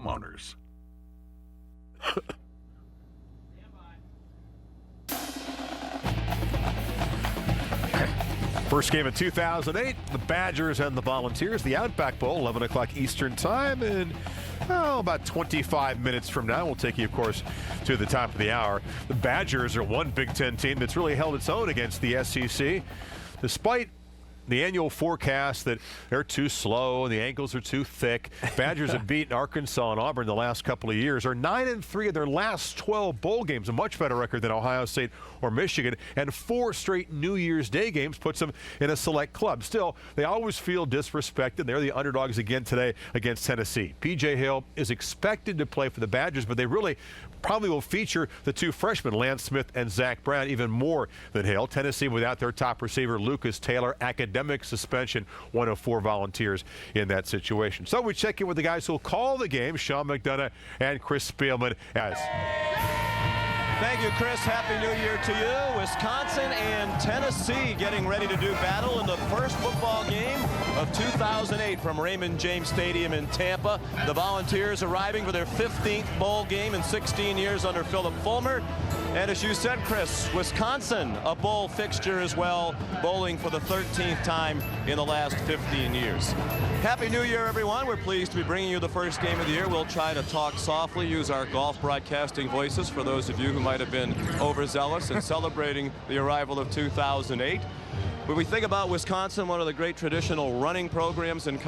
homeowners. First game of 2008, the Badgers and the Volunteers, the Outback Bowl, 11 o'clock Eastern time, and about 25 minutes from now, we'll take you, of course, to the top of the hour. The Badgers are one Big Ten team that's really held its own against the SEC, despite the annual forecast that they're too slow and the ankles are too thick. Badgers have beaten Arkansas and Auburn the last couple of years, are 9-3 in their last 12 bowl games, a much better record than Ohio State or Michigan, and 4 straight New Year's Day games puts them in a select club. Still, they always feel disrespected. They're the underdogs again today against Tennessee. P.J. Hill is expected to play for the Badgers, but they really probably will feature the 2 freshmen, Lance Smith and Zach Brown, even more than Hill. Tennessee without their top receiver, Lucas Taylor, academic suspension, 1 of 4 Volunteers in that situation. So we check in with the guys who will call the game, Sean McDonough and Chris Spielman. Thank you, Chris. Happy New Year to you. Wisconsin and Tennessee getting ready to do battle in the first football game of 2008 from Raymond James Stadium in Tampa. The Volunteers arriving for their 15th bowl game in 16 years under Philip Fulmer. And as you said, Chris, Wisconsin, a bowl fixture as well, bowling for the 13th time in the last 15 years. Happy New Year, everyone. We're pleased to be bringing you the first game of the year. We'll try to talk softly, use our golf broadcasting voices for those of you who might have been overzealous in celebrating the arrival of 2008. When we think about Wisconsin, one of the great traditional running programs, and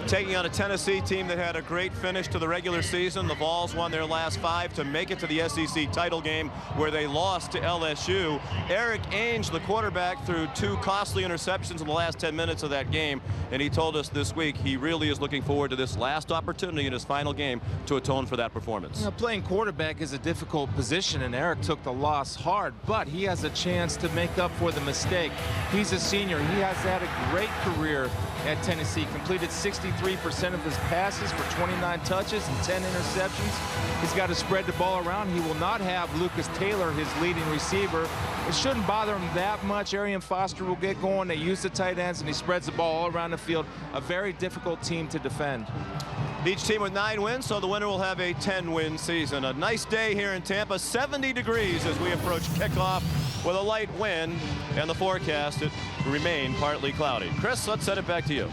taking on a Tennessee team that had a great finish to the regular season. The Vols won their last 5 to make it to the SEC title game where they lost to LSU. Eric Ainge, the quarterback, threw 2 costly interceptions in the last 10 minutes of that game, and he told us this week he really is looking forward to this last opportunity in his final game to atone for that performance. You know, playing quarterback is a difficult position, and Eric took the loss hard, but he has a chance to make up for the mistake. He's a senior. He has had a great career at Tennessee, completed 63% of his passes for 29 touches and 10 interceptions. He's got to spread the ball around. He will not have Lucas Taylor, his leading receiver. It shouldn't bother him that much. Arian Foster will get going. They use the tight ends, and he spreads the ball all around the field. A very difficult team to defend. Each team with 9 wins, so the winner will have a 10-win season. A nice day here in Tampa, 70 degrees as we approach kickoff with a light wind, and the forecast it remain partly cloudy. Chris, let's send it back to you.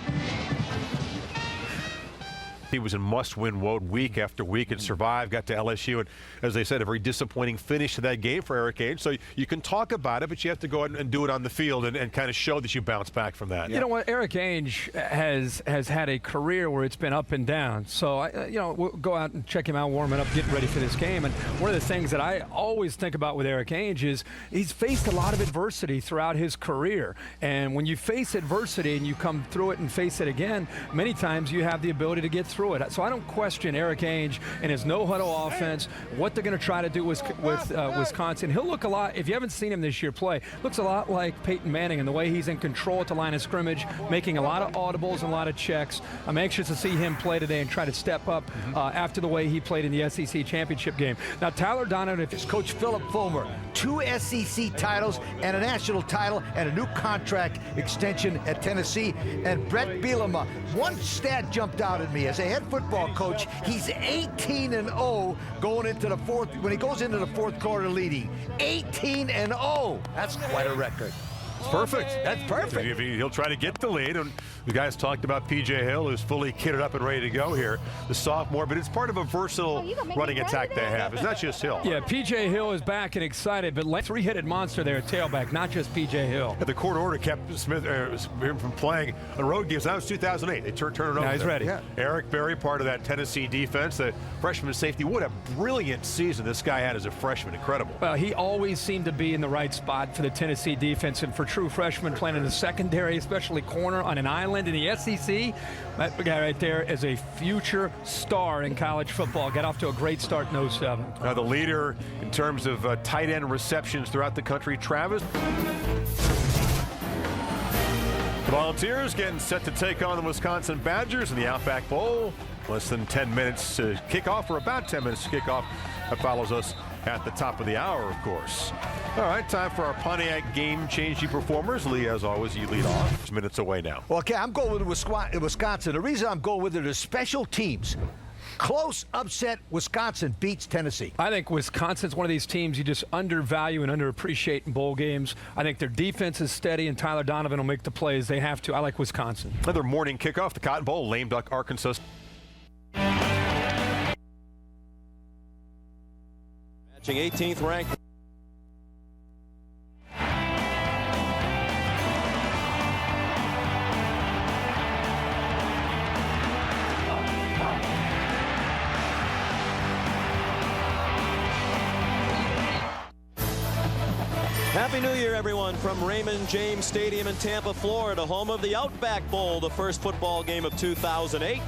He was in must-win mode week after week and survived, got to LSU, and as they said, a very disappointing finish to that game for Eric Ainge. So you can talk about it, but you have to go out and do it on the field and kind of show that you bounce back from that. You know what? Eric Ainge has had a career where it's been up and down. So, we'll go out and check him out, warming up, getting ready for this game. And one of the things that I always think about with Eric Ainge is he's faced a lot of adversity throughout his career. And when you face adversity and you come through it and face it again, many times you have the ability to get through it. So I don't question Eric Ainge and his no-huddle offense, what they're going to try to do with Wisconsin. He'll look a lot, if you haven't seen him this year play, looks a lot like Peyton Manning in the way he's in control at the line of scrimmage, making a lot of audibles and a lot of checks. I'm anxious to see him play today and try to step up after the way he played in the SEC championship game. Now, Tyler Donovan is Coach Philip Fulmer, 2 SEC titles and a national title and a new contract extension at Tennessee. And Brett Bielema, one stat jumped out at me as a head football coach. He's 18-0 going into the fourth. When he goes into the fourth quarter leading, 18-0. That's quite a record. It's perfect. That's perfect. He'll try to get the lead. And the guys talked about P.J. Hill, who's fully kitted up and ready to go here, the sophomore, but it's part of a versatile running attack they have. It's not just Hill. Yeah, P.J. Hill is back and excited, but like 3-headed monster there at tailback, not just P.J. Hill. The court order kept Smith him from playing on road games. That was 2008. They turned it over. Now he's ready. Yeah. Eric Berry, part of that Tennessee defense, the freshman safety. What a brilliant season this guy had as a freshman. Incredible. Well, he always seemed to be in the right spot for the Tennessee defense, and for true freshmen playing in the secondary, especially corner on an island in the SEC, that guy right there is a future star in college football. Got off to a great start in 07. Now the leader in terms of tight end receptions throughout the country, Travis. The Volunteers getting set to take on the Wisconsin Badgers in the Outback Bowl. Less than 10 minutes to kick off, or about 10 minutes to kick off. That follows us at the top of the hour, of course. All right, time for our Pontiac game-changing performers. Lee, as always, you lead off. It's minutes away now. Well, okay, I'm going with Wisconsin. The reason I'm going with it is special teams. Close upset. Wisconsin beats Tennessee. I think Wisconsin's one of these teams you just undervalue and underappreciate in bowl games. I think their defense is steady, and Tyler Donovan will make the plays they have to. I like Wisconsin. Another morning kickoff, the Cotton Bowl, lame duck, Arkansas. Matching 18th ranked. Happy New Year, everyone, from Raymond James Stadium in Tampa, Florida, home of the Outback Bowl, the first football game of 2008.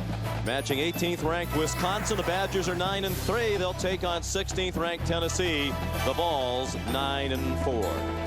Matching 18th ranked Wisconsin, the Badgers are 9-3. They'll take on 16th ranked Tennessee. The Vols 9-4.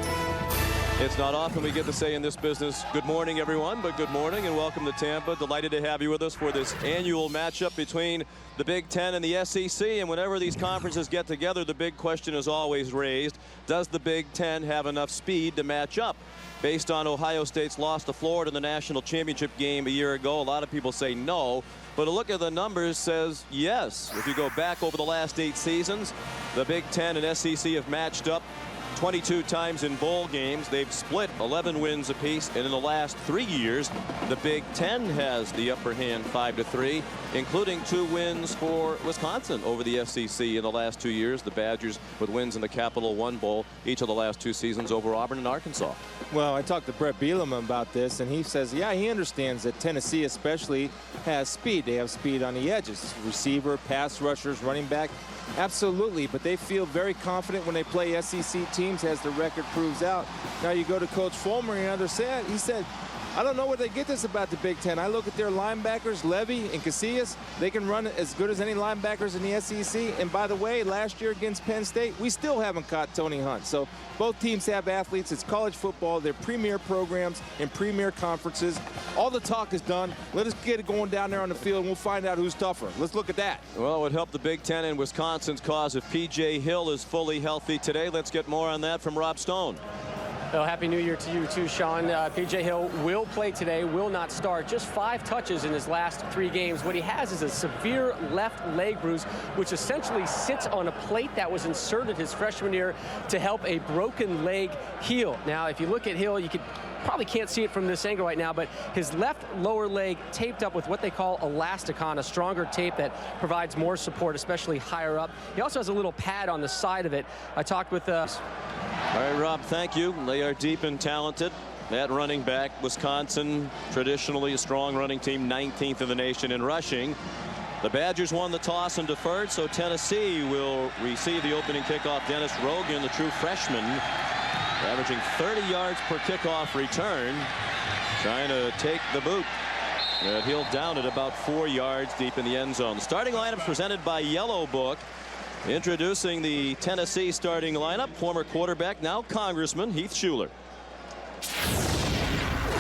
It's not often we get to say in this business, good morning, everyone, but good morning and welcome to Tampa. Delighted to have you with us for this annual matchup between the Big Ten and the SEC. And whenever these conferences get together, the big question is always raised. Does the Big Ten have enough speed to match up? Based on Ohio State's loss to Florida in the national championship game a year ago, a lot of people say no. But a look at the numbers says yes. If you go back over the last 8 seasons, the Big Ten and SEC have matched up 22 times in bowl games. They've split 11 wins apiece, and in the last 3 years, the Big Ten has the upper hand 5-3, including 2 wins for Wisconsin over the SEC in the last 2 years. The Badgers with wins in the Capital One Bowl each of the last 2 seasons over Auburn and Arkansas. Well, I talked to Brett Bielema about this, and he says, yeah, he understands that Tennessee especially has speed. They have speed on the edges. Receiver, pass rushers, running back. Absolutely, but they feel very confident when they play SEC teams, as the record proves out. Now you go to Coach Fulmer, and he said, I don't know where they get this about the Big Ten. I look at their linebackers, Levy and Casillas. They can run as good as any linebackers in the SEC. And by the way, last year against Penn State, we still haven't caught Tony Hunt. So both teams have athletes. It's college football. They're premier programs and premier conferences. All the talk is done. Let us get it going down there on the field, and we'll find out who's tougher. Let's look at that. Well, it would help the Big Ten and Wisconsin's cause if P.J. Hill is fully healthy today. Let's get more on that from Rob Stone. Well, Happy New Year to you too, Sean. P.J. Hill will play today, will not start. Just 5 touches in his last 3 games. What he has is a severe left leg bruise, which essentially sits on a plate that was inserted his freshman year to help a broken leg heal. Now, if you look at Hill, you probably can't see it from this angle right now, but his left lower leg taped up with what they call elasticon, a stronger tape that provides more support, especially higher up. He also has a little pad on the side of it. I talked with All right, Rob, thank you. They are deep and talented at running back. Wisconsin, traditionally a strong running team, 19th in the nation in rushing. The Badgers won the toss and deferred, so Tennessee will receive the opening kickoff. Dennis Rogan, the true freshman, averaging 30 yards per kickoff return, trying to take the boot. He'll down it about 4 yards deep in the end zone. The starting lineup presented by Yellow Book. Introducing the Tennessee starting lineup, former quarterback, now Congressman Heath Shuler.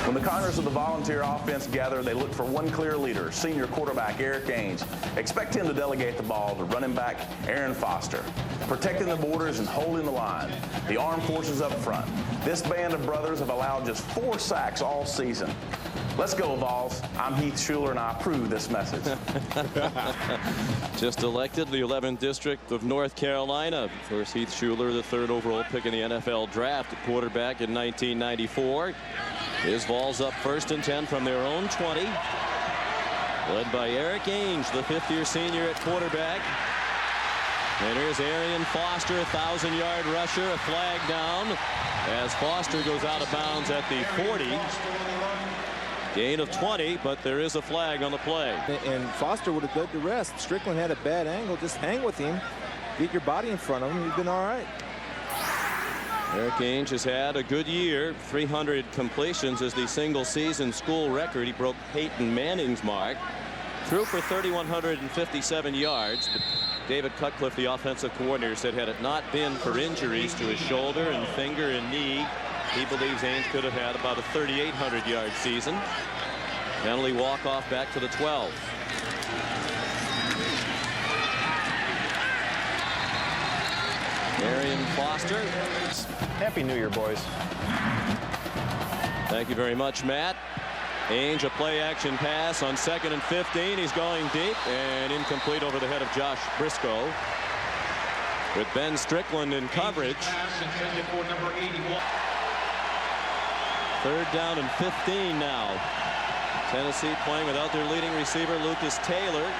When the Congress of the Volunteer offense gather, they look for one clear leader, senior quarterback Eric Ainge. Expect him to delegate the ball to running back Aaron Foster, protecting the borders and holding the line. The armed forces up front. This band of brothers have allowed just 4 sacks all season. Let's go, Vols. I'm Heath Shuler, and I approve this message. Just elected the 11th District of North Carolina. Of course, Heath Shuler, the 3rd overall pick in the NFL draft at quarterback in 1994. His Vols up 1st and 10 from their own 20. Led by Eric Ainge, the 5th-year senior at quarterback. And here's Arian Foster, 1,000-yard rusher, a flag down as Foster goes out of bounds at the 40. Gain of 20, but there is a flag on the play. And Foster would have done the rest. Strickland had a bad angle. Just hang with him. Get your body in front of him. He's been all right. Eric Ainge has had a good year. 300 completions is the single-season school record. He broke Peyton Manning's mark. Threw for 3,157 yards. But David Cutcliffe, the offensive coordinator, said had it not been for injuries to his shoulder and finger and knee, he believes Ainge could have had about a 3,800-yard season. Penalty walk-off back to the 12. Arian Foster. Happy New Year, boys. Thank you very much, Matt. Ainge, a play action pass on 2nd and 15. He's going deep and incomplete over the head of Josh Briscoe. With Ben Strickland in coverage. 3rd down and 15 now. Tennessee playing without their leading receiver, Lucas Taylor,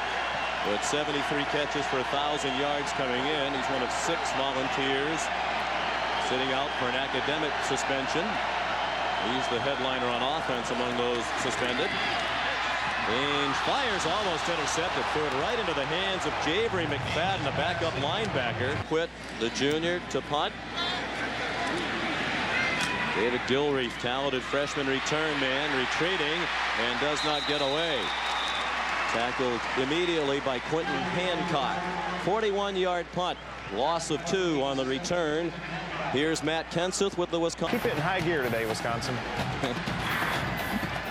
with 73 catches for 1,000 yards coming in. He's one of 6 volunteers sitting out for an academic suspension. He's the headliner on offense among those suspended. Ainge fires, almost intercepted, threw it right into the hands of Javery McFadden, a backup linebacker. Quit the junior to punt. David Dilreath, talented freshman return man, retreating and does not get away. Tackled immediately by Quentin Hancock. 41-yard punt, loss of 2 on the return. Here's Matt Kenseth with the Wisconsin. Keep it in high gear today, Wisconsin.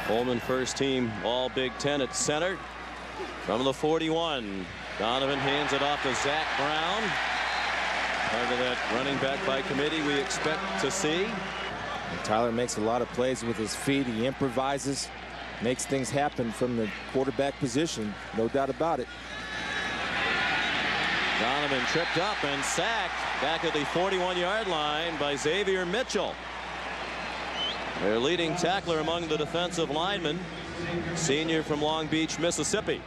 Coleman, first team all Big Ten at center. From the 41, Donovan hands it off to Zach Brown. Part of that running back by committee we expect to see. And Tyler makes a lot of plays with his feet. He improvises, makes things happen from the quarterback position, no doubt about it. Donovan tripped up and sacked back at the 41-yard line by Xavier Mitchell. Their leading tackler among the defensive linemen, senior from Long Beach, Mississippi.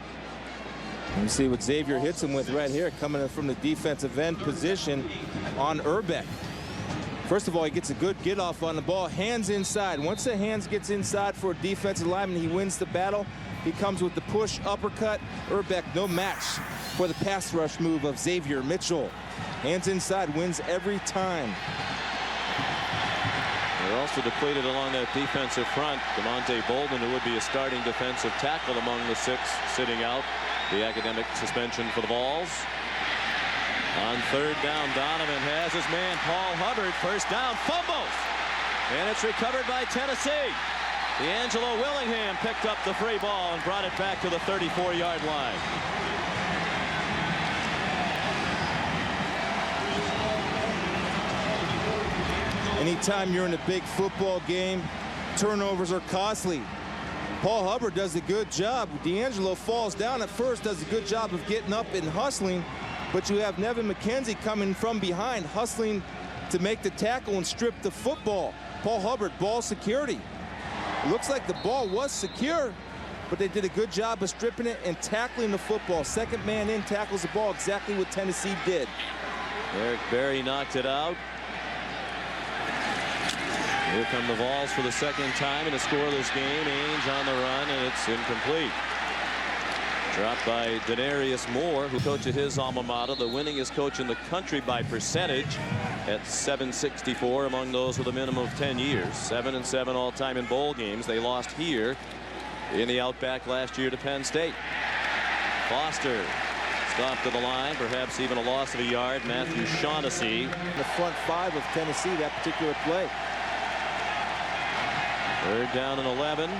You see what Xavier hits him with right here, coming in from the defensive end position on Outback. First of all, he gets a good get off on the ball, hands inside. Once the hands gets inside for a defensive lineman, he wins the battle. He comes with the push uppercut. Outback no match for the pass rush move of Xavier Mitchell. Hands inside, wins every time. They're also depleted along that defensive front. DeMonte Bolden, who would be a starting defensive tackle among the 6 sitting out. The academic suspension for the Vols. On 3rd down, Donovan has his man Paul Hubbard. 1st down, fumbles. And it's recovered by Tennessee. D'Angelo Willingham picked up the free ball and brought it back to the 34-yard line. Anytime you're in a big football game, turnovers are costly. Paul Hubbard does a good job. D'Angelo falls down at first, does a good job of getting up and hustling, but you have Nevin McKenzie coming from behind, hustling to make the tackle and strip the football. Paul Hubbard, ball security. It looks like the ball was secure, but they did a good job of stripping it and tackling the football. 2nd man in, tackles the ball, exactly what Tennessee did. Eric Berry knocked it out. Here come the Vols for the 2nd time in a scoreless game. Ainge on the run, and it's incomplete. Dropped by Denarius Moore, who coached at his alma mater, the winningest coach in the country by percentage at 764 among those with a minimum of 10 years. 7-7 all-time in bowl games. They lost here in the Outback last year to Penn State. Foster stopped to the line, perhaps even a loss of a yard. Matthew Shaughnessy. The front 5 of Tennessee, that particular play. 3rd down and 11.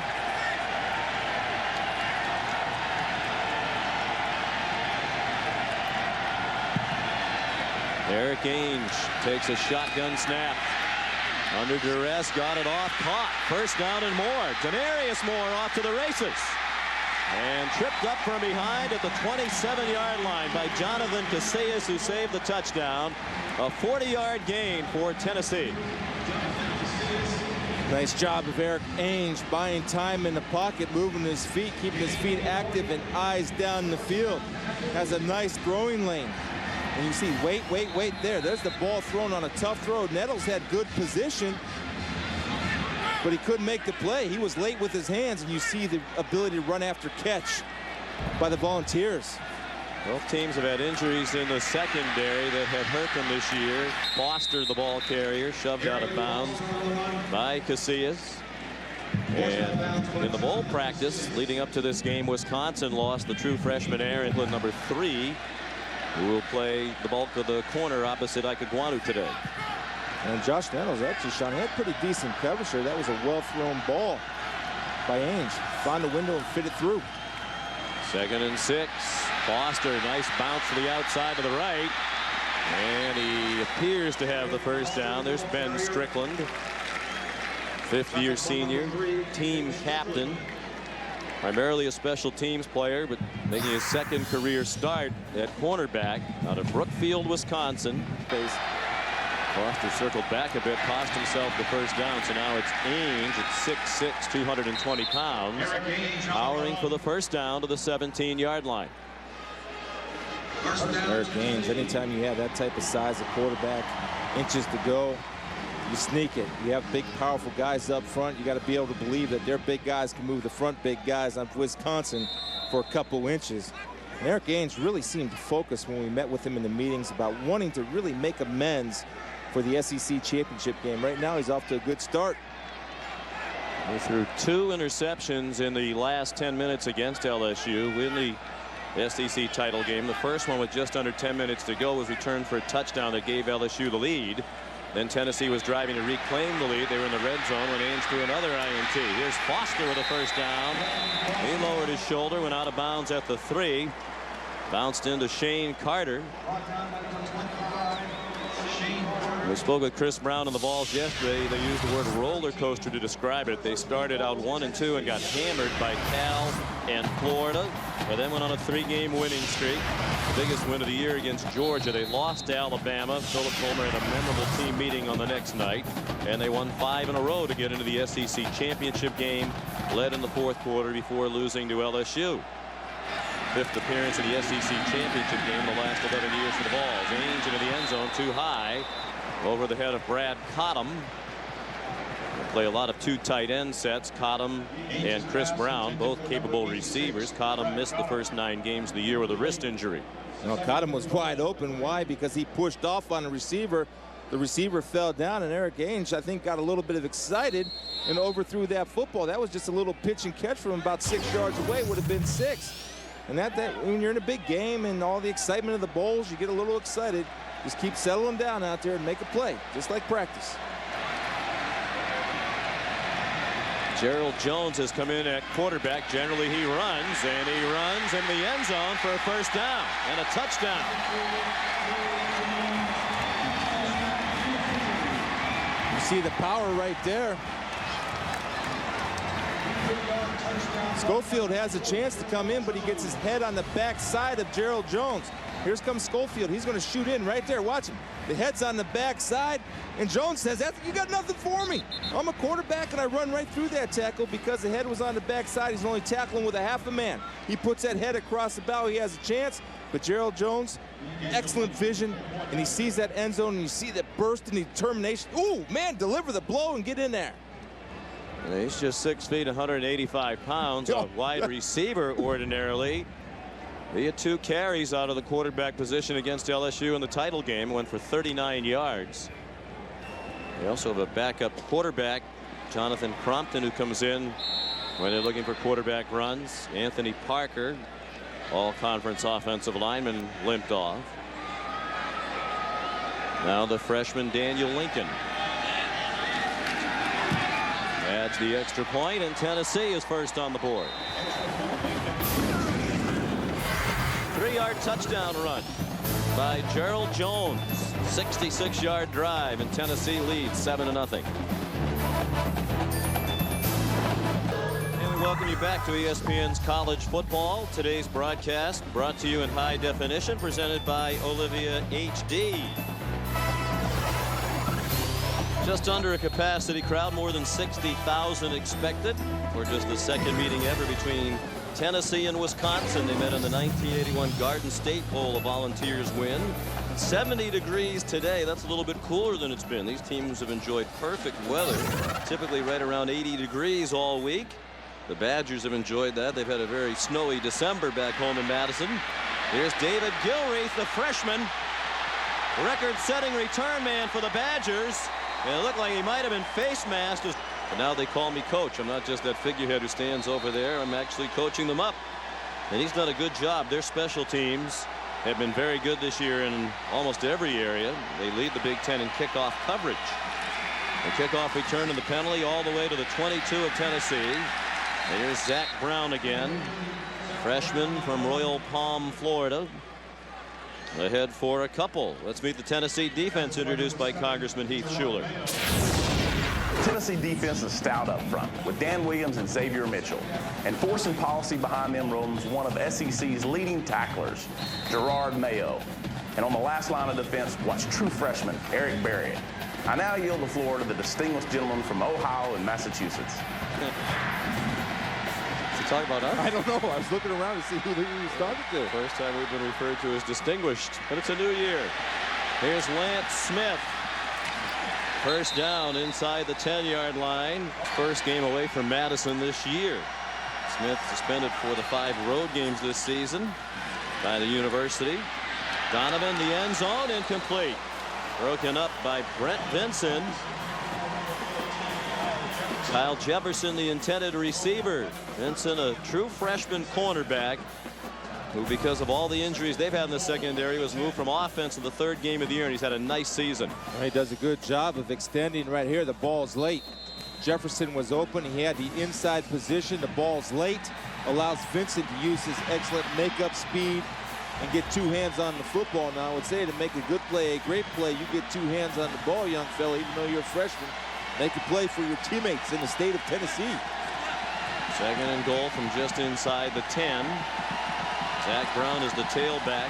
Eric Ainge takes a shotgun snap. Under duress, got it off, caught. 1st down and more. Denarius Moore off to the races. And tripped up from behind at the 27-yard line by Jonathan Casillas, who saved the touchdown. A 40-yard gain for Tennessee. Nice job of Eric Ainge buying time in the pocket, moving his feet, keeping his feet active and eyes down the field. Has a nice throwing lane. And you see, wait there. There's the ball thrown on a tough throw. Nettles had good position, but he couldn't make the play. He was late with his hands, and you see the ability to run after catch by the Volunteers. Both teams have had injuries in the secondary that have hurt them this year. Foster, the ball carrier, shoved out of bounds by Casillas. And in the bowl practice leading up to this game, Wisconsin lost the true freshman Aaron, number 3, who will play the bulk of the corner opposite Ikaguanu today. And Josh Nettles actually, Sean, had pretty decent coverage here. That was a well-thrown ball by Ainge. Found the window and fit it through. 2nd and 6. Foster, nice bounce to the outside to the right. And he appears to have the 1st down. There's Ben Strickland, 5th-year senior, team captain. primarily a special teams player, but making his second career start at cornerback out of Brookfield, Wisconsin. Foster circled back a bit, cost himself the first down, so now it's Ainge at 6'6", 220 pounds, powering for the first down to the 17-yard line. Eric Ainge, anytime you have that type of size of quarterback, inches to go, you sneak it. You have big, powerful guys up front. You got to be able to believe that their big guys can move the front big guys on Wisconsin for a couple inches. And Eric Ainge really seemed to focus when we met with him in the meetings about wanting to really make amends for the SEC championship game. Right now, he's off to a good start. He threw 2 interceptions in the last 10 minutes against LSU in the SEC title game. The first one with just under 10 minutes to go was returned for a touchdown that gave LSU the lead. Then Tennessee was driving to reclaim the lead. They were in the red zone when Ainge threw another INT. Here's Foster with a first down. He lowered his shoulder, went out of bounds at the 3. Bounced into Shane Carter. We spoke with Chris Brown on the balls yesterday. They used the word roller coaster to describe it. They started out 1-2 and got hammered by Cal and Florida, but then went on a 3-game winning streak. The biggest win of the year against Georgia. They lost to Alabama. Philip Fulmer had a memorable team meeting on the next night, and they won 5 in a row to get into the SEC championship game, led in the 4th quarter before losing to LSU. 5th appearance in the SEC championship game in the last 11 years for the Vols. Ainge into the end zone, too high, over the head of Brad Cottom. They play a lot of 2 tight end sets. Cottom and Chris Brown, both capable receivers. Cottom missed the first 9 games of the year with a wrist injury. Now, Cottom was wide open. Why? Because he pushed off on a receiver. The receiver fell down, and Eric Ainge, I think, got a little bit excited and overthrew that football. That was just a little pitch and catch from about 6 yards away. Would have been 6. And that when you're in a big game and all the excitement of the bowls, you get a little excited. Just keep settling down out there and make a play, just like practice. Gerald Jones has come in at quarterback. Generally, he runs, and he runs in the end zone for a first down and a touchdown. You see the power right there. Schofield has a chance to come in, but he gets his head on the back side of Gerald Jones. Here comes Schofield. He's going to shoot in right there. Watch him. The head's on the back side, and Jones says, "You got nothing for me. I'm a quarterback, and I run right through that tackle because the head was on the back side. He's only tackling with a half a man." He puts that head across the bow. He has a chance, but Gerald Jones, excellent vision, and he sees that end zone, and you see that burst and determination. Ooh, man, deliver the blow and get in there. And he's just 6 feet, 185 pounds, a wide receiver ordinarily. He had 2 carries out of the quarterback position against LSU in the title game. Went for 39 yards. They also have a backup quarterback, Jonathan Crompton, who comes in when they're looking for quarterback runs. Anthony Parker, all-conference offensive lineman, limped off. Now the freshman Daniel Lincoln adds the extra point, and Tennessee is first on the board. 3-yard touchdown run by Gerald Jones. 66-yard drive, and Tennessee leads 7-0. And we welcome you back to ESPN's College Football. Today's broadcast brought to you in high definition, presented by Olivia HD. Just under a capacity crowd, more than 60,000 expected for just the second meeting ever between Tennessee and Wisconsin. They met in the 1981 Garden State Bowl. A Volunteers win. 70 degrees today. That's a little bit cooler than it's been. These teams have enjoyed perfect weather, typically right around 80 degrees all week. The Badgers have enjoyed that. They've had a very snowy December back home in Madison. Here's David Gilreath, the freshman, record-setting return man for the Badgers. And it looked like he might have been face masked. But now they call me coach. I'm not just that figurehead who stands over there. I'm actually coaching them up. And he's done a good job. Their special teams have been very good this year in almost every area. They lead the Big Ten in kickoff coverage. The kickoff return and the penalty all the way to the 22 of Tennessee. And here's Zach Brown again, freshman from Royal Palm, Florida. Ahead for a couple. Let's meet the Tennessee defense, introduced by Congressman Heath Shuler. Tennessee defense is stout up front with Dan Williams and Xavier Mitchell. And forcing policy behind them roams one of SEC's leading tacklers, Gerard Mayo. And on the last line of defense, watch true freshman Eric Berry. I now yield the floor to the distinguished gentleman from Ohio and Massachusetts. Talk about us? I don't know. I was looking around to see who he was talking to. First time we've been referred to as distinguished, but it's a new year. Here's Lance Smith. First down inside the 10-yard line. First game away from Madison this year. Smith suspended for the 5 road games this season by the university. Donovan, the end zone, incomplete. Broken up by Brent Vinson. Kyle Jefferson, the intended receiver. Vinson, a true freshman cornerback who, because of all the injuries they've had in the secondary, was moved from offense in the 3rd game of the year, and he's had a nice season. He does a good job of extending right here. The ball's late. Jefferson was open. He had the inside position. The ball's late. Allows Vincent to use his excellent makeup speed and get 2 hands on the football. Now, I would say to make a good play, a great play, you get 2 hands on the ball, young fella, even though you're a freshman. Make a play for your teammates in the state of Tennessee. 2nd and goal from just inside the 10. Zach Brown is the tailback.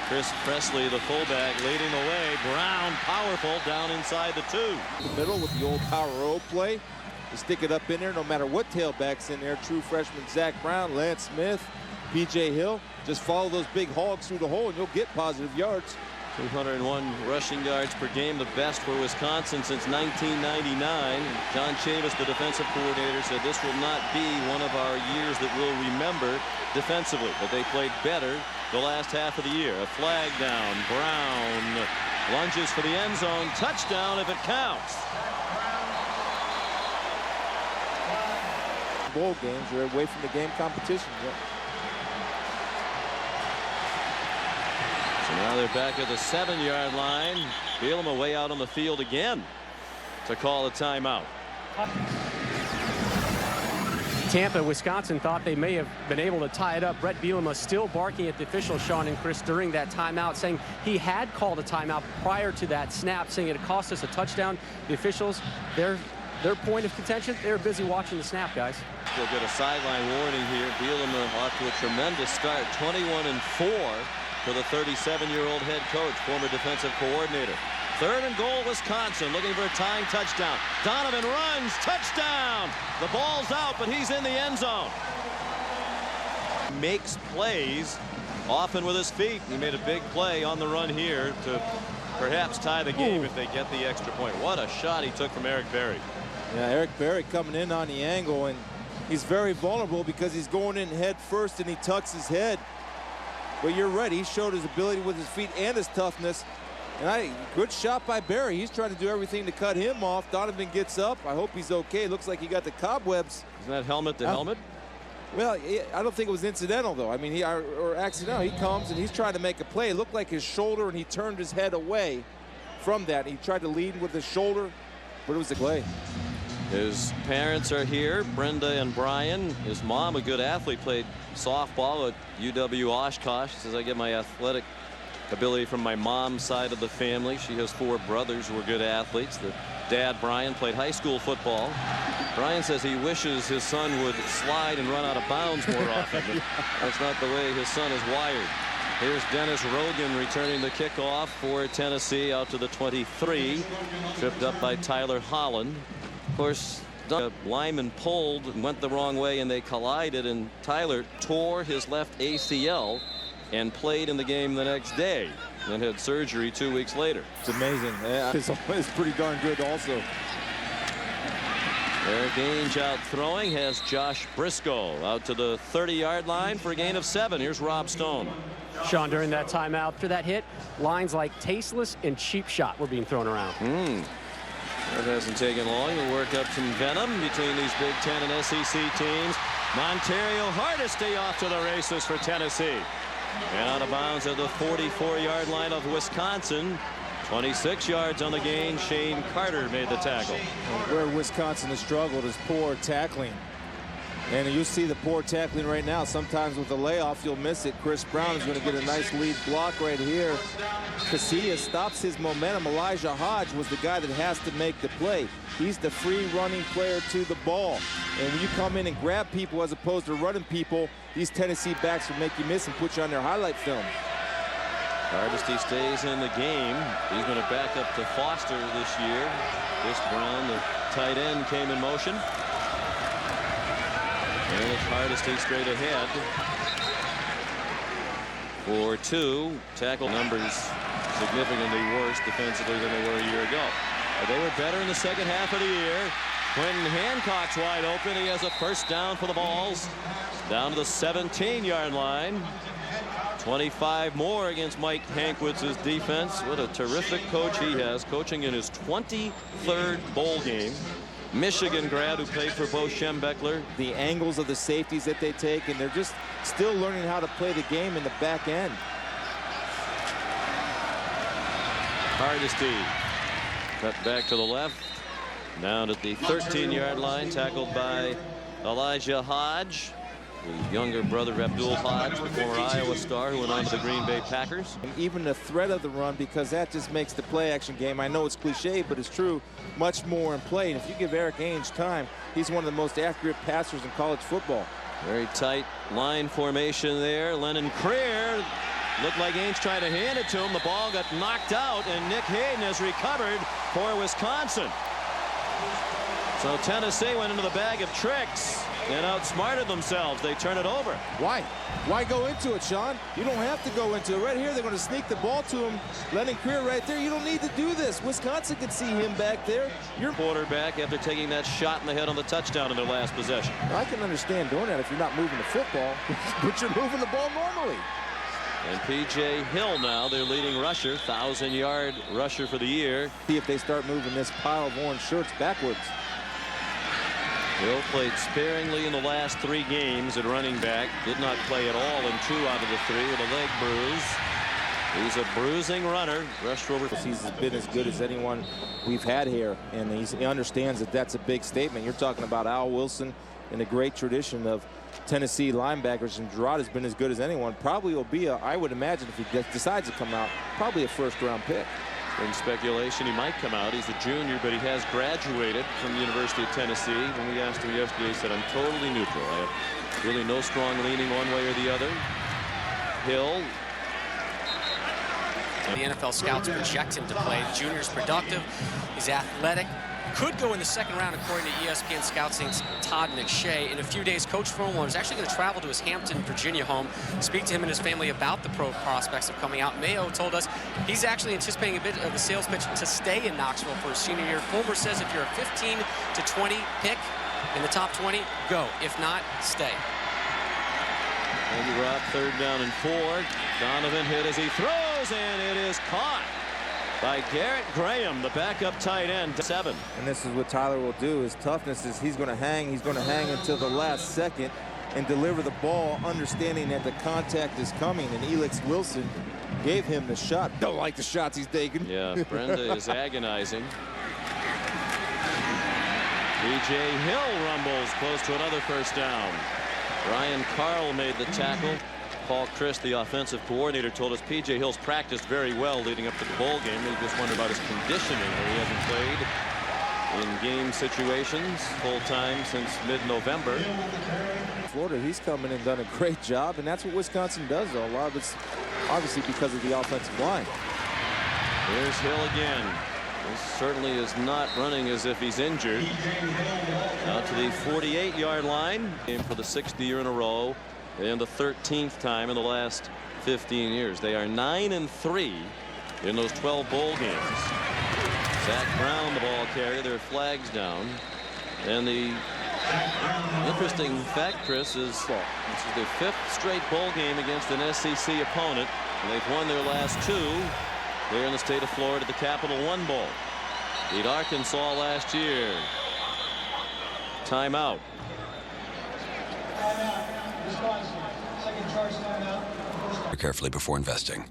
Chris Presley, the fullback, leading the way. Brown, powerful, down inside the 2. The middle with the old power O play. You stick it up in there no matter what tailback's in there. True freshman Zach Brown, Lance Smith, P.J. Hill. Just follow those big hogs through the hole and you'll get positive yards. 201 rushing yards per game, the best for Wisconsin since 1999. John Chavis, the defensive coordinator, said this will not be one of our years that we'll remember defensively, but they played better the last half of the year. A flag down. Brown lunges for the end zone. Touchdown if it counts. Bowl games are away from the game competition. So now they're back at the 7-yard line. Bielema way out on the field again to call a timeout. Tampa, Wisconsin thought they may have been able to tie it up. Brett Bielema still barking at the officials, Sean and Chris, during that timeout, saying he had called a timeout prior to that snap, saying it cost us a touchdown. The officials, their point of contention, they're busy watching the snap, guys. We'll get a sideline warning here. Bielema off to a tremendous start, 21-4 for the 37-year-old head coach, former defensive coordinator. 3rd and goal, Wisconsin, looking for a tying touchdown. Donovan runs, touchdown! The ball's out, but he's in the end zone. Makes plays, often with his feet. He made a big play on the run here to perhaps tie the game if they get the extra point. What a shot he took from Eric Berry. Yeah, Eric Berry coming in on the angle, and he's very vulnerable because he's going in head first and he tucks his head. But you're right, he showed his ability with his feet and his toughness. And good shot by Berry. He's trying to do everything to cut him off. Donovan gets up. I hope he's okay. Looks like he got the cobwebs. Isn't that helmet to helmet? Well, I don't think it was incidental, though. I mean, or accidental. He comes and he's trying to make a play. It looked like his shoulder, and he turned his head away from that. He tried to lead with his shoulder, but it was a play. His parents are here, Brenda and Brian. His mom, a good athlete, played softball at UW Oshkosh. Says, I get my athletic ability from my mom's side of the family. She has 4 brothers who are good athletes. The dad, Brian, played high school football. Brian says he wishes his son would slide and run out of bounds more often. But that's not the way his son is wired. Here's Dennis Rogan returning the kickoff for Tennessee out to the 23. Tripped up by Tyler Holland. Of course, the lineman pulled and went the wrong way, and they collided, and Tyler tore his left ACL and played in the game the next day and had surgery 2 weeks later. It's amazing. Yeah, it's pretty darn good also. Eric Ainge out throwing, has Josh Briscoe out to the 30-yard line for a gain of 7. Here's Rob Stone. Sean, during that timeout, after that hit, lines like tasteless and cheap shot were being thrown around. That hasn't taken long to work up some venom between these Big Ten and SEC teams. Montario Hardesty off to the races for Tennessee. And out of bounds at the 44-yard line of Wisconsin. 26 yards on the gain. Shane Carter made the tackle. Where Wisconsin has struggled is poor tackling. And you'll see the poor tackling right now. Sometimes with a layoff, you'll miss it. Chris Brown is going to get a nice lead block right here. Casillas stops his momentum. Elijah Hodge was the guy that has to make the play. He's the free running player to the ball. And when you come in and grab people as opposed to running people, these Tennessee backs will make you miss and put you on their highlight film. Hardesty stays in the game. He's going to back up to Foster this year. Chris Brown, the tight end, came in motion. And it's Hardesty straight ahead. For 2. Tackle numbers significantly worse defensively than they were a year ago. They were better in the second half of the year. Quentin Hancock's wide open. He has a first down for the Vols. Down to the 17-yard line. 25 more against Mike Hankwitz's defense. What a terrific coach he has, coaching in his 23rd bowl game. Michigan grad who played for Bo Schembechler. The angles of the safeties that they take, and they're just still learning how to play the game in the back end. Hardesty cut back to the left. Down at the 13-yard line, tackled by Elijah Hodge, the younger brother of Abdul Hodge, the former Iowa star who went on to the Green Bay Packers. And even the threat of the run, because that just makes the play-action game, I know it's cliche, but it's true, much more in play. And if you give Eric Ainge time, he's one of the most accurate passers in college football. Very tight line formation there. Lennon Creer looked like Ainge tried to hand it to him. The ball got knocked out, and Nick Hayden has recovered for Wisconsin. So Tennessee went into the bag of tricks and outsmarted themselves. They turn it over. Why? Why go into it, Sean? You don't have to go into it. Right here, they're going to sneak the ball to him. Lennon Creer right there. You don't need to do this. Wisconsin can see him back there. Your quarterback after taking that shot in the head on the touchdown in their last possession. I can understand doing that if you're not moving the football, but you're moving the ball normally. And P.J. Hill now, their leading rusher, 1,000-yard rusher for the year. See if they start moving this pile of orange shirts backwards. Hill played sparingly in the last 3 games at running back. Did not play at all in 2 out of the 3 with a leg bruise. He's a bruising runner. Rushed over. He's been as good as anyone we've had here, and he understands that that's a big statement. You're talking about Al Wilson and a great tradition of Tennessee linebackers, and Gerard has been as good as anyone. Probably will be, I would imagine, if he decides to come out, probably a first-round pick. In speculation, he might come out. He's a junior, but he has graduated from the University of Tennessee. When we asked him yesterday, he said, I'm totally neutral. I have really no strong leaning one way or the other. Hill. The NFL scouts project him to play. The junior's productive. He's athletic. Could go in the second round, according to ESPN Scout Saints Todd McShay. In a few days, Coach Fromo is actually going to travel to his Hampton, Virginia home, speak to him and his family about the pro prospects of coming out. Mayo told us he's actually anticipating a bit of a sales pitch to stay in Knoxville for his senior year. Fulmer says if you're a 15 to 20 pick in the top 20, go. If not, stay. Andy Robb, 3rd down and 4. Donovan hit as he throws, and it is caught by Garrett Graham, the backup tight end, 7. And this is what Tyler will do. His toughness is he's going to hang until the last second and deliver the ball, understanding that the contact is coming. And Elix Wilson gave him the shot. Don't like the shots he's taking. Yeah, Brenda is agonizing. P.J. Hill rumbles close to another first down. Ryan Carl made the tackle. Paul Chryst, the offensive coordinator, told us P.J. Hill's practiced very well leading up to the bowl game. They just wondered about his conditioning, where he hasn't played in game situations full time since mid-November. Florida, he's come in and done a great job, and that's what Wisconsin does, though. A lot of it's obviously because of the offensive line. Here's Hill again. He certainly is not running as if he's injured. Out to the 48-yard line. Game for the 6th year in a row. And the 13th time in the last 15 years. They are 9-3 in those 12 bowl games. Zach Brown, the ball carrier. Their flags down. And the interesting fact, Chris, is this is their 5th straight bowl game against an SEC opponent. And they've won their last 2 here in the state of Florida, the Capital One Bowl. Beat Arkansas last year. Timeout. Carefully before investing.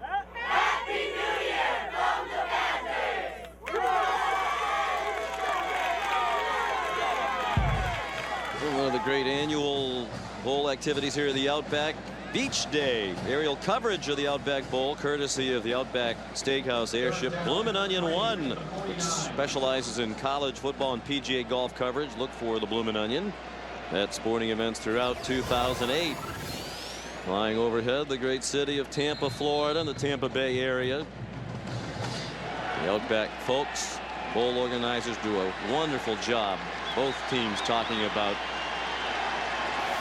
Happy New Year from the Panthers! the great annual bowl activities here at the Outback. Beach Day. Aerial coverage of the Outback Bowl, courtesy of the Outback Steakhouse Airship. Bloomin' Onion One, which specializes in college football and PGA golf coverage. Look for the Bloomin' Onion at sporting events throughout 2008. Flying overhead, the great city of Tampa, Florida, and the Tampa Bay area. The Outback folks, bowl organizers, do a wonderful job. Both teams talking about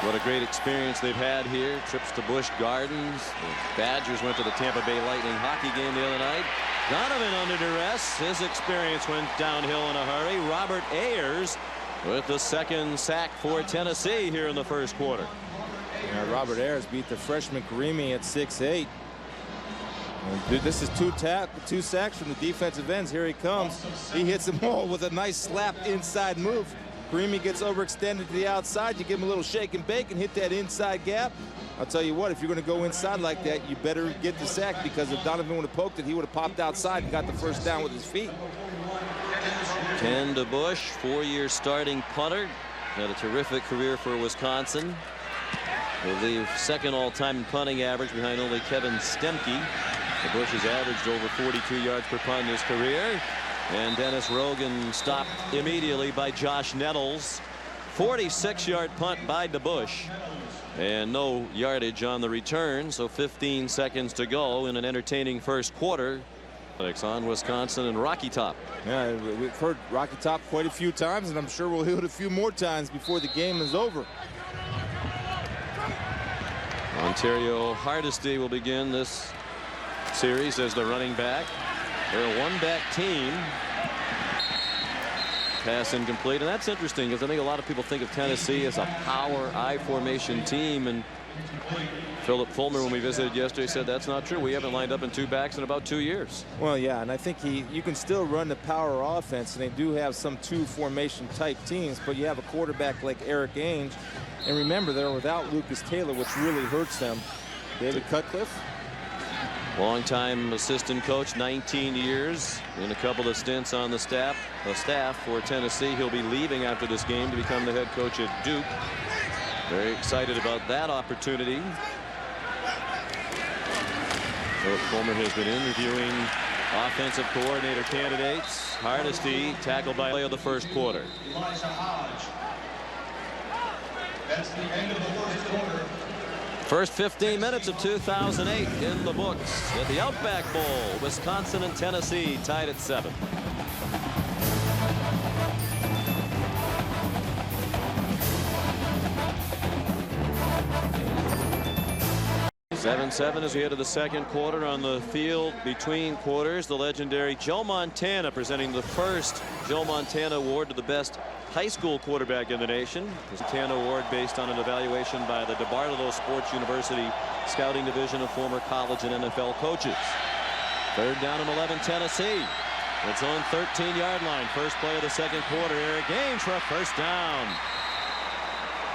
what a great experience they've had here. Trips to Busch Gardens. The Badgers went to the Tampa Bay Lightning hockey game the other night. Donovan under duress. His experience went downhill in a hurry. Robert Ayers with the second sack for Tennessee here in the first quarter. Yeah, Robert Ayers beat the freshman Karimi at 6'8". Dude, this is two sacks from the defensive ends. Here he comes. He hits them all with a nice slap inside move. Karimi gets overextended to the outside. You give him a little shake and bake and hit that inside gap. I'll tell you what, if you're going to go inside like that, you better get the sack, because if Donovan would have poked it, he would have popped outside and got the first down with his feet. Ken DeBush, 4-year starting punter. Had a terrific career for Wisconsin. I believe second all-time in punting average behind only Kevin Stemke. DeBush has averaged over 42 yards per punt in his career. And Dennis Rogan stopped immediately by Josh Nettles. 46-yard punt by DeBush. And no yardage on the return, so 15 seconds to go in an entertaining first quarter. On Wisconsin and Rocky Top. Yeah, we've heard Rocky Top quite a few times, and I'm sure we'll hear it a few more times before the game is over. Ontario Hardesty will begin this series as the running back. They're a one-back team. Pass incomplete, and that's interesting because I think a lot of people think of Tennessee as a power I formation team, and Philip Fulmer, when we visited yesterday, said that's not true. We haven't lined up in two backs in about 2 years. Well, yeah, and I think you can still run the power offense, and they do have some two formation type teams, but you have a quarterback like Eric Ainge, and remember, they're without Lucas Taylor, which really hurts them. David Cutcliffe, longtime assistant coach, 19 years, and a couple of stints on the staff for Tennessee. He'll be leaving after this game to become the head coach at Duke. Very excited about that opportunity. Philip Fulmer has been interviewing offensive coordinator candidates. Hardesty tackled by play of the first quarter. That's the end of the first quarter. First 15 minutes of 2008 in the books at the Outback Bowl. Wisconsin and Tennessee tied at 7. 7-7 as we head to the second quarter. On the field between quarters, the legendary Joe Montana presenting the first Joe Montana Award to the best high school quarterback in the nation. The Montana Award based on an evaluation by the DeBartolo Sports University Scouting Division of former college and NFL coaches. Third down and 11, Tennessee. It's on 13-yard line. First play of the second quarter. Eric Ainge for a first down.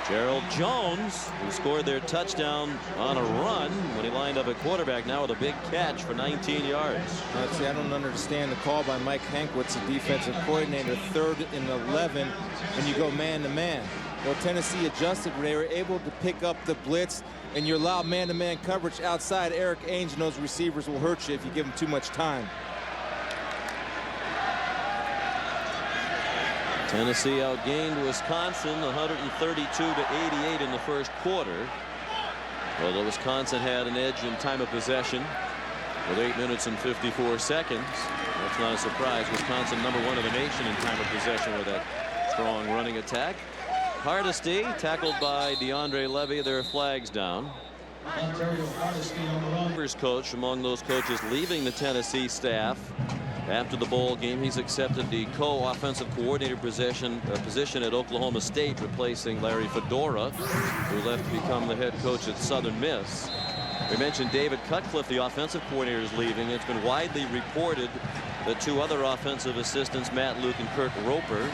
Gerald Jones, who scored their touchdown on a run when he lined up at quarterback, now with a big catch for 19 yards. I don't understand the call by Mike Hankwitz, the defensive coordinator. 3rd and 11, and you go man-to-man. Well, Tennessee adjusted. They were able to pick up the blitz, and you allow man-to-man coverage outside. Eric Ainge and those receivers will hurt you if you give them too much time. Tennessee outgained Wisconsin 132-88 in the first quarter. Although Wisconsin had an edge in time of possession with 8 minutes and 54 seconds. That's not a surprise. Wisconsin #1 of the nation in time of possession with that strong running attack. Hardesty tackled by DeAndre Levy. There are flags down. First coach among those coaches leaving the Tennessee staff. After the bowl game, he's accepted the co-offensive coordinator position at Oklahoma State, replacing Larry Fedora, who left to become the head coach at Southern Miss. We mentioned David Cutcliffe, the offensive coordinator, is leaving. It's been widely reported that 2 other offensive assistants, Matt Luke and Kirk Roper,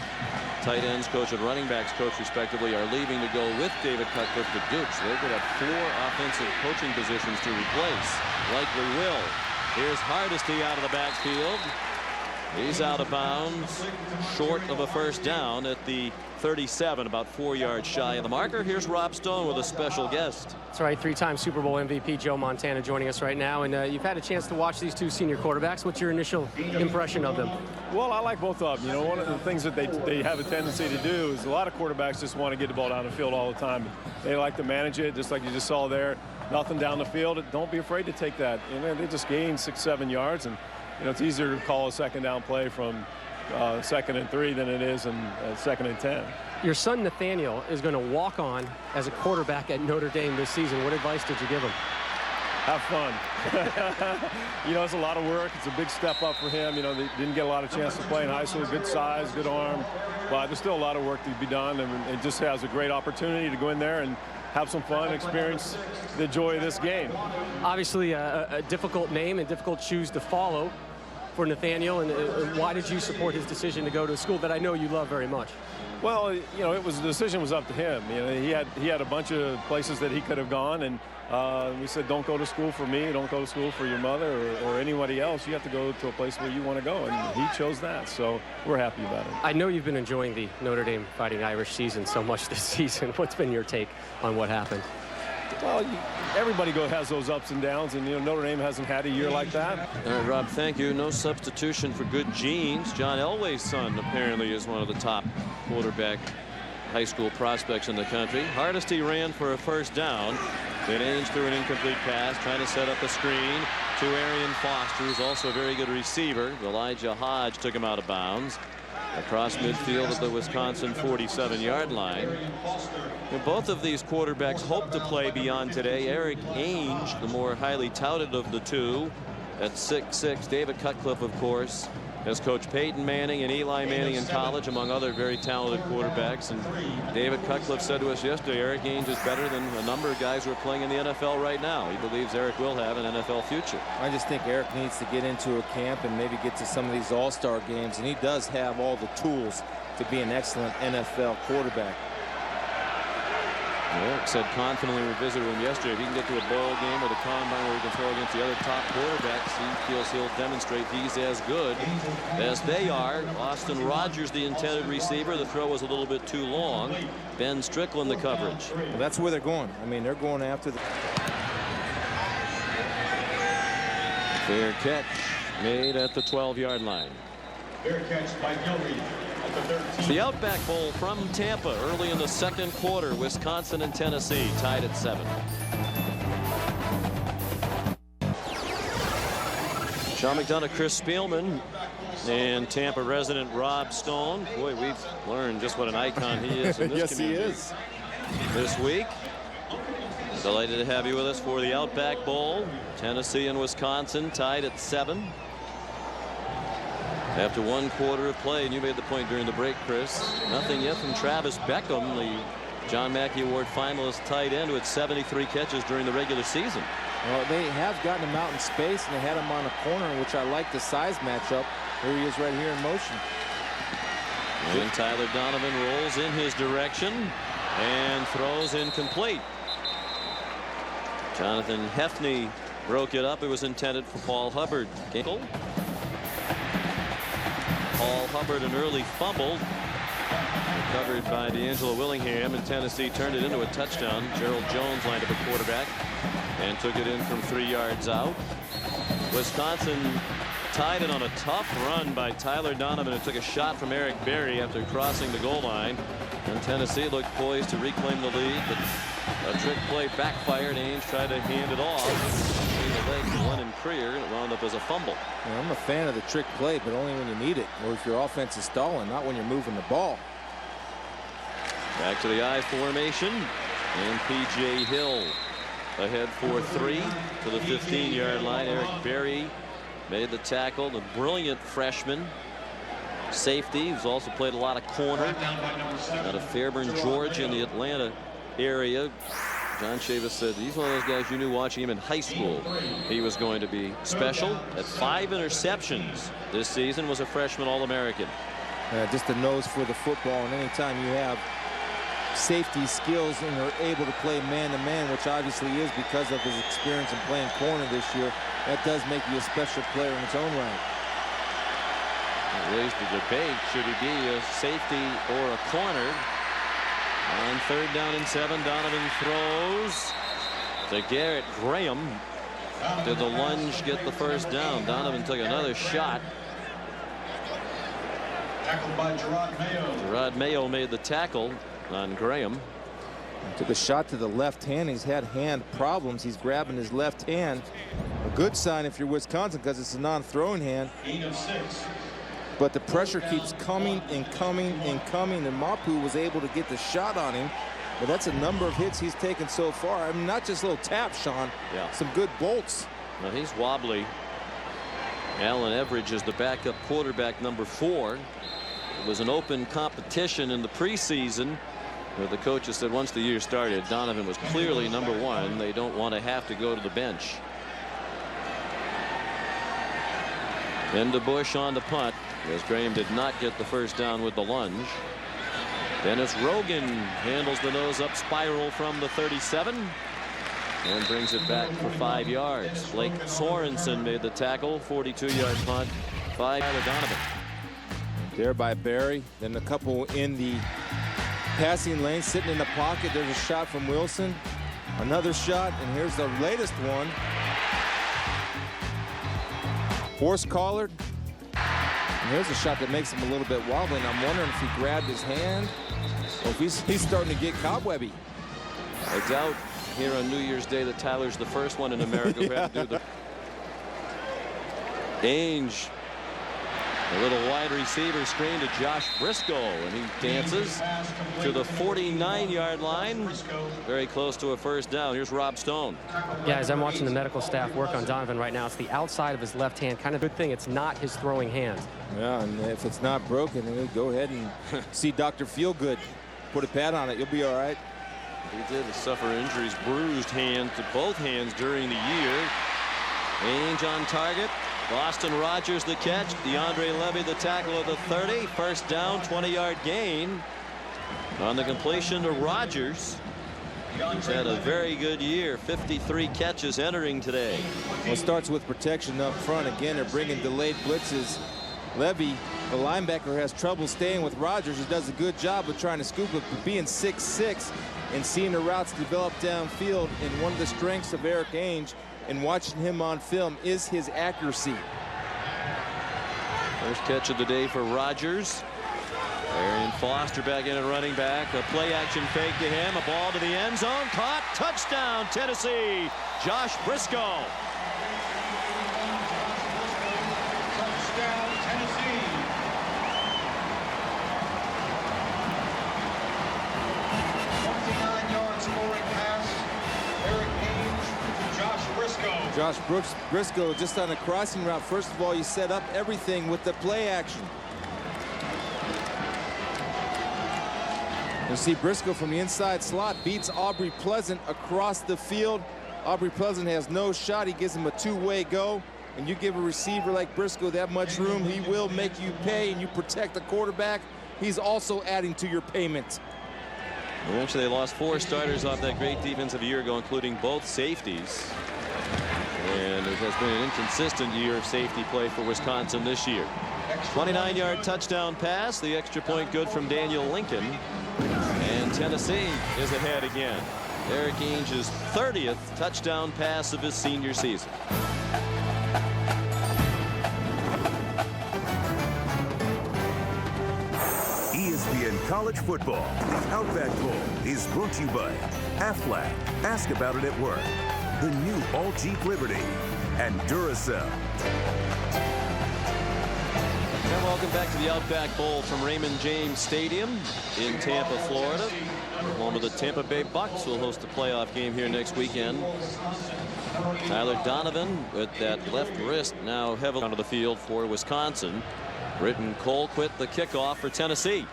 tight ends coach and running backs coach respectively, are leaving to go with David Cutcliffe to Duke. So they're going to have 4 offensive coaching positions to replace. Likely will. Here's Hardesty out of the backfield. He's out of bounds, short of a first down at the 37, about 4 yards shy of the marker. Here's Rob Stone with a special guest. That's right, 3-time Super Bowl MVP Joe Montana joining us right now. And you've had a chance to watch these two senior quarterbacks. What's your initial impression of them? Well, I like both of them. You know, one of the things that they have a tendency to do is a lot of quarterbacks just want to get the ball down the field all the time. They like to manage it, just like you just saw there. Nothing down the field. Don't be afraid to take that. You know, they just gain 6-7 yards, and you know, it's easier to call a second down play from 2nd and 3 than it is in 2nd and 10. Your son Nathaniel is going to walk on as a quarterback at Notre Dame this season. What advice did you give him? Have fun. You know, it's a lot of work. It's a big step up for him. You know, they didn't get a lot of chance to play in high school. Good size, good arm, but there's still a lot of work to be done, and it just has a great opportunity to go in there and have some fun, experience the joy of this game. Obviously, a difficult name and difficult shoes to follow for Nathaniel. And why did you support his decision to go to a school that I know you love very much? Well, you know, the decision was up to him. You know, he had a bunch of places that he could have gone, and we said, don't go to school for me, don't go to school for your mother or anybody else. You have to go to a place where you want to go, and he chose that. So we're happy about it. I know you've been enjoying the Notre Dame Fighting Irish season so much this season. What's been your take on what happened? Well, everybody has those ups and downs, and you know, Notre Dame hasn't had a year like that. All right, Rob, thank you. No substitution for good genes. John Elway's son apparently is one of the top quarterback high school prospects in the country. Hardesty ran for a first down. Then Ainge threw an incomplete pass, trying to set up a screen to Arian Foster, who's also a very good receiver. Elijah Hodge took him out of bounds across midfield at the Wisconsin 47-yard line. And both of these quarterbacks hope to play beyond today. Eric Ainge, the more highly touted of the two, at 6'6". David Cutcliffe, of course, has coached Peyton Manning and Eli Manning in college, among other very talented quarterbacks. And David Cutcliffe said to us yesterday, Eric Ainge is better than a number of guys who are playing in the NFL right now. He believes Eric will have an NFL future. I just think Eric needs to get into a camp and maybe get to some of these all-star games, and he does have all the tools to be an excellent NFL quarterback. Eric said confidently when we visited him yesterday, if he can get to a bowl game or the combine where he can throw against the other top quarterbacks, he feels he'll demonstrate he's as good as they are. Austin Rogers, the intended receiver. The throw was a little bit too long. Ben Strickland, the coverage. Well, that's where they're going. I mean, they're going after the... Fair catch made at the 12-yard line. Fair catch by Gilreath. The Outback Bowl from Tampa early in the second quarter. Wisconsin and Tennessee tied at 7. Sean McDonough, Chris Spielman, and Tampa resident Rob Stone. Boy, we've learned just what an icon he is in this yes, community. he is. This week. Delighted to have you with us for the Outback Bowl. Tennessee and Wisconsin tied at 7. After 1 quarter of play, and you made the point during the break, Chris, nothing yet from Travis Beckham, the John Mackey Award finalist tight end, who had 73 catches during the regular season. Well, they have gotten him out in space, and they had him on a corner, which I like the size matchup. Here he is right here in motion. And Tyler Donovan rolls in his direction and throws incomplete. Jonathan Hefney broke it up. It was intended for Paul Hubbard. Paul Hubbard, an early fumble, recovered by D'Angelo Willingham, and Tennessee turned it into a touchdown. Gerald Jones lined up a quarterback and took it in from 3 yards out. Wisconsin tied it on a tough run by Tyler Donovan, who took a shot from Eric Berry after crossing the goal line. And Tennessee looked poised to reclaim the lead, but a trick play backfired. Ainge tried to hand it off. The leg to Lennon Creer, and it wound up as a fumble. Well, I'm a fan of the trick play, but only when you need it, or if your offense is stalling, not when you're moving the ball. Back to the I formation, and P.J. Hill ahead for 3 to the 15-yard line. Eric Berry made the tackle. The brilliant freshman safety who's also played a lot of corner out of Fairburn, Georgia, in the Atlanta area. John Chavis said he's one of those guys you knew watching him in high school. He was going to be special. At 5 interceptions this season, was a freshman All-American. Just a nose for the football, and anytime you have safety skills and are able to play man-to-man, which obviously is because of his experience in playing corner this year, that does make you a special player in its own right. Raised the debate, should he be a safety or a corner? On 3rd down and 7, Donovan throws to Garrett Graham. Did the lunge get the first down? Donovan took another shot. Tackled by Gerard Mayo. Gerard Mayo made the tackle on Graham. Took a shot to the left hand. He's had hand problems. He's grabbing his left hand. A good sign if you're Wisconsin, because it's a non-throwing hand. 8 of 6. But the pressure keeps coming and coming and coming, and Mapu was able to get the shot on him. But that's a number of hits he's taken so far. I mean, not just little taps, Sean. Yeah. Some good bolts. Now he's wobbly. Allen Everidge is the backup quarterback, number 4. It was an open competition in the preseason where the coaches said once the year started, Donovan was clearly number 1. They don't want to have to go to the bench. Into Bush on the punt, as Graham did not get the first down with the lunge. Dennis Rogan handles the nose-up spiral from the 37 and brings it back for 5 yards. Blake Sorensen made the tackle, 42-yard punt, 5 to Donovan. There by Barry. Then a couple in the passing lane, sitting in the pocket. There's a shot from Wilson. Another shot, and here's the latest one. Horse collared. And here's a shot that makes him a little bit wobbly. And I'm wondering if he grabbed his hand or if he's starting to get cobwebby. I doubt here on New Year's Day that Tyler's the first one in America who had to do the Ainge. A little wide receiver screen to Josh Briscoe, and he dances to the 49-yard line, very close to a first down. Here's Rob Stone. Yeah, as I'm watching the medical staff work on Donovan right now, it's the outside of his left hand. Kind of good thing it's not his throwing hand. Yeah, and if it's not broken, then go ahead and see Dr. Feelgood. Put a pad on it. You'll be all right. He did suffer injuries, bruised hand to both hands during the year. Ainge on target. Boston Rogers the catch. DeAndre Levy the tackle at the 30. First down, 20-yard gain on the completion to Rogers. He's had a very good year. 53 catches entering today. Well, it starts with protection up front. Again, they're bringing delayed blitzes. Levy, the linebacker, has trouble staying with Rogers. He does a good job of trying to scoop it, but being 6'6" and seeing the routes develop downfield. And one of the strengths of Eric Ainge and watching him on film is his accuracy. First catch of the day for Rogers. Arian Foster back in at running back. A play action fake to him. A ball to the end zone. Caught. Touchdown, Tennessee. Josh Briscoe. Touchdown, Tennessee. 29-yard scoring pass. Eric Ainge, Josh Briscoe. Josh Briscoe just on a crossing route. First of all, you set up everything with the play action. You see Briscoe from the inside slot beats Aubrey Pleasant across the field. Aubrey Pleasant has no shot. He gives him a two-way go. And you give a receiver like Briscoe that much room, he will make you pay, and you protect the quarterback. He's also adding to your payment. Eventually, they lost 4 starters off that great defense of a year ago, including both safeties. And it has been an inconsistent year of safety play for Wisconsin this year. 29-yard touchdown pass. The extra point good from Daniel Lincoln. And Tennessee is ahead again. Eric Ainge's 30th touchdown pass of his senior season. ESPN College Football, the Outback Bowl, is brought to you by Aflac, Ask About It at Work, the new All-Jeep Liberty, and Duracell. And welcome back to the Outback Bowl from Raymond James Stadium in Tampa, Florida. Home of the Tampa Bay Bucks will host a playoff game here next weekend. Tyler Donovan with that left wrist now heavily onto the field for Wisconsin. Britton Colquitt the kickoff for Tennessee.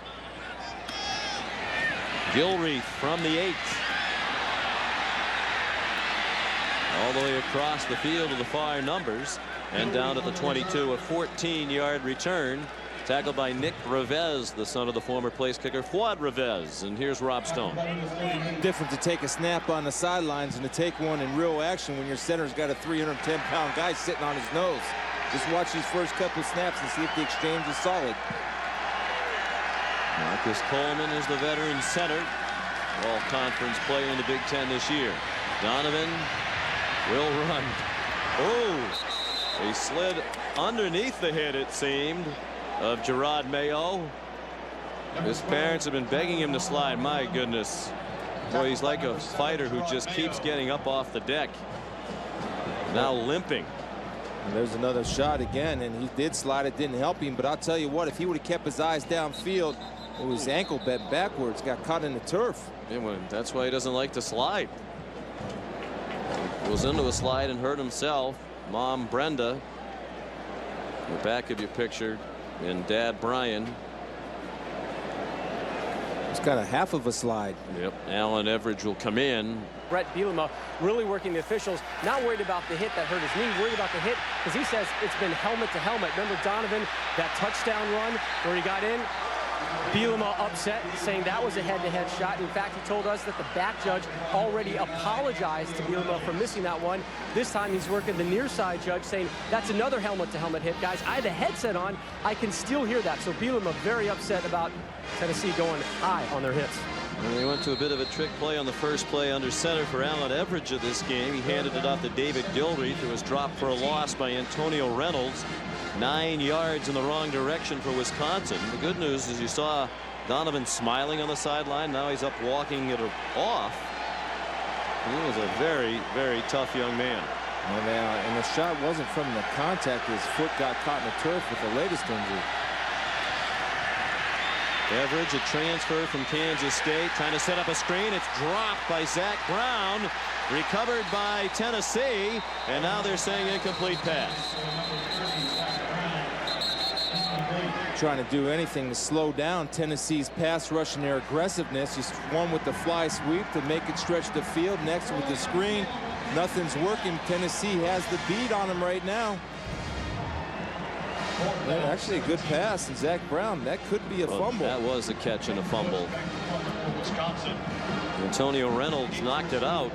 Gilreath from the 8. All the way across the field to the far numbers. And down at the 22, a 14-yard return. Tackled by Nick Revez, the son of the former place kicker Fuad Revez. And here's Rob Stone. Different to take a snap on the sidelines and to take one in real action when your center's got a 310-pound guy sitting on his nose. Just watch these first couple snaps and see if the exchange is solid. Marcus Coleman is the veteran center. All-conference player in the Big Ten this year. Donovan will run. Oh, he slid underneath the hit, it seemed, of Gerard Mayo. His parents have been begging him to slide. My goodness. Boy, he's like a fighter who just keeps getting up off the deck. Now limping. And there's another shot again, and he did slide. It didn't help him, but I'll tell you what, if he would have kept his eyes downfield, his ankle bent backwards, got caught in the turf. Yeah, well, that's why he doesn't like to slide. He was into a slide and hurt himself. Mom Brenda, the back of your picture, and Dad Brian. It's kind of half of a slide. Yep. Alan Everidge will come in. Brett Bielema really working the officials, not worried about the hit that hurt his knee, worried about the hit because he says it's been helmet to helmet. Remember Donovan, that touchdown run where he got in? Bielema upset, saying that was a head-to-head shot. In fact, he told us that the back judge already apologized to Bielema for missing that one. This time he's working the near side judge, saying that's another helmet-to-helmet hit. Guys, I had the headset on. I can still hear that. So Bielema very upset about Tennessee going high on their hits. And they went to a bit of a trick play on the first play under center for Alan Everidge of this game. He handed it off to David Gilreath, who was dropped for a loss by Antonio Reynolds. 9 yards in the wrong direction for Wisconsin. The good news is you saw Donovan smiling on the sideline. Now he's up walking it off. He was a very, very tough young man. And the shot wasn't from the contact. His foot got caught in the turf with the latest injury. Everidge, a transfer from Kansas State, trying to set up a screen. It's dropped by Zach Brown, recovered by Tennessee, and now they're saying incomplete pass. Trying to do anything to slow down Tennessee's pass rush and their aggressiveness. Just one with the fly sweep to make it stretch the field. Next with the screen. Nothing's working. Tennessee has the beat on them right now. Yeah, actually a good pass, and Zach Brown, that could be a fumble. That was a catch and a fumble. Antonio Reynolds knocked it out.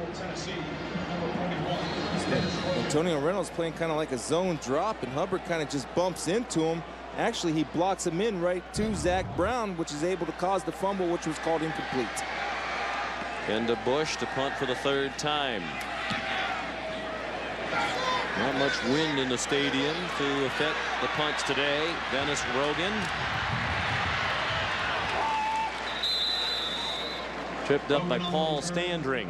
Antonio Reynolds playing kind of like a zone drop, and Hubbard kind of just bumps into him. Actually, he blocks him in right to Zach Brown, which is able to cause the fumble, which was called incomplete. Kenda Bush to punt for the third time. Not much wind in the stadium to affect the punts today. Dennis Rogan. Tripped up by Paul Standring.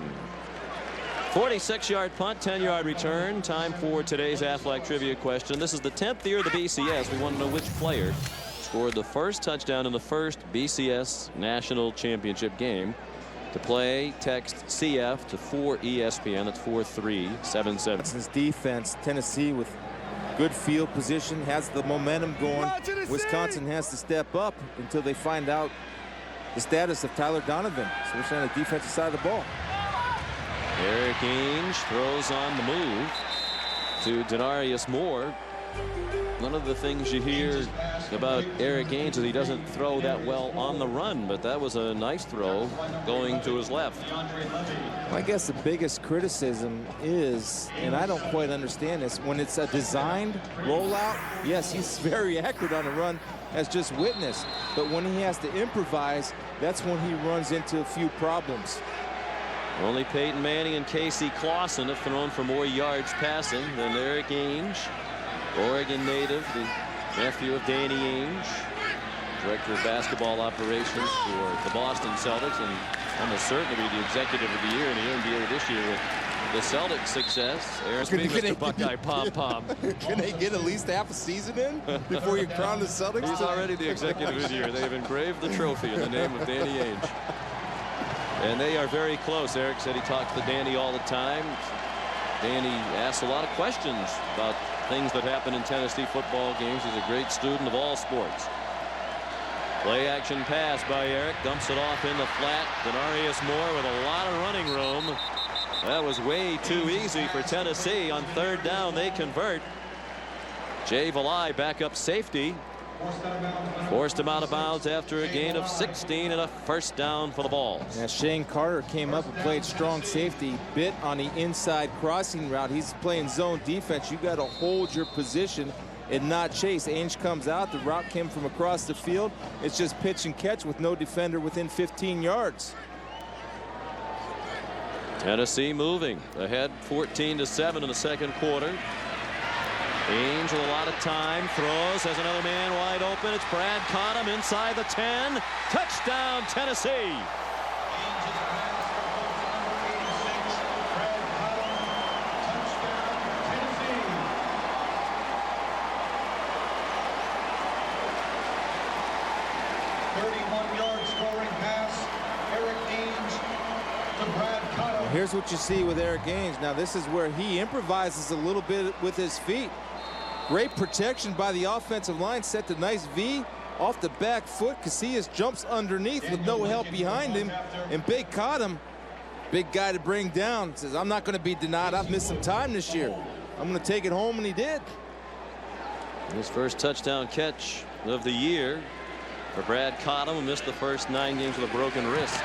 46-yard punt, 10-yard return. Time for today's Aflac trivia question. This is the 10th year of the BCS. We want to know which player scored the first touchdown in the first BCS National Championship game. To play, text CF to 4ESPN. That's 43777. Since defense, Tennessee with good field position has the momentum going. Wisconsin has to step up until they find out the status of Tyler Donovan. So we're on the defensive side of the ball. Eric Ainge throws on the move to Denarius Moore. One of the things you hear about Eric Ainge is he doesn't throw that well on the run, but that was a nice throw going to his left. I guess the biggest criticism is, and I don't quite understand this, when it's a designed rollout, yes, he's very accurate on the run, as just witnessed. But when he has to improvise, that's when he runs into a few problems. Only Peyton Manning and Casey Clausen have thrown for more yards passing than Eric Ainge. Oregon native, the nephew of Danny Ainge, director of basketball operations for the Boston Celtics, and almost certain to be the executive of the year in the NBA this year with the Celtics' success. Aaron's being Mr. Buckeye Pom-Pom. Can they get at least half a season in before you crown the Celtics? He's already the executive of the year. They have engraved the trophy in the name of Danny Ainge. And they are very close. Eric said he talks to Danny all the time. Danny asks a lot of questions about things that happen in Tennessee football games. He's a great student of all sports. Play action pass by Eric. Dumps it off in the flat. Denarius Moore with a lot of running room. That was way too easy for Tennessee. On third down, they convert. Jay Valai, backup safety. Forced him out of bounds after a gain of 16 and a first down for the Vols. Yeah, Shane Carter came up and played strong safety, bit on the inside crossing route. He's playing zone defense. You got to hold your position and not chase. Ainge comes out. The route came from across the field. It's just pitch and catch with no defender within 15 yards. Tennessee moving ahead 14-7 in the second quarter. Ainge with a lot of time, throws, has another man wide open. It's Brad Cottom inside the 10. Touchdown, Tennessee. Here's what you see with Eric Ainge. Now this is where he improvises a little bit with his feet. Great protection by the offensive line. Set the nice V off the back foot. Casillas jumps underneath with no help behind him. And Big Cottom, big guy to bring down, says, I'm not going to be denied. I've missed some time this year. I'm going to take it home, and he did. His first touchdown catch of the year for Brad Cottom, who missed the first 9 games with a broken wrist.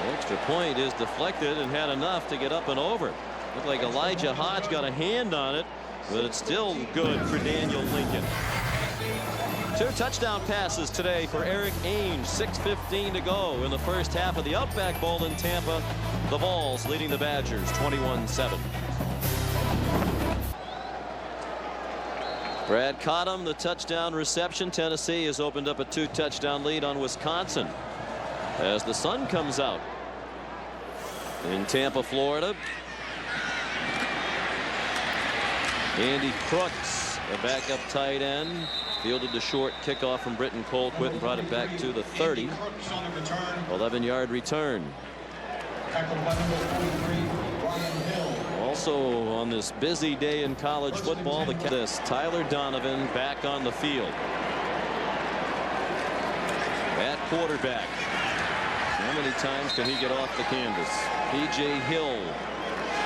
The extra point is deflected and had enough to get up and over. Looked like Elijah Hodge got a hand on it, but it's still good for Daniel Lincoln. 2 touchdown passes today for Eric Ainge. 6:15 to go in the first half of the Outback Bowl in Tampa. The Vols leading the Badgers 21-7. Brad Cottom, the touchdown reception. Tennessee has opened up a 2-touchdown lead on Wisconsin as the sun comes out in Tampa, Florida. Andy Crooks, a backup tight end, fielded the short kickoff from Britton Colquitt and brought it back to the 30. 11-yard return. Also on this busy day in college football, this Tyler Donovan back on the field at quarterback. How many times can he get off the canvas? P.J. Hill,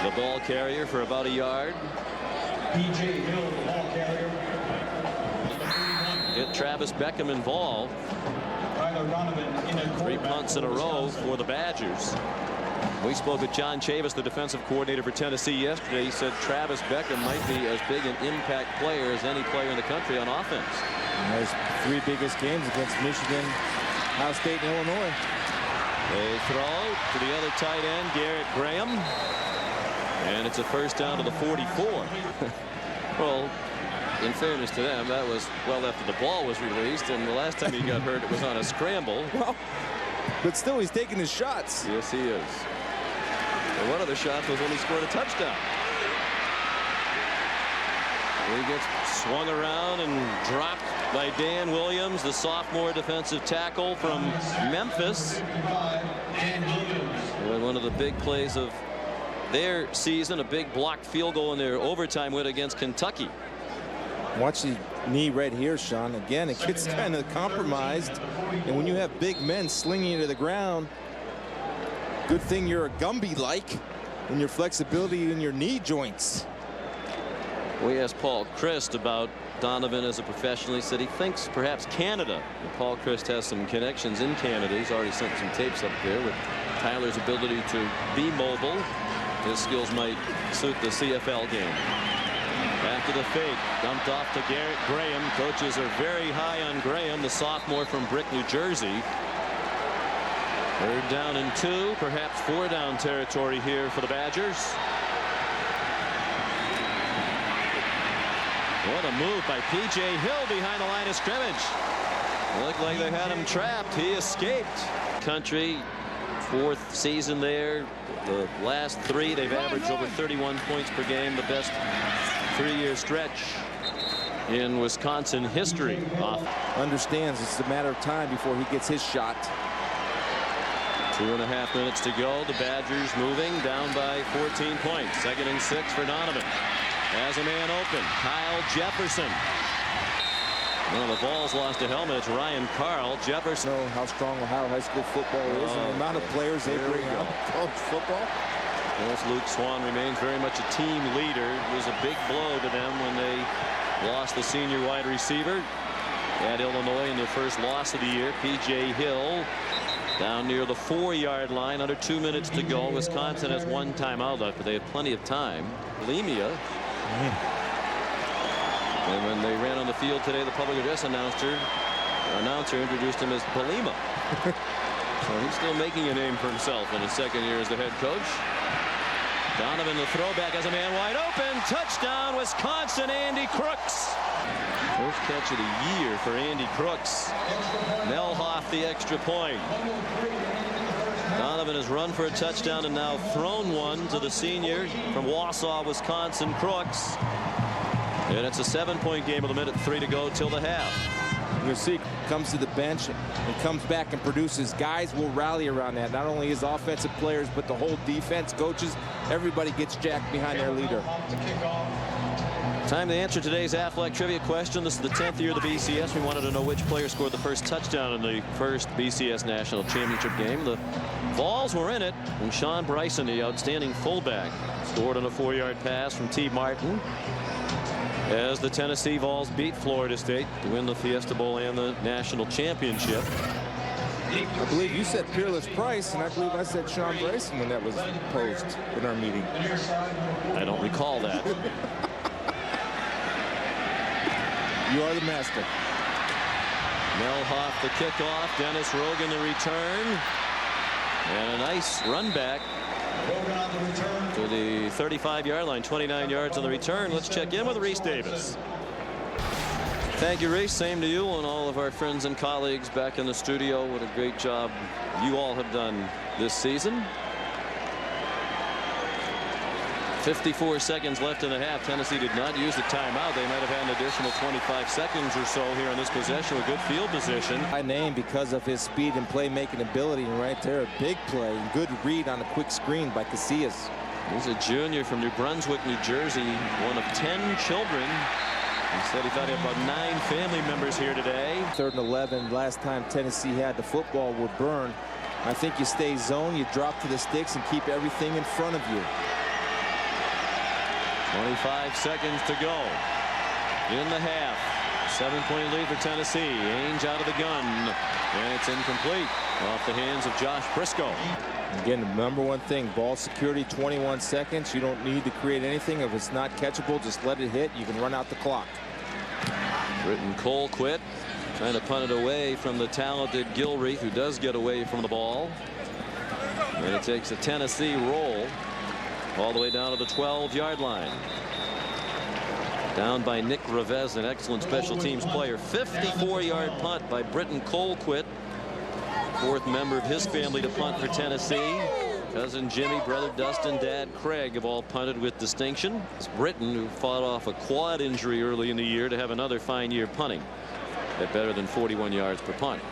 the ball carrier, for about a yard. P.J. Hill, the ball carrier. Get Travis Beckham involved. Tyler Donovan in a 3 punts in a row for the Badgers. We spoke with John Chavis, the defensive coordinator for Tennessee, yesterday. He said Travis Beckham might be as big an impact player as any player in the country on offense. And those 3 biggest games against Michigan, Ohio State, and Illinois. They throw to the other tight end, Garrett Graham. And it's a first down to the 44. Well, in fairness to them, that was well after the ball was released, and the last time he got hurt, it was on a scramble. Well, but still, he's taking his shots. Yes, he is. And one of the shots was when he scored a touchdown. He gets swung around and dropped by Dan Williams, the sophomore defensive tackle from Memphis. And one of the big plays of their season, a big blocked field goal in their overtime win against Kentucky. Watch the knee right here, Sean. Again, it gets kind of compromised. And when you have big men slinging you to the ground, good thing you're a Gumby-like in your flexibility in your knee joints. We asked Paul Christ about Donovan as a professional. He said he thinks perhaps Canada. And Paul Christ has some connections in Canada. He's already sent some tapes up there with Tyler's ability to be mobile. His skills might suit the CFL game. After the fake, dumped off to Garrett Graham. Coaches are very high on Graham, the sophomore from Brick, New Jersey. 3rd down and 2, perhaps 4-down territory here for the Badgers. What a move by P.J. Hill behind the line of scrimmage. It looked like they had him trapped. He escaped. Country, 4th season there. The last 3, they've averaged over 31 points per game, the best 3-year stretch in Wisconsin history. Understands it's a matter of time before he gets his shot. 2.5 minutes to go. The Badgers moving down by 14 points. 2nd and 6 for Donovan. Has a man open. Kyle Jefferson. Well, the Vols lost a helmet. It's Ryan Carl. Jefferson. Know how strong Ohio high school football is and the amount of players they bring out of college football. Luke Swan remains very much a team leader. It was a big blow to them when they lost the senior wide receiver at Illinois in their first loss of the year. P.J. Hill down near the 4-yard line, under 2 minutes to go. Wisconsin has 1 timeout left, but they have plenty of time. Bulimia. And when they ran on the field today, the public address announcer introduced him as Bulima. So he's still making a name for himself in his second year as the head coach. Donovan, the throwback, has a man wide open. Touchdown, Wisconsin, Andy Crooks. First catch of the year for Andy Crooks. Melhoff the extra point. Donovan has run for a touchdown and now thrown one to the senior from Wausau, Wisconsin, Crooks. And it's a 7-point game with 1:03 to go till the half. You'll see comes to the bench and comes back and produces. Guys will rally around that. Not only his offensive players, but the whole defense, coaches, everybody gets jacked behind their leader. Time to answer today's Aflac trivia question. This is the 10th year of the BCS. We wanted to know which player scored the first touchdown in the first BCS National Championship game. The Vols were in it, and Sean Bryson, the outstanding fullback, scored on a 4-yard pass from T. Martin as the Tennessee Vols beat Florida State to win the Fiesta Bowl and the national championship. I believe you said Peerless Price, and I believe I said Sean Bryson when that was posed in our meeting. I don't recall that. You are the master. Melhoff the kickoff, Dennis Rogan the return, and a nice run back to the 35-yard line, 29 yards on the return. Let's check in with Reese Davis. Thank you, Reese. Same to you and all of our friends and colleagues back in the studio. What a great job you all have done this season. 54 seconds left in the half. Tennessee did not use the timeout. They might have had an additional 25 seconds or so here in this possession with good field position. High name because of his speed and playmaking ability, and right there a big play and good read on a quick screen by Casillas. He's a junior from New Brunswick, New Jersey, one of 10 children. He said he thought he had about 9 family members here today. 3rd and 11. Last time Tennessee had the football were burned. I think you stay zone, you drop to the sticks and keep everything in front of you. 25 seconds to go in the half. 7-point lead for Tennessee. Ainge out of the gun, and it's incomplete off the hands of Josh Briscoe. Again, the #1 thing, ball security, 21 seconds. You don't need to create anything. If it's not catchable, just let it hit. You can run out the clock. Britton Colquitt trying to punt it away from the talented Gilreath, who does get away from the ball. And it takes a Tennessee roll all the way down to the 12-yard line. Down by Nick Revez, an excellent special teams player. 54-yard punt by Britton Colquitt, 4th member of his family to punt for Tennessee. Cousin Jimmy, brother Dustin, dad Craig have all punted with distinction. It's Britton, who fought off a quad injury early in the year, to have another fine year punting at better than 41 yards per punt.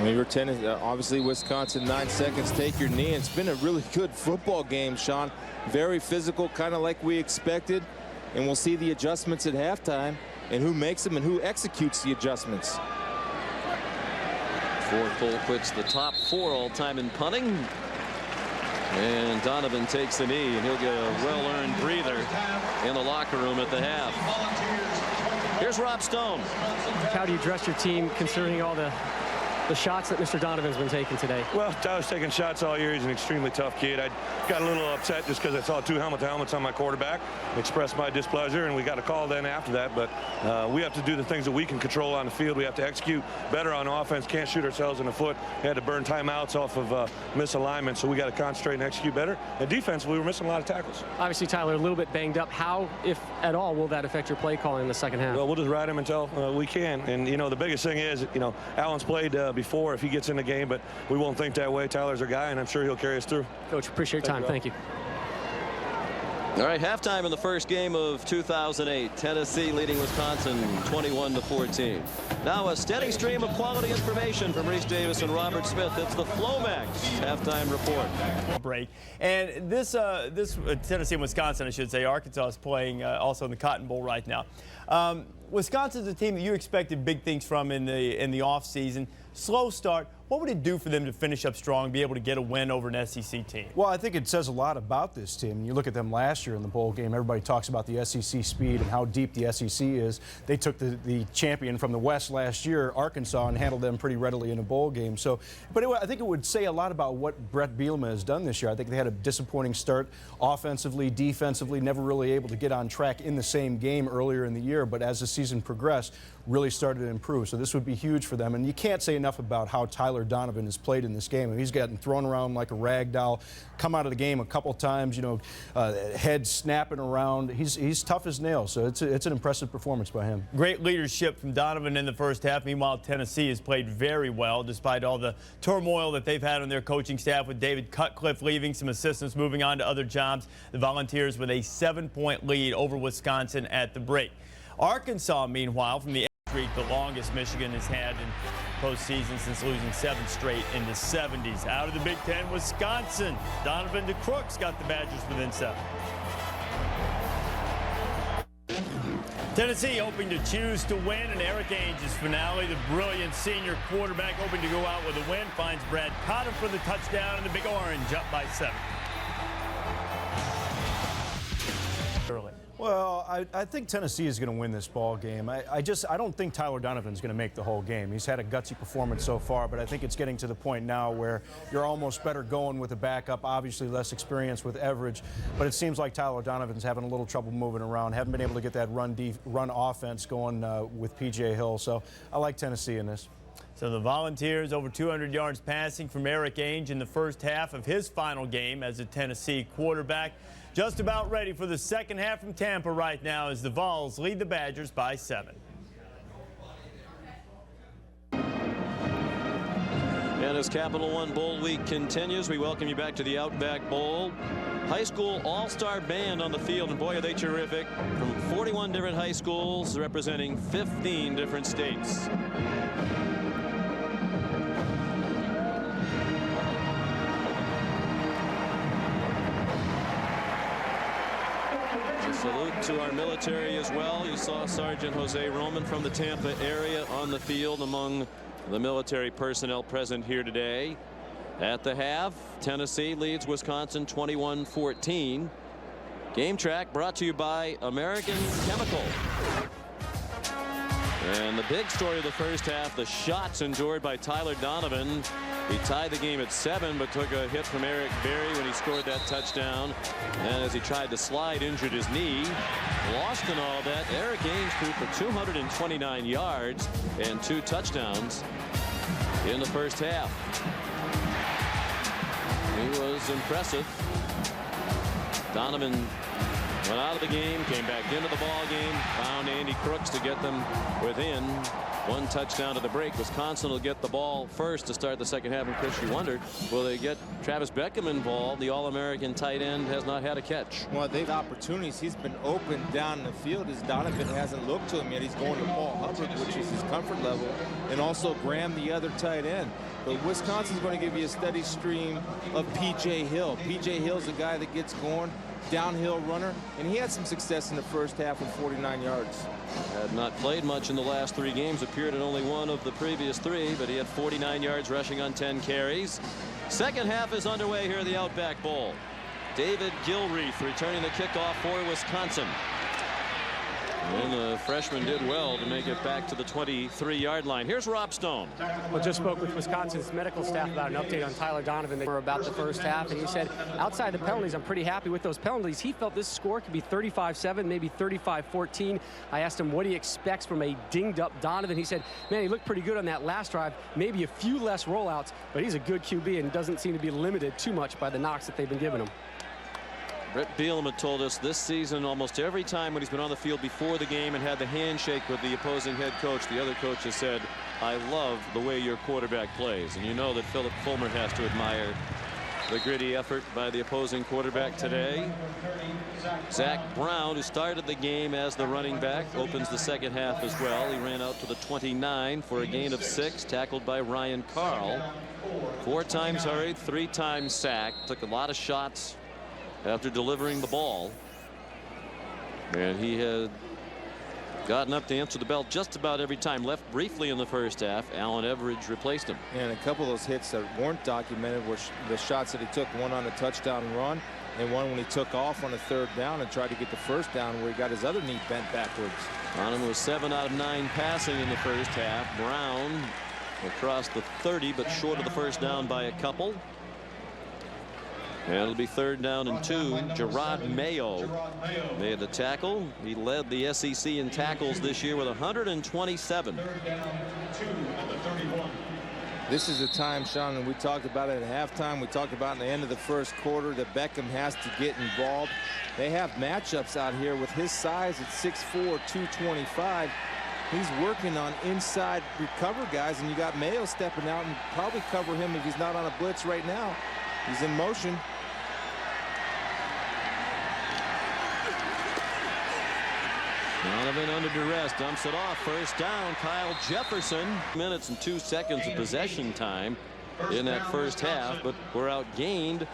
We were obviously Wisconsin, 9 seconds. Take your knee. It's been a really good football game, Sean. Very physical, kind of like we expected. And we'll see the adjustments at halftime and who makes them and who executes the adjustments. Ford Colquitt's the top 4 all-time in punting. And Donovan takes the knee, and he'll get a well-earned breather in the locker room at the half. Here's Rob Stone. How do you dress your team considering all the shots that Mr. Donovan's been taking today? Well, Tyler's taking shots all year. He's an extremely tough kid. I got a little upset just because I saw 2 helmets on my quarterback. Expressed my displeasure, and we got a call then after that. But we have to do the things that we can control on the field. We have to execute better on offense. Can't shoot ourselves in the foot. We had to burn timeouts off of misalignment, so we got to concentrate and execute better. And defense, we were missing a lot of tackles. Obviously, Tyler, a little bit banged up. How, if at all, will that affect your play calling in the second half? Well, we'll just ride him until we can. And, you know, the biggest thing is, you know, Allen's played before if he gets in the game, but we won't think that way. Tyler's our guy, and I'm sure he'll carry us through. Coach, appreciate your time. Thank you. All right, halftime in the first game of 2008. Tennessee leading Wisconsin 21-14. Now a steady stream of quality information from Reese Davis and Robert Smith. It's the Flomax halftime report. Break. And this Tennessee and Wisconsin, I should say, Arkansas is playing also in the Cotton Bowl right now. Wisconsin's a team that you expected big things from in the offseason. Slow start. What would it do for them to finish up strong, be able to get a win over an SEC team? Well, I think it says a lot about this team. You look at them last year in the bowl game, everybody talks about the SEC speed and how deep the SEC is. They took the champion from the West last year, Arkansas, and handled them pretty readily in a bowl game. So, but I think it would say a lot about what Brett Bielema has done this year. I think they had a disappointing start offensively, defensively, never really able to get on track in the same game earlier in the year, but as the season progressed, really started to improve. So this would be huge for them. And you can't say enough about how Tyler Donovan has played in this game. I mean, he's gotten thrown around like a rag doll, come out of the game a couple times, you know, head snapping around. He's tough as nails. So it's an impressive performance by him. Great leadership from Donovan in the first half. Meanwhile, Tennessee has played very well despite all the turmoil that they've had on their coaching staff, with David Cutcliffe leaving, some assistants moving on to other jobs. The Volunteers with a 7-point lead over Wisconsin at the break. Arkansas, meanwhile, from the streak, the longest Michigan has had in postseason since losing 7 straight in the 70s. Out of the Big Ten, Wisconsin. Donovan to Crooks got the Badgers within 7. Tennessee hoping to choose to win, and Eric Ainge's finale. The brilliant senior quarterback hoping to go out with a win, finds Brad Cotter for the touchdown, and the Big Orange up by 7. Early. Well, I think Tennessee is going to win this ball game. I don't think Tyler Donovan's going to make the whole game. He's had a gutsy performance so far, but I think it's getting to the point now where you're almost better going with a backup. Obviously, less experience with Everidge, but it seems like Tyler Donovan's having a little trouble moving around. Haven't been able to get that run offense going with P.J. Hill. So I like Tennessee in this. So the Volunteers over 200 yards passing from Eric Ainge in the first half of his final game as a Tennessee quarterback. Just about ready for the second half from Tampa right now as the Vols lead the Badgers by 7. And as Capital One Bowl Week continues, we welcome you back to the Outback Bowl. High school all-star band on the field, and boy, are they terrific, from 41 different high schools representing 15 different states. Salute to our military as well. You saw Sergeant Jose Roman from the Tampa area on the field among the military personnel present here today. At the half, Tennessee leads Wisconsin 21-14. Game Track brought to you by American Chemical. And the big story of the first half, the shots endured by Tyler Donovan. He tied the game at 7, but took a hit from Eric Berry when he scored that touchdown. And as he tried to slide, injured his knee. Lost in all that, Eric Ainge threw for 229 yards and 2 touchdowns in the first half. He was impressive. Donovan went out of the game, came back into the ball game, found Andy Crooks to get them within 1 touchdown to the break. Wisconsin will get the ball first to start the second half. And Chris, you wondered, will they get Travis Beckham involved? The All-American tight end has not had a catch. Well, they've opportunities. He's been open down the field as Donovan hasn't looked to him yet. He's going to Paul Hubbard, which is his comfort level, and also Graham, the other tight end. But Wisconsin's going to give you a steady stream of P.J. Hill. P.J. Hill's a guy that gets going, downhill runner, and he had some success in the first half with 49 yards. Had not played much in the last 3 games, appeared in only 1 of the previous 3, but he had 49 yards rushing on 10 carries. Second half is underway here at the Outback Bowl. David Gilreath returning the kickoff for Wisconsin. And the freshman did well to make it back to the 23-yard line. Here's Rob Stone. Well, just spoke with Wisconsin's medical staff about an update on Tyler Donovan. They were about the first half, and he said, outside the penalties, I'm pretty happy with those penalties. He felt this score could be 35-7, maybe 35-14. I asked him what he expects from a dinged-up Donovan. He said, man, he looked pretty good on that last drive, maybe a few less rollouts, but he's a good QB and doesn't seem to be limited too much by the knocks that they've been giving him. Brett Bielema told us this season almost every time when he's been on the field before the game and had the handshake with the opposing head coach, the other coach has said, I love the way your quarterback plays. And you know that Philip Fulmer has to admire the gritty effort by the opposing quarterback today. Zach Brown, who started the game as the running back, opens the second half as well. He ran out to the 29 for a gain of 6, tackled by Ryan Carl. 4 times hurried, 3 times sacked, took a lot of shots after delivering the ball, and he had gotten up to answer the bell just about every time. Left briefly in the first half. Allen Everidge replaced him. And a couple of those hits that weren't documented were the shots that he took, one on a touchdown run and one when he took off on a 3rd down and tried to get the 1st down where he got his other knee bent backwards. Donovan was 7 out of 9 passing in the first half. Brown across the 30, but short of the 1st down by a couple. And it'll be 3rd down and 2. Gerard Mayo made the tackle. He led the SEC in tackles this year with 127. This is the time, Sean, and we talked about it at halftime. We talked about in the end of the 1st quarter that Beckham has to get involved. They have matchups out here with his size at 6'4", 225. He's working on inside recover guys, and you got Mayo stepping out and probably cover him if he's not on a blitz right now. He's in motion. Donovan under duress, dumps it off. 1st down, Kyle Jefferson. Minutes and 2 seconds of possession time in that first half, but we're outgained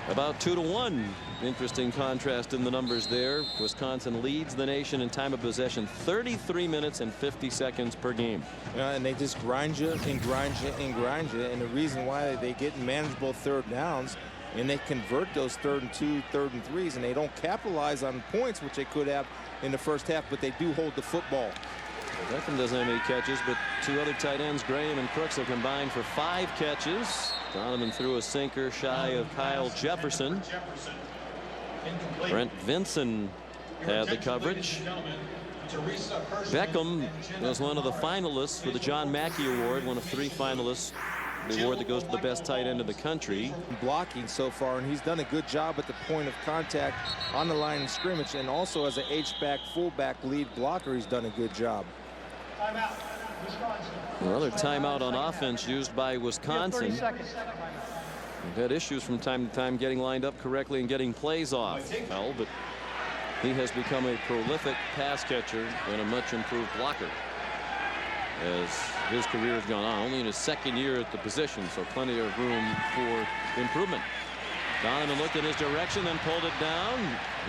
about 2-1. Interesting contrast in the numbers there. Wisconsin leads the nation in time of possession, 33 minutes and 50 seconds per game. And they just grind you and grind you and grind you. And the reason why they get manageable 3rd downs and they convert those 3rd and 2, 3rd and 3s, and they don't capitalize on points, which they could have in the first half, but they do hold the football. Beckham doesn't have any catches, but 2 other tight ends, Graham and Crooks, have combined for 5 catches. Donovan threw a sinker shy of Kyle Jefferson. Brent Vinson had the coverage. Beckham was one of the finalists for the John Mackey Award, one of 3 finalists, the award that goes to the best tight end in the country. Blocking so far, and he's done a good job at the point of contact on the line of scrimmage, and also as an H-back, fullback lead blocker, he's done a good job. Another timeout on offense used by Wisconsin. They've had issues from time to time getting lined up correctly and getting plays off. Well, but he has become a prolific pass catcher and a much improved blocker as his career has gone on. Only in his 2nd year at the position, so plenty of room for improvement. Donovan looked in his direction, then pulled it down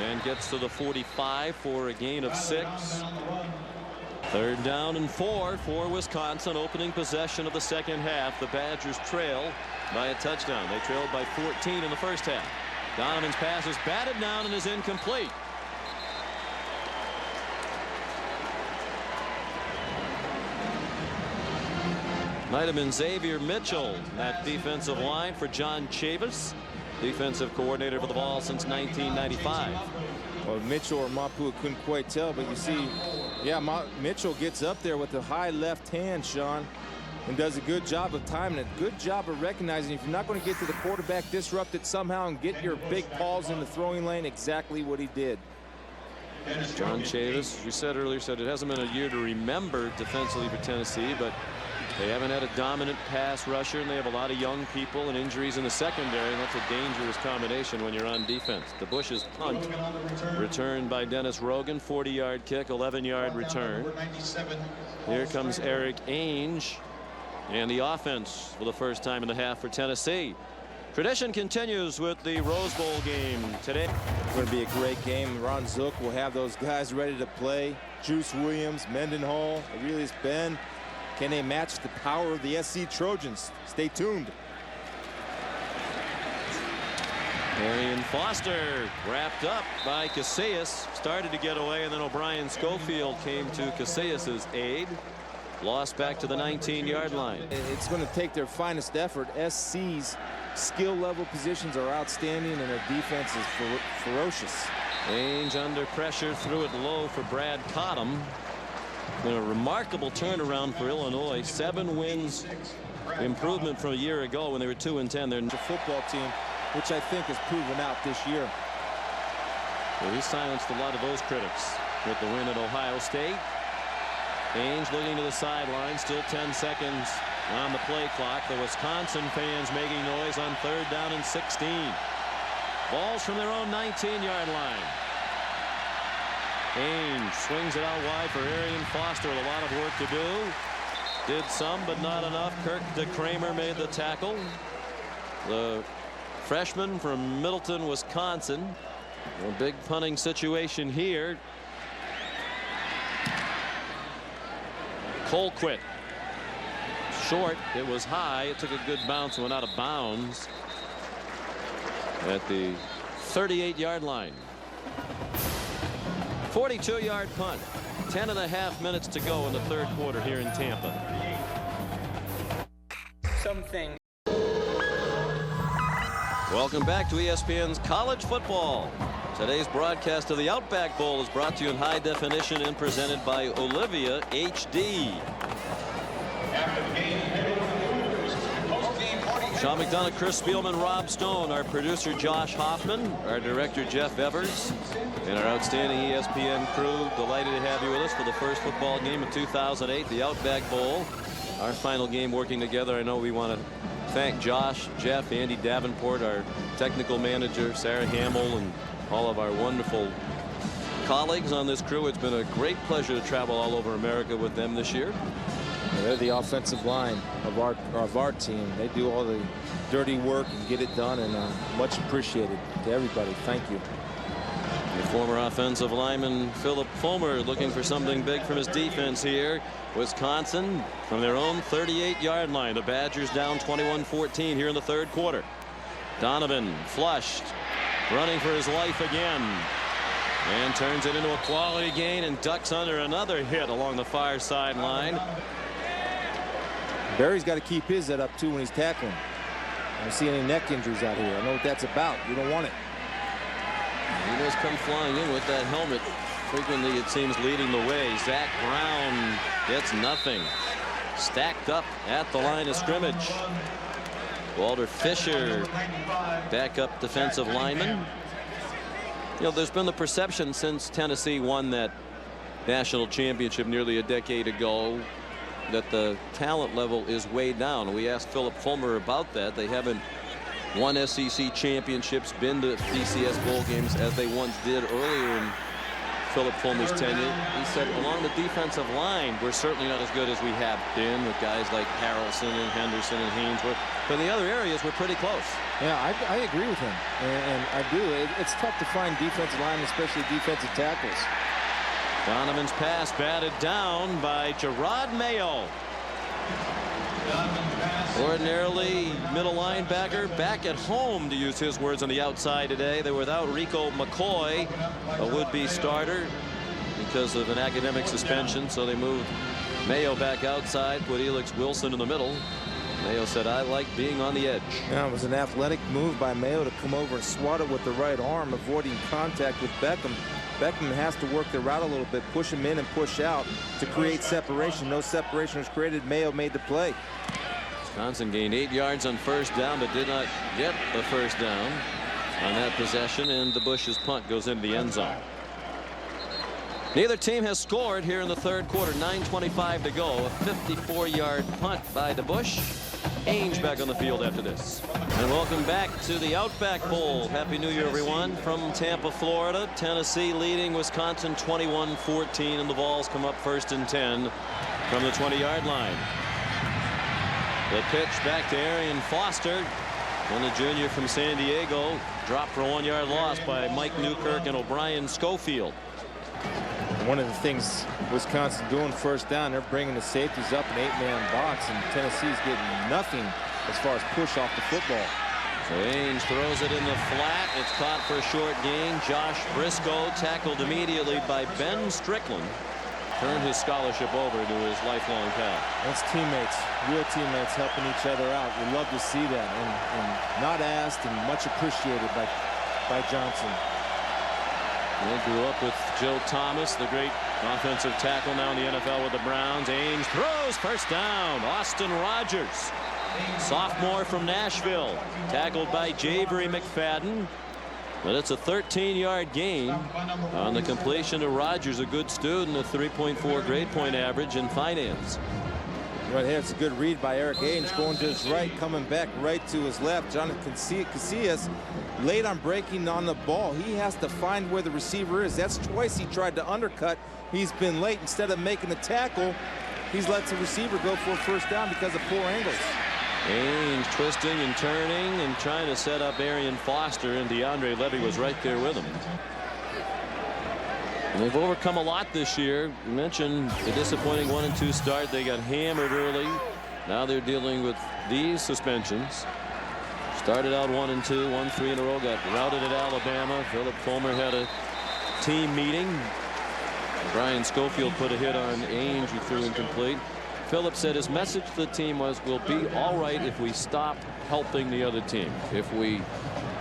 and gets to the 45 for a gain of 6. 3rd down and 4 for Wisconsin, opening possession of the 2nd half. The Badgers trail by a touchdown. They trailed by 14 in the first half. Donovan's pass is batted down and is incomplete. Might have been Xavier Mitchell, that defensive line for John Chavis, defensive coordinator for the ball since 1995. Well, Mitchell or Mapua couldn't quite tell, but you see, yeah, Mitchell gets up there with the high left hand, Sean, and does a good job of timing it. Good job of recognizing if you're not going to get to the quarterback, disrupt it somehow and get your big paws in the throwing lane. Exactly what he did. John Chavis, as we said earlier, said it hasn't been a year to remember defensively for Tennessee, but they haven't had a dominant pass rusher, and they have a lot of young people and injuries in the secondary, and that's a dangerous combination when you're on defense. The Bush's punt returned by Dennis Rogan, 40-yard kick, 11-yard return. Here comes Eric Ainge, and the offense for the first time in the half for Tennessee. Tradition continues with the Rose Bowl game today. It's going to be a great game. Ron Zook will have those guys ready to play. Juice Williams, Mendenhall, Aurelius Ben. Can they match the power of the SC Trojans? Stay tuned. Arian Foster wrapped up by Casillas. Started to get away, and then O'Brien Schofield came to Casillas's aid. Lost back to the 19-yard line. It's going to take their finest effort. SC's skill level positions are outstanding, and their defense is ferocious. Ainge under pressure, threw it low for Brad Cottom. Been a remarkable turnaround for Illinois. 7 wins, improvement from a year ago when they were 2-10. They're a football team, which I think has proven out this year. Well, he silenced a lot of those critics with the win at Ohio State. Ainge looking to the sideline, still 10 seconds on the play clock. The Wisconsin fans making noise on 3rd down and 16. Balls from their own 19-yard line. Ainge swings it out wide for Arian Foster with a lot of work to do. Did some, but not enough. Kirk DeKramer made the tackle. The freshman from Middleton, Wisconsin. A big punting situation here. Colquitt. Short. It was high. It took a good bounce and went out of bounds at the 38-yard line. 42-yard punt. 10.5 minutes to go in the third quarter here in Tampa. Something. Welcome back to ESPN's College Football. Today's broadcast of the Outback Bowl is brought to you in high definition and presented by Olivia HD. Sean McDonough, Chris Spielman, Rob Stone, our producer Josh Hoffman, our director Jeff Evers, and our outstanding ESPN crew. Delighted to have you with us for the first football game of 2008, the Outback Bowl. Our final game working together. I know we want to thank Josh, Jeff, Andy Davenport, our technical manager, Sarah Hamill, and all of our wonderful colleagues on this crew. It's been a great pleasure to travel all over America with them this year. They're the offensive line of our team. They do all the dirty work and get it done, and much appreciated to everybody. Thank you. The former offensive lineman Philip Fulmer looking for something big from his defense here. Wisconsin from their own 38-yard line. The Badgers down 21-14 here in the third quarter. Donovan flushed, running for his life again, and turns it into a quality gain and ducks under another hit along the far sideline. Barry's got to keep his head up too when he's tackling. I don't see any neck injuries out here. I know what that's about. You don't want it. He does come flying in with that helmet. Frequently, it seems, leading the way. Zach Brown gets nothing. Stacked up at the line of scrimmage. Walter Fisher, backup defensive lineman. You know, there's been the perception since Tennessee won that national championship nearly a decade ago that the talent level is way down. We asked Philip Fulmer about that. They haven't won SEC championships, been to BCS bowl games as they once did earlier in Philip Fulmer's tenure. He said along the defensive line, we're certainly not as good as we have been with guys like Harrelson and Henderson and Haynesworth. But in the other areas, we're pretty close. Yeah, I agree with him. And I do. It's tough to find defensive linemen, especially defensive tackles. Donovan's pass batted down by Gerard Mayo. Ordinarily middle linebacker back at home, to use his words, on the outside today. They were without Rico McCoy, a would-be starter, because of an academic suspension, so they moved Mayo back outside, put Elix Wilson in the middle. Mayo said, I like being on the edge. Yeah, it was an athletic move by Mayo to come over and swat it with the right arm, avoiding contact with Beckham. Beckham has to work the route a little bit, push him in and push out to create separation. No separation was created. Mayo made the play. Wisconsin gained 8 yards on first down, but did not get the first down on that possession, and the Bush's punt goes into the end zone. Neither team has scored here in the third quarter. 9:25 to go. A 54-yard punt by DeBush. Ainge back on the field after this. And welcome back to the Outback Bowl. Happy New Year, everyone. From Tampa, Florida. Tennessee leading Wisconsin 21-14, and the Vols come up 1st and 10 from the 20-yard line. The pitch back to Arian Foster, and the junior from San Diego, dropped for a 1-yard loss by Mike Newkirk and O'Brien Schofield. One of the things Wisconsin doing first down, they're bringing the safeties up an 8-man box, and Tennessee's getting nothing as far as push off the football. So Ainge throws it in the flat. It's caught for a short gain. Josh Briscoe tackled immediately by Ben Strickland. Turned his scholarship over to his lifelong pal. That's teammates, real teammates helping each other out. We love to see that, and not asked and much appreciated by Johnson. He grew up with Joe Thomas, the great offensive tackle, now in the NFL with the Browns. Ainge throws, first down. Austin Rogers, sophomore from Nashville, tackled by Javery McFadden. But it's a 13-yard gain on the completion to Rogers, a good student, a 3.4 grade point average in finance. Right here, it's a good read by Eric Ainge, going to his right, coming back right to his left. Jonathan Casillas late on breaking on the ball. He has to find where the receiver is. That's twice he tried to undercut. He's been late. Instead of making the tackle, he's let the receiver go for a first down because of poor angles. Ainge twisting and turning and trying to set up Arian Foster, and DeAndre Levy was right there with him. And they've overcome a lot this year. You mentioned the disappointing 1-2 start. They got hammered early. Now they're dealing with these suspensions. Started out 1-2, won 3 in a row, got routed at Alabama. Philip Fulmer had a team meeting. Brian Schofield put a hit on Ainge, who threw incomplete. Phillips said his message to the team was, we'll be all right if we stop helping the other team. If we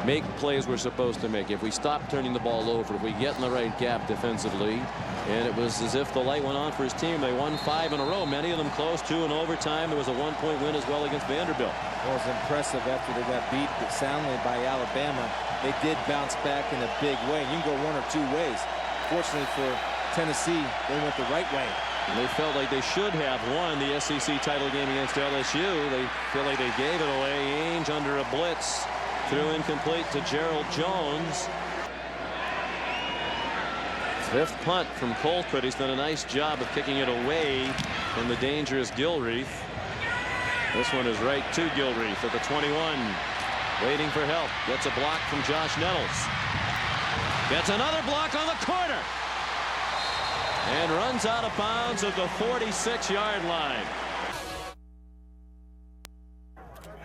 make plays we're supposed to make. If we stop turning the ball over. If we get in the right gap defensively. And it was as if the light went on for his team. They won 5 in a row. Many of them close, 2 in overtime. There was a 1-point win as well against Vanderbilt. Well, it was impressive after they got beat soundly by Alabama. They did bounce back in a big way. You can go one or two ways. Fortunately for Tennessee, they went the right way. And they felt like they should have won the SEC title game against LSU. They feel like they gave it away. Ainge under a blitz. Threw incomplete to Gerald Jones. 5th punt from Colquitt. He's done a nice job of kicking it away from the dangerous Gilreath. This one is right to Gilreath at the 21. Waiting for help. Gets a block from Josh Nettles. Gets another block on the corner. And runs out of bounds at the 46-yard line.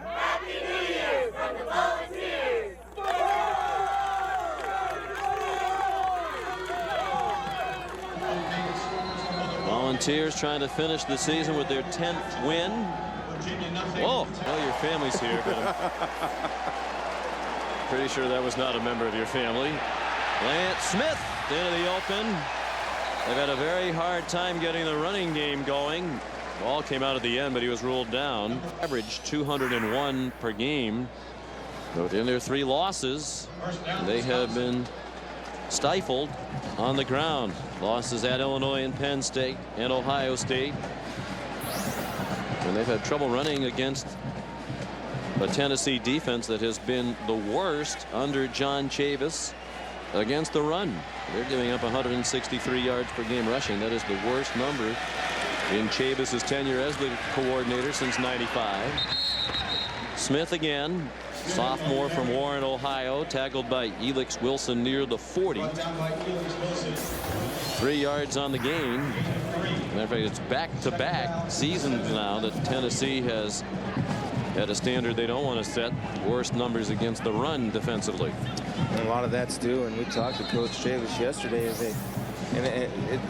Happy New Year from the Volunteers! Volunteers trying to finish the season with their 10th win. Whoa, well, your family's here, but I'm pretty sure that was not a member of your family. Lance Smith into the open. They've had a very hard time getting the running game going. Ball came out at the end, but he was ruled down. Average 201 per game. But in their 3 losses, they have been stifled on the ground. Losses at Illinois and Penn State and Ohio State. And they've had trouble running against a Tennessee defense that has been the worst under John Chavis against the run. They're giving up 163 yards per game rushing. That is the worst number in Chavis's tenure as the coordinator since '95. Smith again, sophomore from Warren, Ohio, tackled by Elix Wilson near the 40. 3 yards on the gain. Matter of fact, it's back-to-back seasons now that Tennessee has at a standard they don't want to set. Worst numbers against the run defensively. And a lot of that's due, and we talked to Coach Chavis yesterday.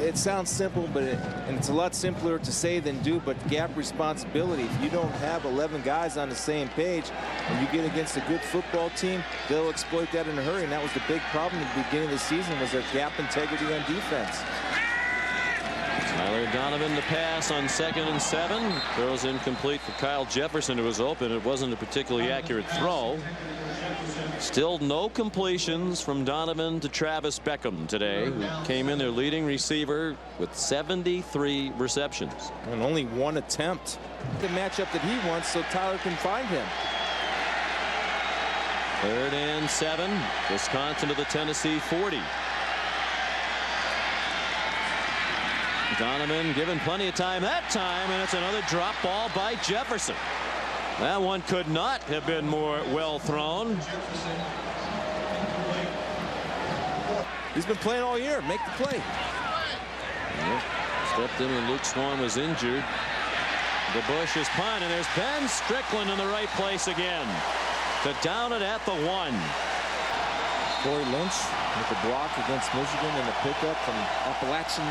It sounds simple, but it's a lot simpler to say than do. But gap responsibility. If you don't have 11 guys on the same page, and you get against a good football team, they'll exploit that in a hurry. And that was the big problem at the beginning of the season, was their gap integrity on defense. Tyler Donovan to pass on 2nd and 7. Throws incomplete for Kyle Jefferson, who was open. It wasn't a particularly accurate throw. Still no completions from Donovan to Travis Beckham today, who came in their leading receiver with 73 receptions. And only 1 attempt. The matchup that he wants so Tyler can find him. 3rd and 7. Wisconsin to the Tennessee 40. Donovan given plenty of time that time, and it's another drop ball by Jefferson. That one could not have been more well thrown. He's been playing all year. Make the play. Stepped in when Luke Swan was injured. The Bush is punt, and there's Ben Strickland in the right place again to down it at the 1. Corey Lynch with the block against Michigan and the pickup from Appalachian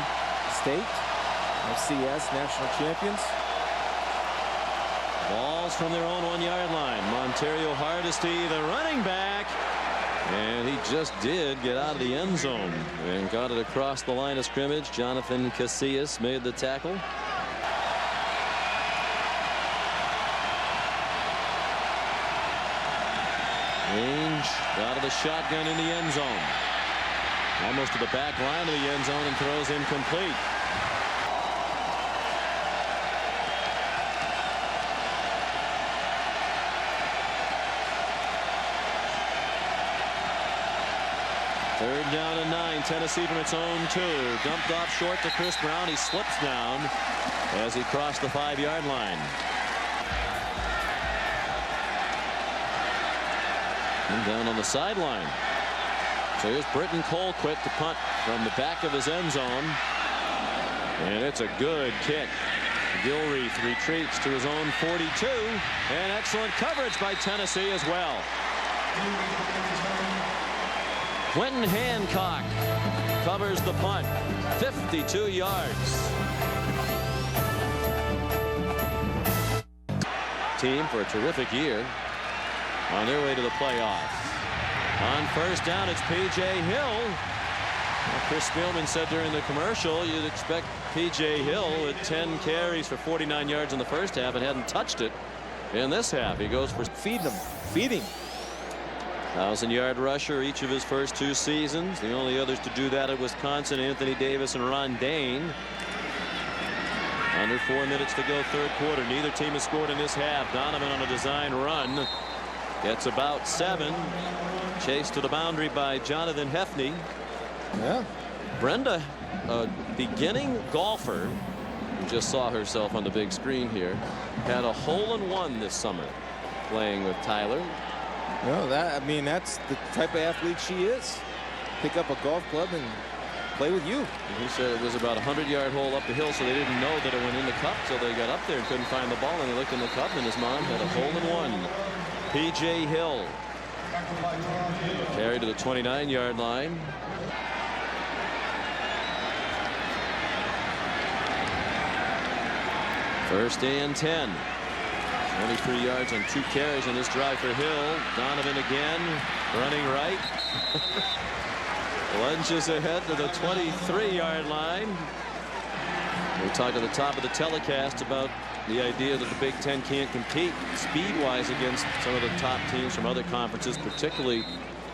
State, FCS national champions. Balls from their own 1-yard line. Montario Hardesty, the running back, and he just did get out of the end zone and got it across the line of scrimmage. Jonathan Casillas made the tackle. Ainge out of the shotgun in the end zone. Almost to the back line of the end zone and throws incomplete. Third down and 9. Tennessee from its own 2. Dumped off short to Chris Brown. He slips down as he crossed the 5-yard line. And down on the sideline. So here's Britton Colquitt to punt from the back of his end zone. And it's a good kick. Gilreath retreats to his own 42. And excellent coverage by Tennessee as well. Quentin Hancock covers the punt. 52 yards. Team for a terrific year on their way to the playoffs. On first down, it's P.J. Hill. Well, Chris Spielman said during the commercial you'd expect P.J. Hill with 10 carries for 49 yards in the first half and hadn't touched it in this half. He goes for feeding him. 1,000-yard rusher each of his first 2 seasons. The only others to do that at Wisconsin, Anthony Davis and Ron Dane. Under 4 minutes to go, third quarter. Neither team has scored in this half. Donovan on a design run gets about 7. Chased to the boundary by Jonathan Hefney. Yeah. Brenda, a beginning golfer, who just saw herself on the big screen here, had a hole-in-one this summer playing with Tyler. No, I mean, that's the type of athlete she is. Pick up a golf club and play with you. And he said it was about a 100-yard hole up the hill, so they didn't know that it went in the cup, so they got up there and couldn't find the ball, and they looked in the cup, and his mom had a hole-in-one. P.J. Hill carried to the 29-yard line. First and 10. 23 yards on 2 carries in this drive for Hill. Donovan again, running right. Lunges ahead to the 23-yard line. We talked at the top of the telecast about the idea that the Big Ten can't compete speed-wise against some of the top teams from other conferences, particularly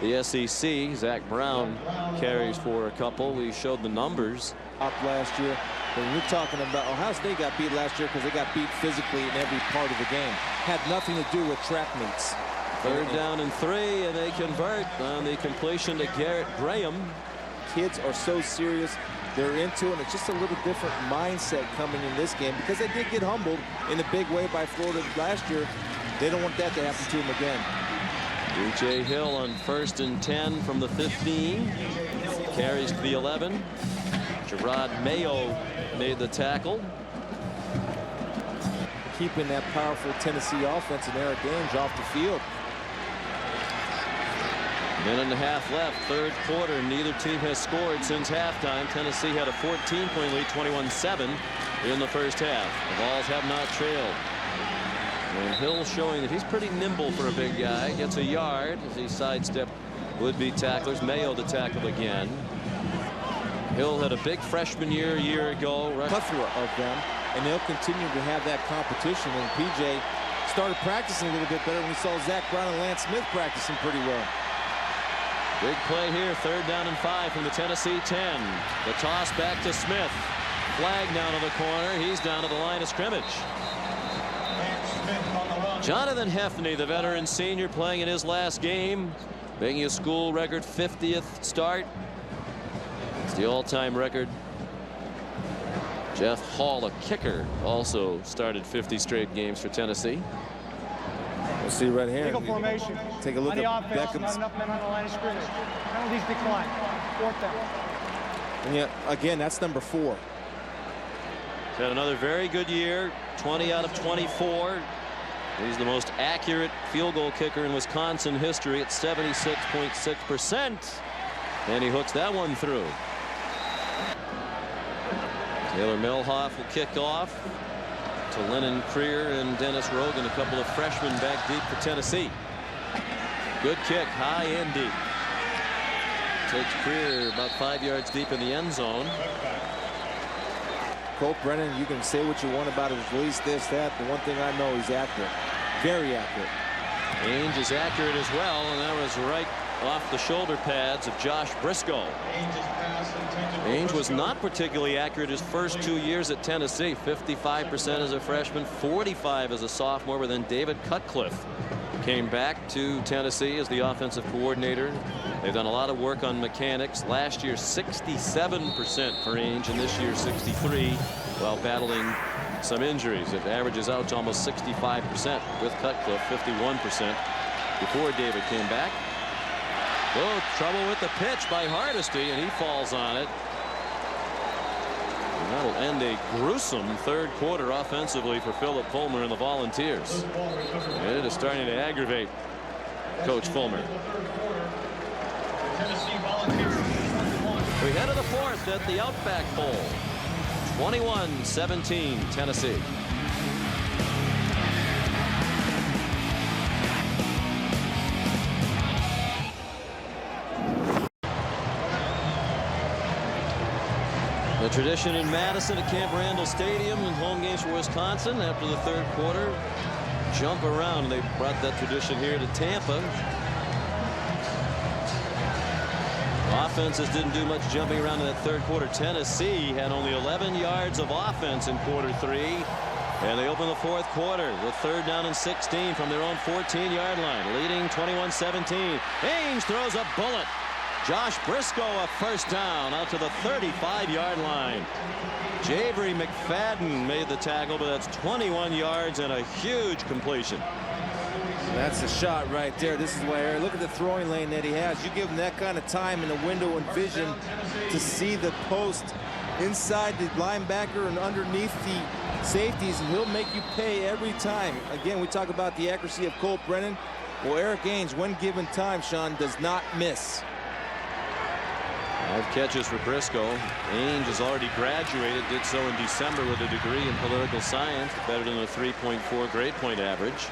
the SEC. Zach Brown carries for a couple. We showed the numbers. Up last year. When you're talking about Ohio State got beat last year because they got beat physically in every part of the game. Had nothing to do with track meets. Third down and 3, and they convert on the completion to Garrett Graham. Kids are so serious. They're into it. It's just a little different mindset coming in this game because they did get humbled in a big way by Florida last year. They don't want that to happen to them again. P.J. Hill on first and 10 from the 15. Carries to the 11. Gerard Mayo made the tackle. Keeping that powerful Tennessee offense and Eric Ainge off the field. Minute and a half left, third quarter. Neither team has scored since halftime. Tennessee had a 14-point lead, 21-7 in the first half. The Vols have not trailed. And Hill showing that he's pretty nimble for a big guy. Gets a yard as he sidestepped would-be tacklers. Mayo the tackle again. Hill had a big freshman year a year ago. Plethora of them, and they'll continue to have that competition. And PJ started practicing a little bit better when we saw Zach Brown and Lance Smith practicing pretty well. Big play here, third down and 5 from the Tennessee 10. The toss back to Smith. Flag down to the corner. He's down to the line of scrimmage. Jonathan Hefney, the veteran senior, playing in his last game, making a school record 50th start. It's the all-time record. Jeff Hall, a kicker, also started 50 straight games for Tennessee. We'll see right here. Eagle formation. Take a look at Beckham's. Not enough men on the line of scrimmage. Penalties decline. 4th down. And yet, again, that's number 4. He's had another very good year. 20 out of 24. He's the most accurate field goal kicker in Wisconsin history at 76.6%. And he hooks that one through. Taylor Milhoff will kick off to Lennon Creer and Dennis Rogan, a couple of freshmen back deep for Tennessee. Good kick, high and deep. Takes Creer about 5 yards deep in the end zone. Colt Brennan, you can say what you want about his release, this, that. The one thing I know, he's accurate. Very accurate. Ainge is accurate as well, and that was right off the shoulder pads of Josh Briscoe. Ainge was not particularly accurate his first 2 years at Tennessee. 55% as a freshman, 45% as a sophomore, but then David Cutcliffe came back to Tennessee as the offensive coordinator. They've done a lot of work on mechanics. Last year 67% for Ainge, and this year 63%, while battling some injuries. It averages out to almost 65% with Cutcliffe, 51% before David came back. Oh, trouble with the pitch by Hardesty, and he falls on it. And that'll end a gruesome third quarter offensively for Philip Fulmer and the Volunteers. And it is starting to aggravate Coach Fulmer. We head to the fourth at the Outback Bowl. 21-17 Tennessee. The tradition in Madison at Camp Randall Stadium in home games for Wisconsin after the third quarter. Jump around, and they brought that tradition here to Tampa. Offenses didn't do much jumping around in that third quarter. Tennessee had only 11 yards of offense in quarter three, and they open the fourth quarter with 3rd down and 16 from their own 14-yard line, leading 21-17. Ainge throws a bullet. Josh Briscoe a first down out to the 35-yard line. Javery McFadden made the tackle, but that's 21 yards and a huge completion. That's the shot right there. This is why, Eric, look at the throwing lane that he has. You give him that kind of time and a window and vision to see the post inside the linebacker and underneath the safeties, and he'll make you pay every time. Again, we talk about the accuracy of Colt Brennan. Well, Eric Ainge, when given time, Sean, does not miss. 5 catches for Briscoe. Ainge has already graduated, did so in December with a degree in political science, better than a 3.4 grade point average.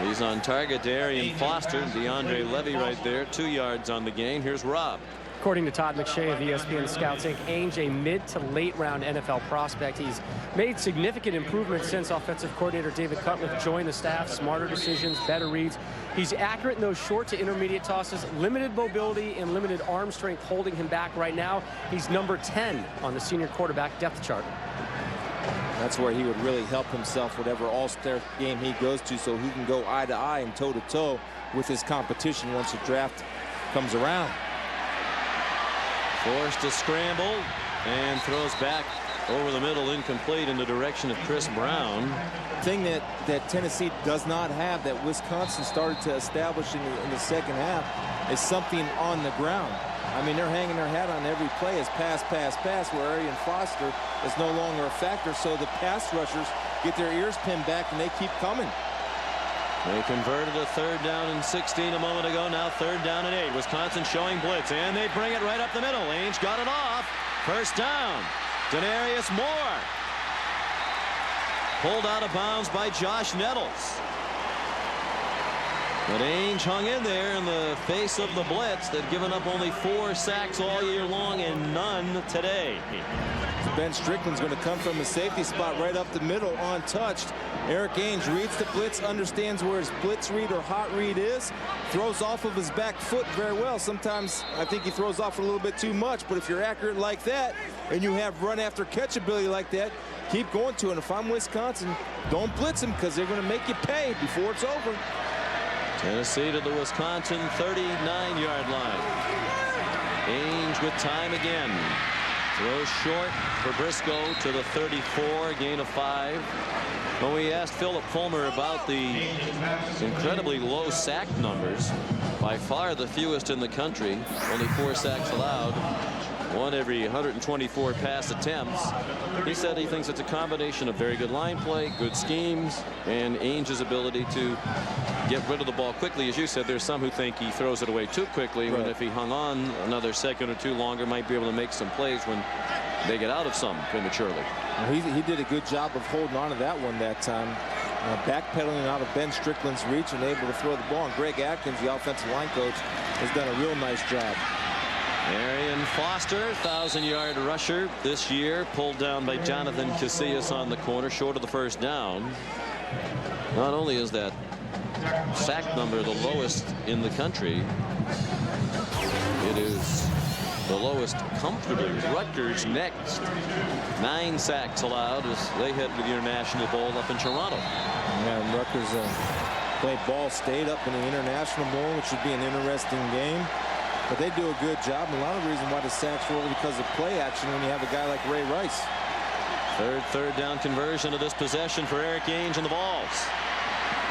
He's on target to Arian Foster. DeAndre Levy right there, 2 yards on the gain. Here's Rob. According to Todd McShay of ESPN Scouts Inc., Ainge, a mid to late round NFL prospect. He's made significant improvements since offensive coordinator David Cutcliffe joined the staff. Smarter decisions, better reads. He's accurate in those short to intermediate tosses. Limited mobility and limited arm strength holding him back right now. He's number 10 on the senior quarterback depth chart. That's where he would really help himself whatever all-star game he goes to, so he can go eye to eye and toe to toe with his competition once the draft comes around. Forced to scramble and throws back over the middle, incomplete in the direction of Chris Brown. Thing that Tennessee does not have that Wisconsin started to establish in the second half is something on the ground. I mean, they're hanging their hat on every play as pass, pass, pass, where Arian Foster is no longer a factor. So the pass rushers get their ears pinned back and they keep coming. They converted a 3rd down and 16 a moment ago. Now 3rd down and 8. Wisconsin showing blitz, and they bring it right up the middle. Ainge got it off. First down. Denarius Moore. Pulled out of bounds by Josh Nettles. But Ainge hung in there in the face of the blitz. They've given up only 4 sacks all year long and none today. Ben Strickland's going to come from the safety spot right up the middle untouched. Eric Ainge reads the blitz, understands where his blitz read or hot read is, throws off of his back foot very well. Sometimes I think he throws off a little bit too much, but if you're accurate like that and you have run after catch ability like that, keep going to it. And if I'm Wisconsin, don't blitz him because they're going to make you pay before it's over. Tennessee to the Wisconsin 39-yard line. Ainge with time again. Throws short for Briscoe to the 34, gain of 5. When we asked Philip Fulmer about the incredibly low sack numbers, by far the fewest in the country, only 4 sacks allowed, 1 every 124 pass attempts. He said he thinks it's a combination of very good line play, good schemes, and Ainge's ability to get rid of the ball quickly. As you said, there's some who think he throws it away too quickly, when if he hung on another second or 2 longer, might be able to make some plays when they get out of some prematurely. Well, he did a good job of holding on to that one that time. Backpedaling out of Ben Strickland's reach and able to throw the ball. And Greg Atkins, the offensive line coach, has done a real nice job. Arian Foster, 1,000-yard rusher this year, pulled down by Jonathan Casillas on the corner, short of the first down. Not only is that sack number the lowest in the country, it is the lowest comfortably. Rutgers next. 9 sacks allowed as they head to the International Bowl up in Toronto. Yeah, and Rutgers played Ball State up in the International Bowl, which should be an interesting game. But they do a good job. And a lot of the reason why the sacks roll because of play action when you have a guy like Ray Rice. Third down conversion of this possession for Eric Ainge and the Vols.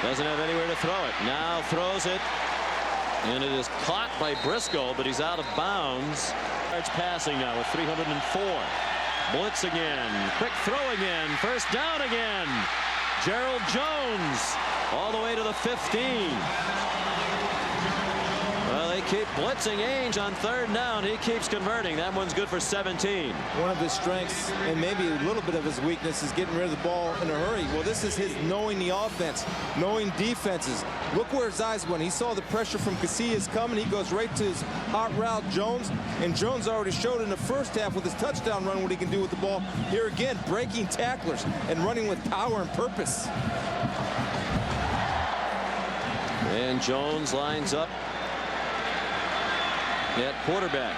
Doesn't have anywhere to throw it. Now throws it And it is caught by Briscoe, but he's out of bounds. Starts passing now with 304. Blitz again. Quick throw again. First down again. Gerald Jones all the way to the 15. Well, they keep blitzing Ainge on third down. He keeps converting. That one's good for 17. One of his strengths and maybe a little bit of his weakness is getting rid of the ball in a hurry. Well, this is his knowing the offense, knowing defenses. Look where his eyes went. He saw the pressure from Casillas coming. He goes right to his hot route, Jones. And Jones already showed in the first half with his touchdown run what he can do with the ball. Here again, breaking tacklers and running with power and purpose. And Jones lines up at quarterback.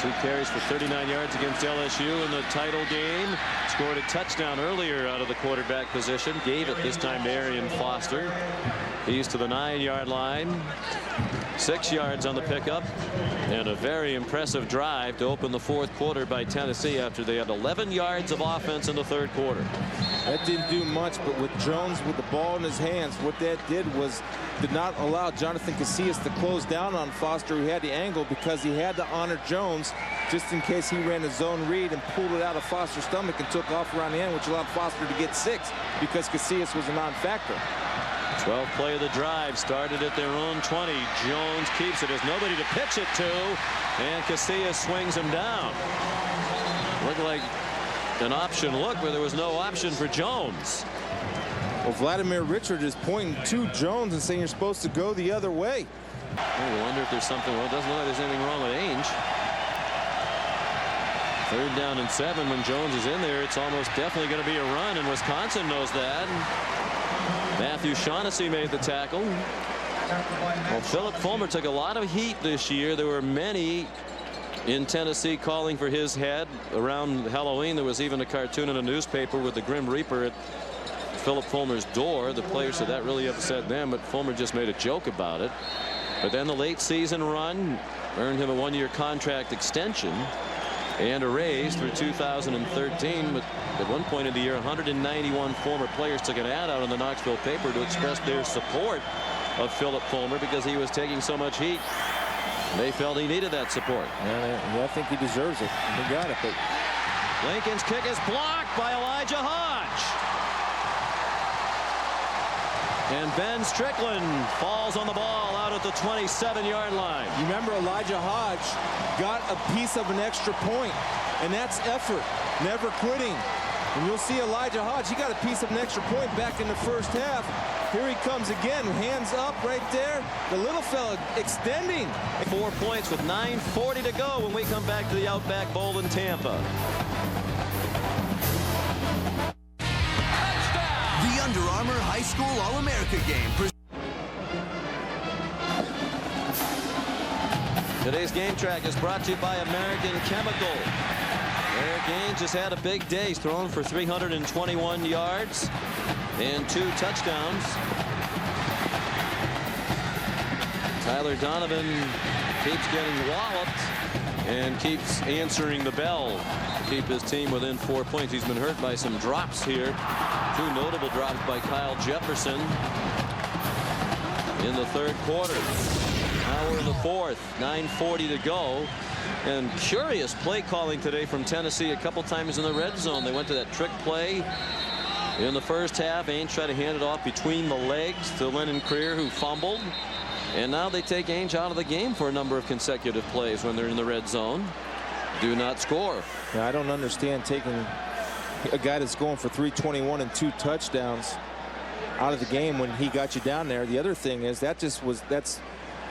2 carries for 39 yards against LSU in the title game. Scored a touchdown earlier out of the quarterback position. Gave it this time to Arian Foster. He's to the 9-yard line. 6 yards on the pickup. And a very impressive drive to open the fourth quarter by Tennessee after they had 11 yards of offense in the third quarter. That didn't do much, but with Jones with the ball in his hands, what that did was did not allow Jonathan Casillas to close down on Foster, who had the angle, because he had to honor Jones just in case he ran a zone read and pulled it out of Foster's stomach and took off around the end, which allowed Foster to get 6 because Casillas was a non-factor. 12th play of the drive started at their own 20. Jones keeps it. There's nobody to pitch it to, and Casillas swings him down. Looked like an option look where there was no option for Jones. Well, Vladimir Richard is pointing to Jones and saying you're supposed to go the other way. I wonder if there's something. Well, it doesn't look like there's anything wrong with Ainge. 3rd down and 7. When Jones is in there, it's almost definitely going to be a run, and Wisconsin knows that. Matthew Shaughnessy made the tackle. Well, Philip Fulmer took a lot of heat this year. There were many in Tennessee calling for his head. Around Halloween, there was even a cartoon in a newspaper with the Grim Reaper at Philip Fulmer's door. The players said that really upset them, but Fulmer just made a joke about it. But then the late season run earned him a 1-year contract extension and a raise through 2013. But at one point in the year, 191 former players took an ad out in the Knoxville paper to express their support of Philip Fulmer because he was taking so much heat. They felt he needed that support. Yeah, I think he deserves it. He got it. But Lincoln's kick is blocked by Elijah Hodge. And Ben Strickland falls on the ball out at the 27-yard line. You remember Elijah Hodge got a piece of an extra point, and that's effort, never quitting. And you'll see Elijah Hodge, he got a piece of an extra point back in the first half. Here he comes again, hands up right there. The little fella extending. 4 points with 9:40 to go when we come back to the Outback Bowl in Tampa. The Under Armour High School All-America game. Today's game track is brought to you by American Chemical. Eric Ainge has had a big day. He's thrown for 321 yards and 2 touchdowns. Tyler Donovan keeps getting walloped and keeps answering the bell to keep his team within 4 points. He's been hurt by some drops here. 2 notable drops by Kyle Jefferson in the third quarter. Now we're in the fourth. 9:40 to go. And curious play calling today from Tennessee a couple times in the red zone. They went to that trick play in the first half. Ainge tried to hand it off between the legs to Lennon Creer, who fumbled. And now they take Ainge out of the game for a number of consecutive plays when they're in the red zone. Do not score. Now, I don't understand taking a guy that's going for 321 and 2 touchdowns out of the game when he got you down there. The other thing is that's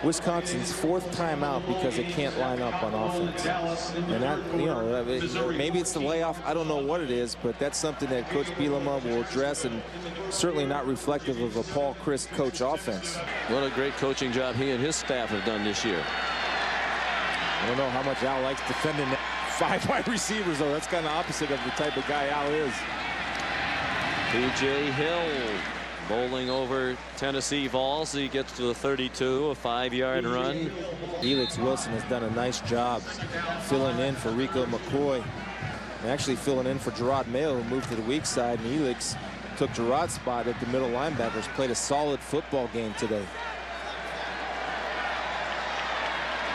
Wisconsin's 4th timeout because it can't line up on offense. And that, you know, maybe it's the layoff. I don't know what it is, but that's something that Coach Bielema will address, and certainly not reflective of a Paul Chryst coach offense. What a great coaching job he and his staff have done this year. I don't know how much Al likes defending 5 wide receivers, though. That's kind of opposite of the type of guy Al is. P.J. Hill bowling over Tennessee Vols. He gets to the 32, a 5-yard run. Elix Wilson has done a nice job filling in for Rico McCoy, and actually filling in for Gerard Mayo, who moved to the weak side. And Elix took Gerard's spot at the middle linebackers, played a solid football game today.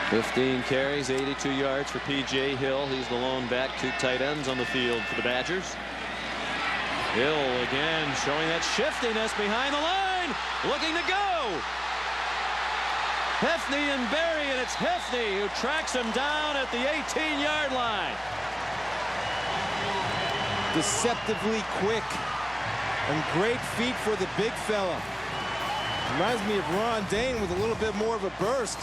15 carries, 82 yards for P.J. Hill. He's the lone back. 2 tight ends on the field for the Badgers. Hill again showing that shiftiness behind the line. Looking to go. Hefney and Berry, and it's Hefney who tracks him down at the 18-yard line. Deceptively quick and great feet for the big fella. Reminds me of Ron Dane with a little bit more of a burst.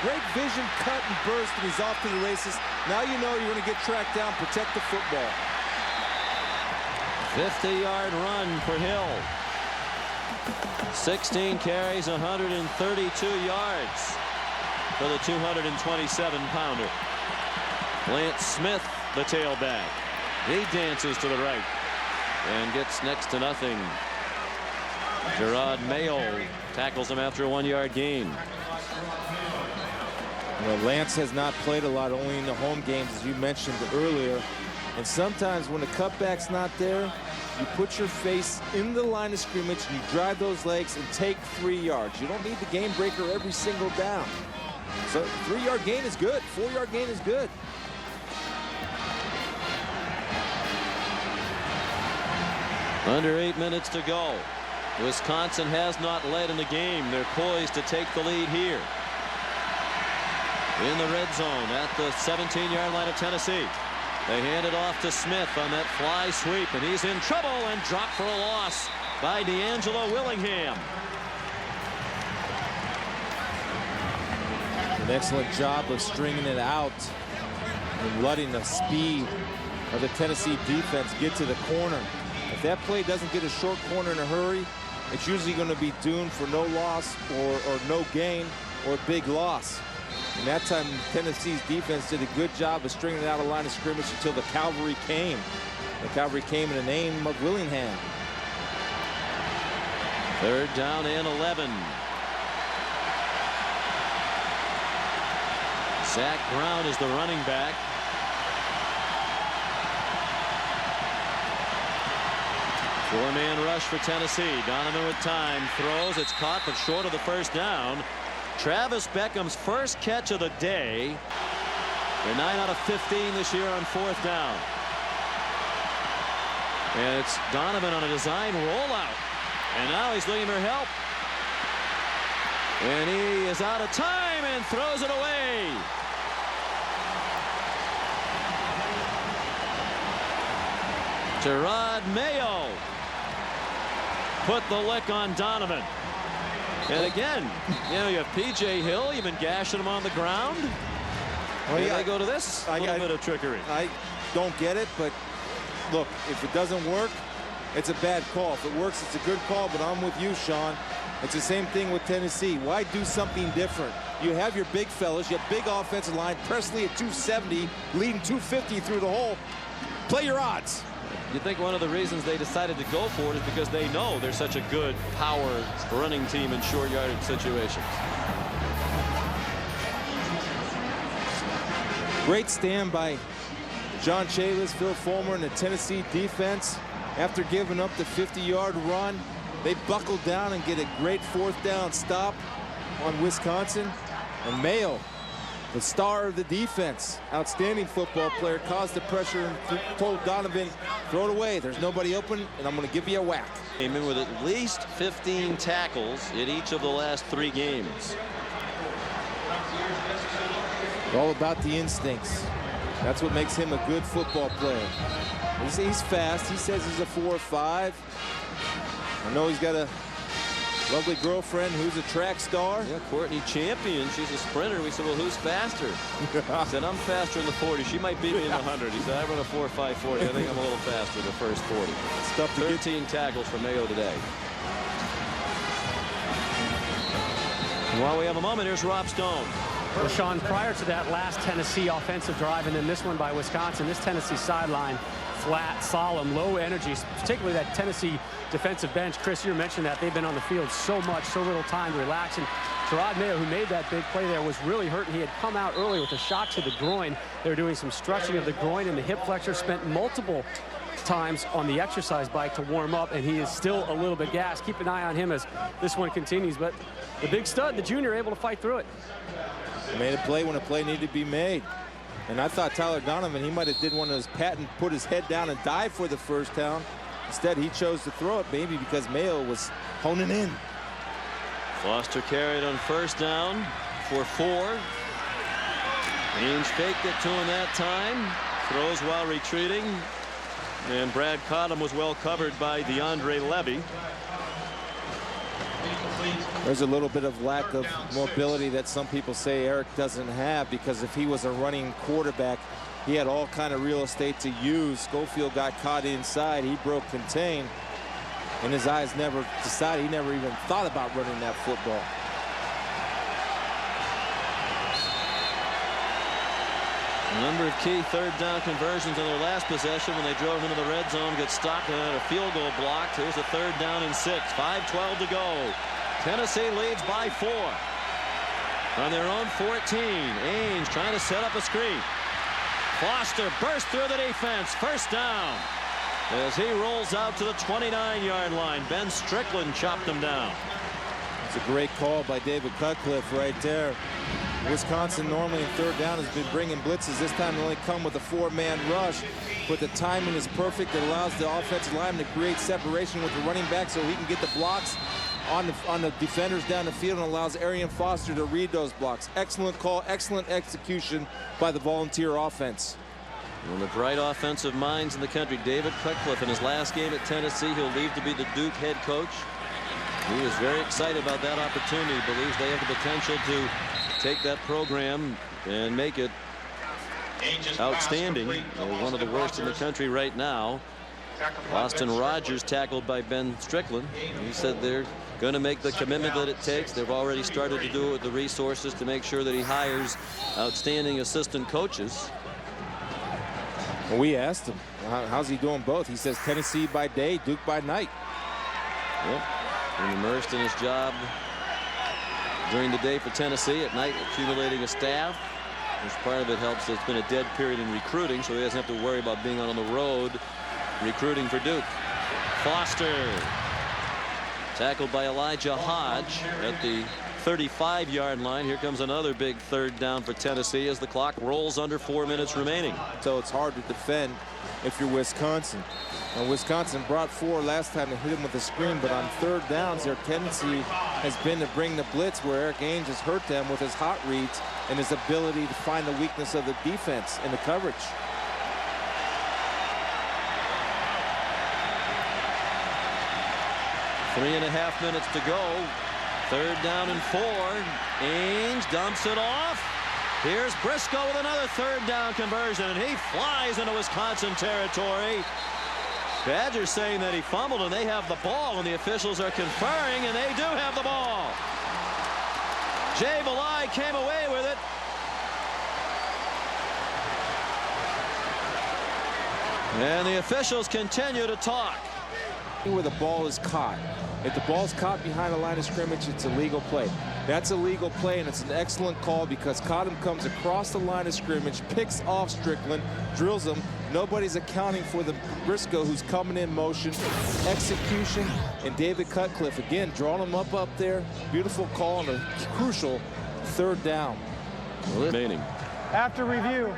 Great vision, cut, and burst, and he's off to the races. Now you know you're going to get tracked down, protect the football. 50-yard run for Hill. 16 carries, 132 yards for the 227-pounder. Lance Smith, the tailback. He dances to the right and gets next to nothing. Gerard Mayo tackles him after a 1-yard gain. You know, Lance has not played a lot, only in the home games, as you mentioned earlier. And sometimes when the cutback's not there, you put your face in the line of scrimmage and you drive those legs and take 3 yards. You don't need the game breaker every single down. So 3-yard gain is good. 4-yard gain is good. Under 8 minutes to go. Wisconsin has not led in the game. They're poised to take the lead here. In the red zone at the 17-yard line of Tennessee. They hand it off to Smith on that fly sweep, and he's in trouble and dropped for a loss by D'Angelo Willingham. An excellent job of stringing it out and letting the speed of the Tennessee defense get to the corner. If that play doesn't get a short corner in a hurry, it's usually going to be doomed for no loss or no gain or big loss. And that time, Tennessee's defense did a good job of stringing it out of line of scrimmage until the cavalry came. The cavalry came in the name of Willingham. 3rd down and 11. Zach Brown is the running back. Four-man rush for Tennessee. Donovan with time, throws. It's caught, but short of the first down. Travis Beckham's first catch of the day. They're 9 out of 15 this year on 4th down. And it's Donovan on a design rollout. And now he's looking for help. And he is out of time and throws it away. Gerard Mayo put the lick on Donovan. And again, you know, you have P.J. Hill. You've been gashing him on the ground. Well, yeah, they go to this little bit of trickery. I don't get it, but look, if it doesn't work, it's a bad call. If it works, it's a good call, but I'm with you, Sean. It's the same thing with Tennessee. Why do something different? You have your big fellas. You have big offensive line. Presley at 270, leading 250 through the hole. Play your odds. You think one of the reasons they decided to go for it is because they know they're such a good power running team in short yardage situations. Great stand by John Chavis, Phil Fulmer, and the Tennessee defense. After giving up the 50-yard run, they buckle down and get a great 4th down stop on Wisconsin. And Mayo, the star of the defense, outstanding football player, caused the pressure and told Donovan, throw it away. There's nobody open, and I'm going to give you a whack. Came in with at least 15 tackles in each of the last 3 games. All about the instincts. That's what makes him a good football player. He's fast. He says he's a 4.5. I know he's got a lovely girlfriend who's a track star. Yeah, Courtney Champion. She's a sprinter. We said, well, who's faster? He said, I'm faster in the 40. She might beat me in the 100. He said, I run a 4.5 40. I think I'm a little faster in the first 40. It's tough to 13 tackles for Mayo today. And while we have a moment, here's Rob Stone. Well, Sean, prior to that last Tennessee offensive drive and then this one by Wisconsin, this Tennessee sideline, flat, solemn, low energy, particularly that Tennessee defensive bench. Chris, you mentioned that they've been on the field so much, so little time to relax. And Gerard Mayo, who made that big play there, was really hurt. He had come out early with a shock to the groin. They were doing some stretching of the groin and the hip flexor, spent multiple times on the exercise bike to warm up, and he is still a little bit gassed. Keep an eye on him as this one continues. But the big stud, the junior, able to fight through it. Made a play when a play needed to be made. And I thought Tyler Donovan, he might have did one of his patent, put his head down and dive for the first down. Instead, he chose to throw it, maybe because Mayo was honing in. Foster carried on first down for 4. Ainge faked it to him that time. Throws while retreating. And Brad Cottom was well covered by DeAndre Levy. There's a little bit of lack of mobility that some people say Eric doesn't have, because if he was a running quarterback, he had all kind of real estate to use. Schofield got caught inside. He broke contain. And his eyes never decided. He never even thought about running that football. A number of key third down conversions in their last possession when they drove into the red zone, got stopped and had a field goal blocked. Here's a 3rd down and 6. 5:12 to go. Tennessee leads by 4. On their own 14. Ainge trying to set up a screen. Foster burst through the defense. First down. As he rolls out to the 29-yard line. Ben Strickland chopped him down. It's a great call by David Cutcliffe right there. Wisconsin normally in 3rd down has been bringing blitzes. This time they only come with a 4-man rush, but the timing is perfect. It allows the offensive lineman to create separation with the running back so he can get the blocks on the defenders down the field, and allows Arian Foster to read those blocks. Excellent call, excellent execution by the Volunteer offense. One of the bright offensive minds in the country, David Cutcliffe. In his last game at Tennessee, he'll leave to be the Duke head coach. He was very excited about that opportunity. He believes they have the potential to take that program and make it outstanding. They're one of the worst in the country right now. Austin Rogers tackled by Ben Strickland. He said they're going to make the commitment that it takes. They've already started to do it with the resources to make sure that he hires outstanding assistant coaches. Well, we asked him, how's he doing both? He says Tennessee by day, Duke by night. Yep. And immersed in his job during the day for Tennessee, at night accumulating a staff. Which part of it helps. It's been a dead period in recruiting, so he doesn't have to worry about being on the road recruiting for Duke. Foster tackled by Elijah Hodge at the 35-yard line. Here comes another big 3rd down for Tennessee as the clock rolls under 4 minutes remaining. So it's hard to defend if you're Wisconsin. And Wisconsin brought 4 last time to hit him with a screen, but on 3rd downs, their tendency has been to bring the blitz, where Eric Ainge has hurt them with his hot reads and his ability to find the weakness of the defense in the coverage. Three and a half minutes to go. 3rd down and 4. Ainge dumps it off. Here's Briscoe with another 3rd down conversion, and he flies into Wisconsin territory. Badgers saying that he fumbled, and they have the ball, and the officials are conferring, and they do have the ball. Jay Valai came away with it. And the officials continue to talk. Where the ball is caught. If the ball's caught behind the line of scrimmage, it's a legal play. That's a legal play, and it's an excellent call because Cottom comes across the line of scrimmage, picks off Strickland, drills him. Nobody's accounting for the Briscoe who's coming in motion. Execution, and David Cutcliffe again drawing him up there. Beautiful call on a crucial 3rd down. Remaining. After review,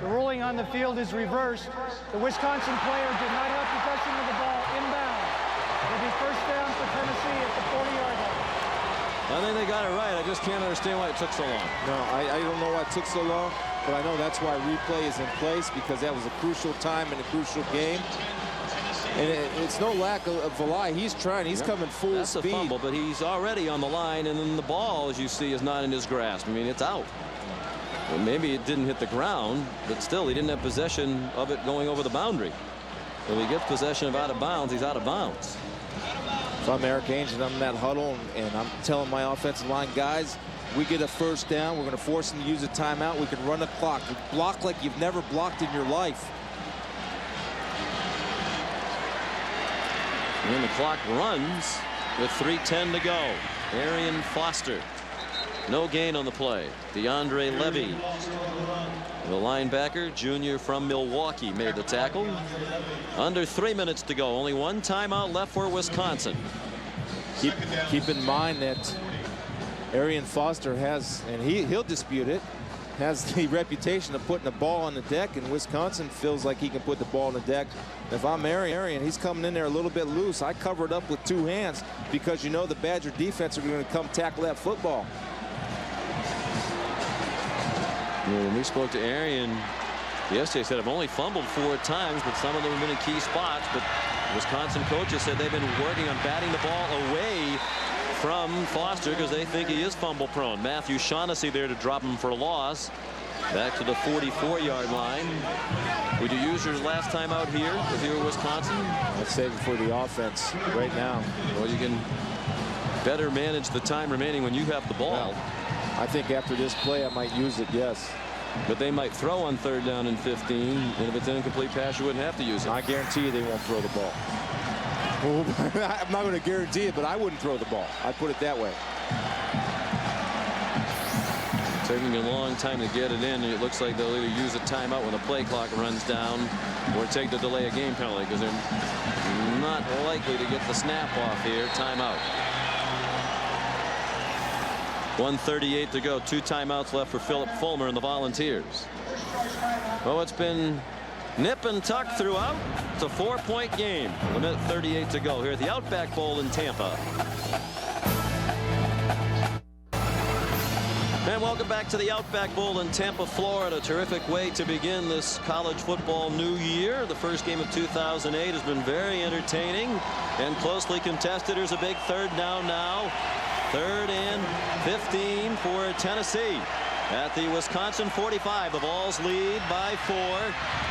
the ruling on the field is reversed. The Wisconsin player did not have possession of the ball inbound. It'll be 1st down for Tennessee at the 40-yard line. I think they got it right. I just can't understand why it took so long. No, I don't know why it took so long, but I know that's why replay is in place, because that was a crucial time in a crucial game. And it's no lack of Valai. He's trying. He's coming full speed. That's a fumble, but he's already on the line, and then the ball, as you see, is not in his grasp. I mean, it's out. Well, maybe it didn't hit the ground, but still, he didn't have possession of it going over the boundary. If he gets possession of out of bounds, he's out of bounds. If I'm Eric Ainge and I'm in that huddle, and I'm telling my offensive line guys, we get a 1st down, we're going to force them to use a timeout. We can run the clock. Block like you've never blocked in your life. And the clock runs with 3:10 to go. Arian Foster. No gain on the play. DeAndre Levy The linebacker, junior from Milwaukee, made the tackle. Under 3 minutes to go. Only one timeout left for Wisconsin. Keep in mind that Arian Foster has, and he'll dispute it, has the reputation of putting the ball on the deck, and Wisconsin feels like he can put the ball on the deck. If I'm Arian, he's coming in there a little bit loose. I cover it up with 2 hands because you know the Badger defense are going to come tackle that football. Well, when we spoke to Arian yesterday, he said I've only fumbled 4 times, but some of them have been in key spots. But Wisconsin coaches said they've been working on batting the ball away from Foster because they think he is fumble prone. Matthew Shaughnessy there to drop him for a loss. Back to the 44-yard line. Would you use your last time out here if you were Wisconsin? I'd save it for the offense right now. Well, you can better manage the time remaining when you have the ball. Well, I think after this play I might use it, yes. But they might throw on 3rd down and 15, and if it's an incomplete pass, you wouldn't have to use it. I guarantee you they won't throw the ball. I'm not going to guarantee it, but I wouldn't throw the ball. I'd put it that way. Taking a long time to get it in, and it looks like they'll either use a timeout when the play clock runs down or take the delay of game penalty because they're not likely to get the snap off here. Timeout. 1:38 to go. 2 timeouts left for Philip Fulmer and the Volunteers. Well, it's been nip and tuck throughout. It's a 4-point game. 1:38 to go here at the Outback Bowl in Tampa. And welcome back to the Outback Bowl in Tampa, Florida. Terrific way to begin this college football new year. The first game of 2008 has been very entertaining and closely contested. Here's a big 3rd down now. 3rd and 15 for Tennessee. At the Wisconsin 45, the Vols lead by 4.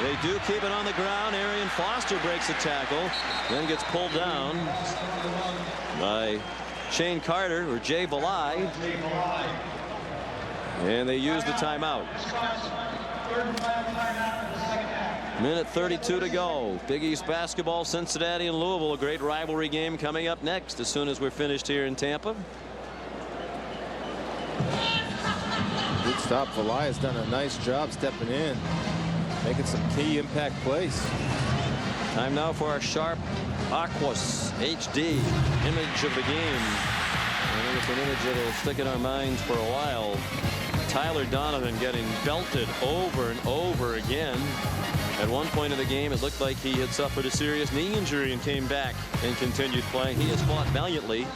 They do keep it on the ground. Arian Foster breaks a tackle, then gets pulled down by Shane Carter or Jay Valai. And they use the timeout. 1:32 to go. Big East basketball, Cincinnati and Louisville. A great rivalry game coming up next as soon as we're finished here in Tampa. Good stop. Valai has done a nice job stepping in, making some key impact plays. Time now for our Sharp Aquos HD image of the game. I think it's an image that'll stick in our minds for a while. Tyler Donovan getting belted over and over again. At one point in the game, it looked like he had suffered a serious knee injury and came back and continued playing. He has fought valiantly.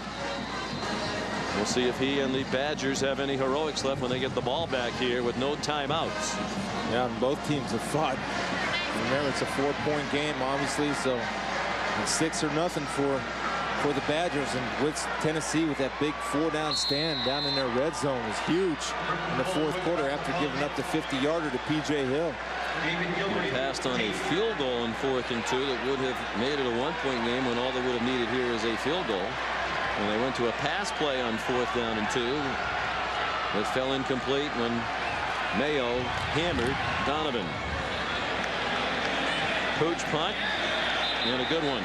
We'll see if he and the Badgers have any heroics left when they get the ball back here with no timeouts. Yeah, and both teams have fought. Remember, it's a 4-point game, obviously, so it's 6-0 for the Badgers. And with Tennessee with that big 4-down stand down in their red zone is huge in the 4th quarter after giving up the 50-yarder to P.J. Hill. He passed on a field goal in 4th and 2 that would have made it a 1-point game when all they would have needed here is a field goal. And they went to a pass play on 4th down and 2. It fell incomplete when Mayo hammered Donovan. Pooch punt and a good one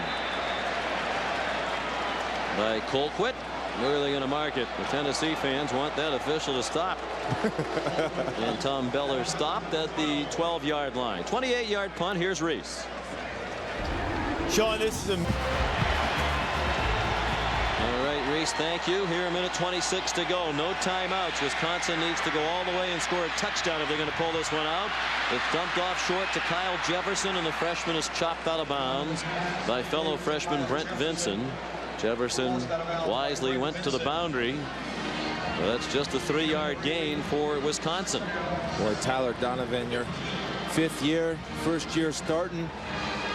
by Colquitt. Where are they going to mark it? The Tennessee fans want that official to stop. And Tom Beller stopped at the 12-yard line. 28-yard punt. Here's Reese. Sean, this is a... All right, Reese, thank you. Here, 1:26 to go. No timeouts. Wisconsin needs to go all the way and score a touchdown if they're going to pull this one out. It's dumped off short to Kyle Jefferson, and the freshman is chopped out of bounds by fellow freshman Brent Vinson. Jefferson wisely went to the boundary. Well, that's just a 3-yard gain for Wisconsin. Boy, Tyler Donovan, your 5th year, 1st year starting.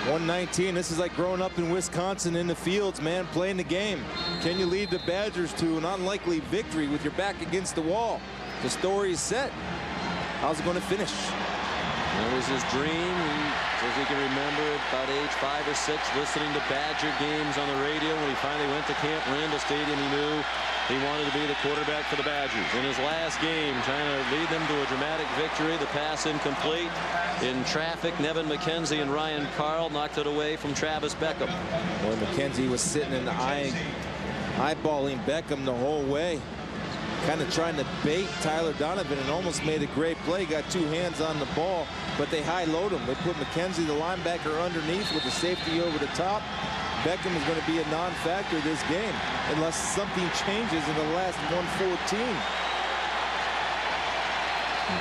119. This is like growing up in Wisconsin in the fields, man, playing the game. Can you lead the Badgers to an unlikely victory with your back against the wall? The story is set. How's it going to finish? That was his dream. He says he can remember about age 5 or 6 listening to Badger games on the radio. When he finally went to Camp Randall Stadium, he knew he wanted to be the quarterback for the Badgers. In his last game, trying to lead them to a dramatic victory. The pass incomplete. In traffic, Nevin McKenzie and Ryan Carl knocked it away from Travis Beckham. Boy, McKenzie was sitting and eyeballing Beckham the whole way. kind of trying to bait Tyler Donovan and almost made a great play. Got 2 hands on the ball, but they high-load him. They put McKenzie, the linebacker, underneath with the safety over the top. Beckham is going to be a non-factor this game unless something changes in the last 114.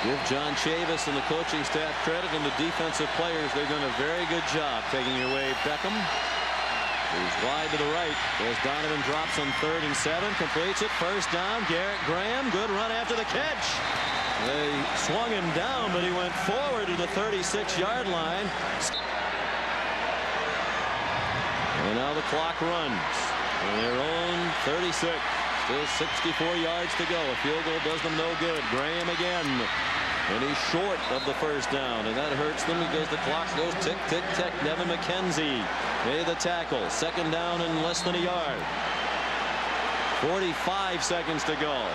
Give John Chavis and the coaching staff credit, and the defensive players. They've done a very good job taking away Beckham. He's wide to the right as Donovan drops on 3rd and 7, completes it, first down. Garrett Graham, good run after the catch. They swung him down, but he went forward to the 36-yard line. And now the clock runs on their own 36. Still 64 yards to go. A field goal does them no good. Graham again. And he's short of the first down, and that hurts them because the clock goes tick, tick, tick. Devin McKenzie made the tackle. 2nd down and less than a yard. 45 seconds to go.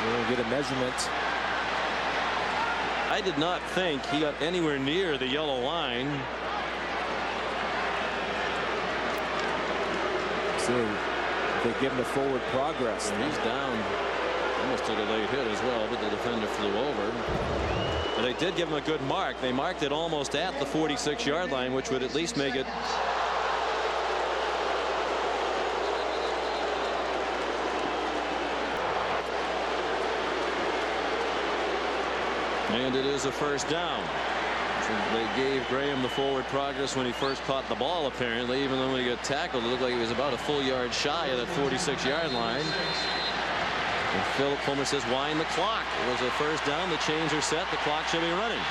We'll get a measurement. I did not think he got anywhere near the yellow line. So they give him the forward progress. And he's down. Almost took a late hit as well, but the defender flew over. But they did give him a good mark. They marked it almost at the 46-yard line, which would at least make it and it is a first down. They gave Graham the forward progress when he first caught the ball, apparently, even though when he got tackled, it looked like he was about a full yard shy of that 46-yard line. And Philip Fulmer says, wind the clock. It was a first down. The chains are set. The clock should be running.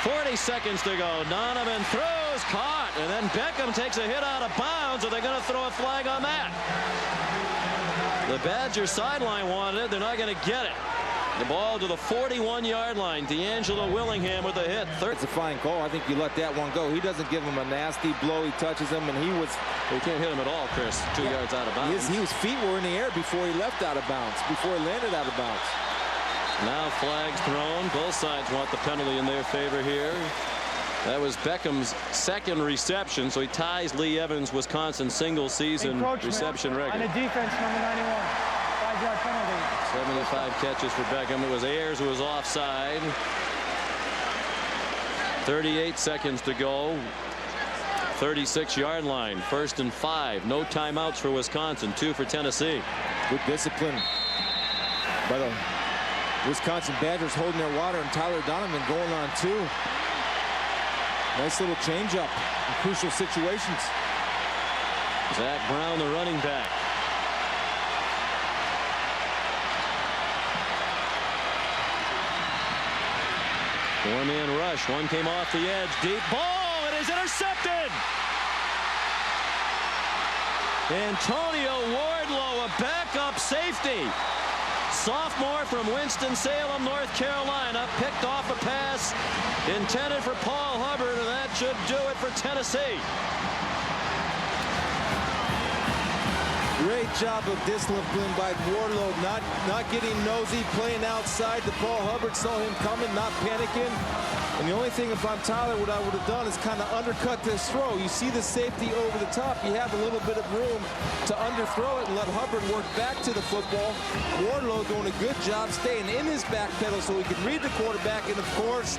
40 seconds to go. Donovan throws, caught, and then Beckham takes a hit out of bounds. Are they going to throw a flag on that? The Badger sideline wanted it. They're not going to get it. The ball to the 41-yard line. D'Angelo Willingham with a hit. It's a fine call. I think you let that one go. He doesn't give him a nasty blow. He touches him, and he was. Well, you can't hit him at all, Chris. 2 yards out of bounds. His feet were in the air before he left out of bounds, before he landed out of bounds. Now flags thrown. Both sides want the penalty in their favor here. That was Beckham's 2nd reception, so he ties Lee Evans' Wisconsin single-season reception record. On the defense, number 91. 5-yard penalty. 75 catches for Beckham. It was Ayers who was offside. 38 seconds to go. 36-yard line. 1st and 5. No timeouts for Wisconsin. 2 for Tennessee. Good discipline by the Wisconsin Badgers holding their water, and Tyler Donovan going on 2. Nice little changeup in crucial situations. Zach Brown, the running back. Four-man rush. One came off the edge. Deep ball. It is intercepted. Antonio Wardlow, a backup safety. Sophomore from Winston-Salem, North Carolina, picked off a pass intended for Paul Hubbard, and that should do it for Tennessee. Great job of discipline by Wardlow, not getting nosy, playing outside. The Paul Hubbard saw him coming, not panicking. And the only thing, if I'm Tyler, what I would have done is kind of undercut this throw. You see the safety over the top. You have a little bit of room to underthrow it and let Hubbard work back to the football. Wardlow doing a good job staying in his back pedal so he can read the quarterback. And, of course,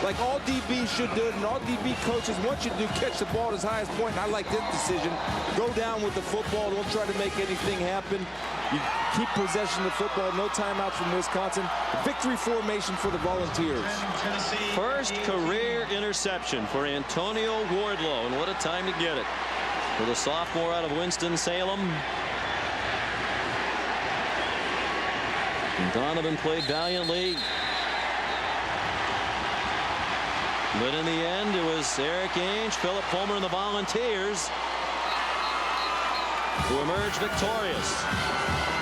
like all DBs should do, and all DB coaches want you to do, catch the ball at his highest point. And I like this decision. Go down with the football. Don't try to make anything happen. You keep possession of the football. No timeouts from Wisconsin. Victory formation for the Volunteers. First career interception for Antonio Wardlow, and what a time to get it for the sophomore out of Winston-Salem. Donovan played valiantly, but in the end it was Eric Ainge, Philip Fulmer, and the Volunteers who emerged victorious.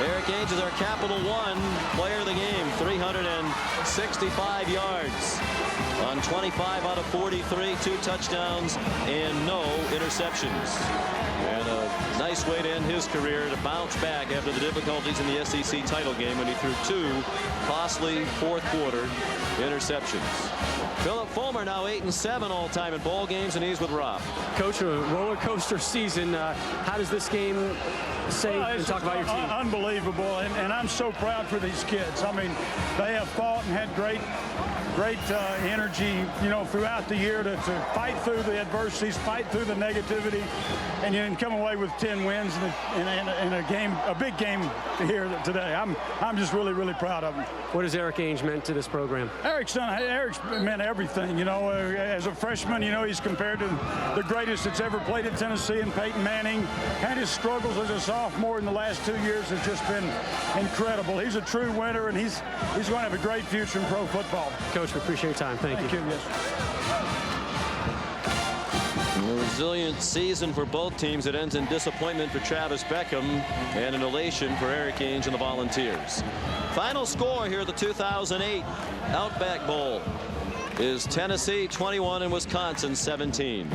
Eric Ainge is our Capital One player of the game. 365 yards on 25 out of 43, 2 touchdowns and no interceptions. And a nice way to end his career, to bounce back after the difficulties in the SEC title game when he threw 2 costly fourth quarter interceptions. Philip Fulmer now 8-7 all-time in bowl games, and he's with Rob. Coach, a roller coaster season. How does this game say and talk about your team? Unbelievable, and I'm so proud for these kids. I mean, they have fought and had great energy, you know, throughout the year to fight through the adversities, fight through the negativity, and you can come away with 10 wins in a game, a big game here today. I'm just really proud of them. What has Eric Ainge meant to this program? Eric's meant everything. You know, as a freshman, you know, he's compared to the greatest that's ever played at Tennessee, and Peyton Manning. And his struggles as a sophomore in the last 2 years has just been incredible. He's a true winner, and he's going to have a great future in pro football. Coach, we appreciate your time. Thank you. Yes. A resilient season for both teams. It ends in disappointment for Travis Beckham and an elation for Eric Ainge and the Volunteers. Final score here at the 2008 Outback Bowl is Tennessee 21 and Wisconsin 17.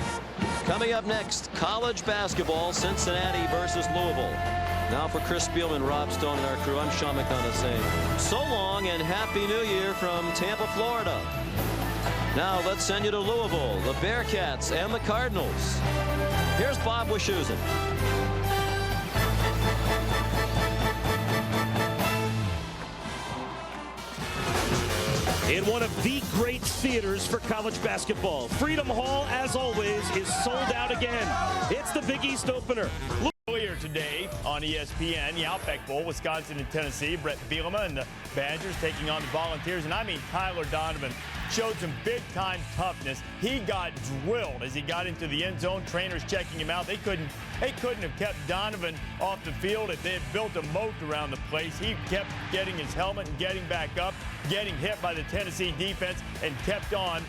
Coming up next, college basketball, Cincinnati versus Louisville. Now for Chris Spielman, Rob Stone, and our crew, I'm Sean McDonough saying so long and Happy New Year from Tampa, Florida. Now let's send you to Louisville, the Bearcats and the Cardinals. Here's Bob Wischusen. In one of the great theaters for college basketball, Freedom Hall, as always, is sold out again. It's the Big East opener. Earlier today on ESPN, the Outback Bowl, Wisconsin and Tennessee, Brett Bielema and the Badgers taking on the Volunteers. And I mean, Tyler Donovan showed some big-time toughness. He got drilled as he got into the end zone. Trainers checking him out. They couldn't have kept Donovan off the field if they had built a moat around the place. He kept getting his helmet and getting back up, getting hit by the Tennessee defense, and kept on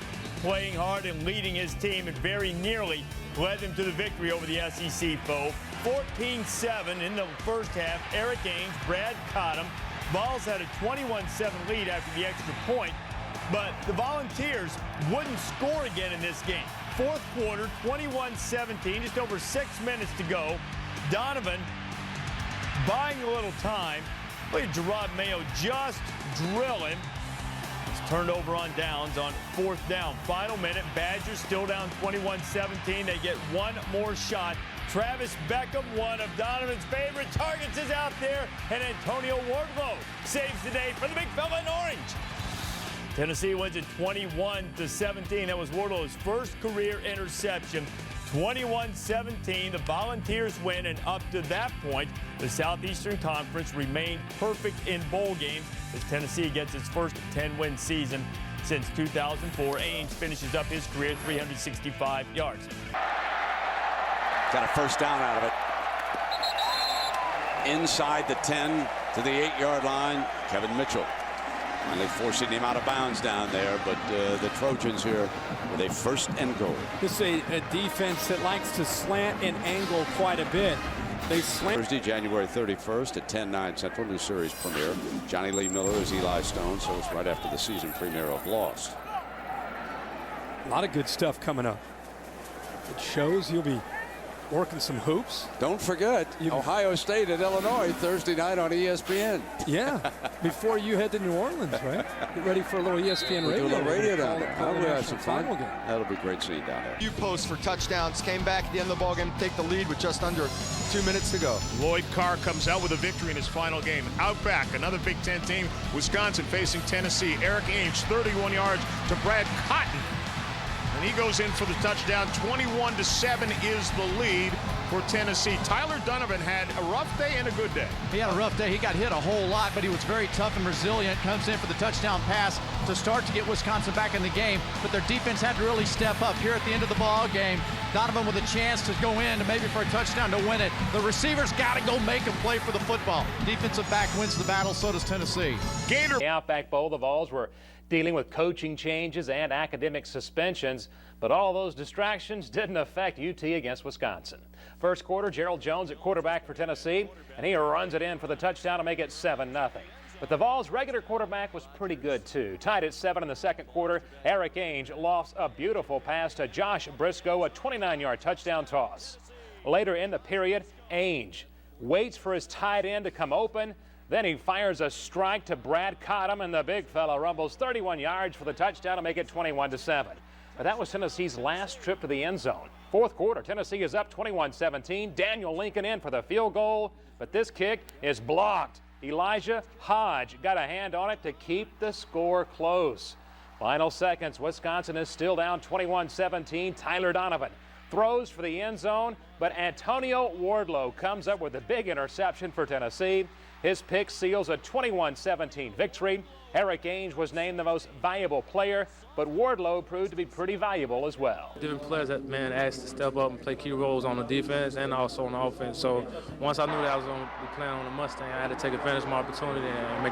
playing hard and leading his team, and very nearly led them to the victory over the SEC foe. 14-7 in the first half. Eric Ainge, Brad Cottom. Vols had a 21-7 lead after the extra point, but the Volunteers wouldn't score again in this game. Fourth quarter, 21-17, just over 6 minutes to go. Donovan buying a little time. Look at Gerard Mayo just drill him. It's turned over on downs on fourth down. Final minute, Badgers still down 21-17. They get one more shot. Travis Beckham, one of Donovan's favorite targets, is out there, and Antonio Wardlow saves the day for the big fella in orange. Tennessee wins it 21-17. That was Wardlow's first career interception. 21-17, the Volunteers win, and up to that point, the Southeastern Conference remained perfect in bowl games as Tennessee gets its first 10-win season since 2004. Ainge finishes up his career 365 yards. Got a first down out of it. Inside the 10 to the 8-yard line, Kevin Mitchell. And they're forcing him out of bounds down there, but the Trojans here with a first and goal. This is a defense that likes to slant and angle quite a bit. They slant. Thursday, January 31st at 10/9 Central, new series premiere. Johnny Lee Miller is Eli Stone, so it's right after the season premiere of Lost. A lot of good stuff coming up. It shows you'll be working some hoops. Don't forget, Ohio State and Illinois Thursday night on ESPN. Yeah, before you head to New Orleans, right? Get ready for a little ESPN radio. Do a little radio down there. Call We'll have some fun. game. That'll be a great scene down there. Few posts for touchdowns, came back at the end of the ball game, take the lead with just under 2 minutes to go. Lloyd Carr comes out with a victory in his final game. Outback, another Big Ten team, Wisconsin facing Tennessee. Eric Ainge, 31 yards to Brad Cotton. And he goes in for the touchdown. 21-7 is the lead for Tennessee. Tyler Donovan had a rough day and a good day. He had a rough day. He got hit a whole lot, but he was very tough and resilient. Comes in for the touchdown pass to start to get Wisconsin back in the game. But their defense had to really step up here at the end of the ball game. Donovan with a chance to go in and maybe for a touchdown to win it. The receivers got to go make a play for the football. Defensive back wins the battle, so does Tennessee. Gator. The Outback Bowl, the Vols were dealing with coaching changes and academic suspensions, but all those distractions didn't affect UT against Wisconsin. First quarter, Gerald Jones at quarterback for Tennessee, and he runs it in for the touchdown to make it 7-0. But the Vols' regular quarterback was pretty good, too. Tied at 7 in the second quarter, Eric Ainge lofts a beautiful pass to Josh Briscoe, a 29-yard touchdown toss. Later in the period, Ainge waits for his tight end to come open, Then he fires a strike to Brad Cottam, and the big fella rumbles 31 yards for the touchdown to make it 21-7. But that was Tennessee's last trip to the end zone. Fourth quarter, Tennessee is up 21-17. Daniel Lincoln in for the field goal, but this kick is blocked. Elijah Hodge got a hand on it to keep the score close. Final seconds, Wisconsin is still down 21-17. Tyler Donovan throws for the end zone, but Antonio Wardlow comes up with a big interception for Tennessee. His pick seals a 21-17 victory. Eric Ainge was named the most valuable player, but Wardlow proved to be pretty valuable as well. Different players that asked to step up and play key roles on the defense and also on the offense. So once I knew that I was going to be playing on the Mustang, I had to take advantage of my opportunity and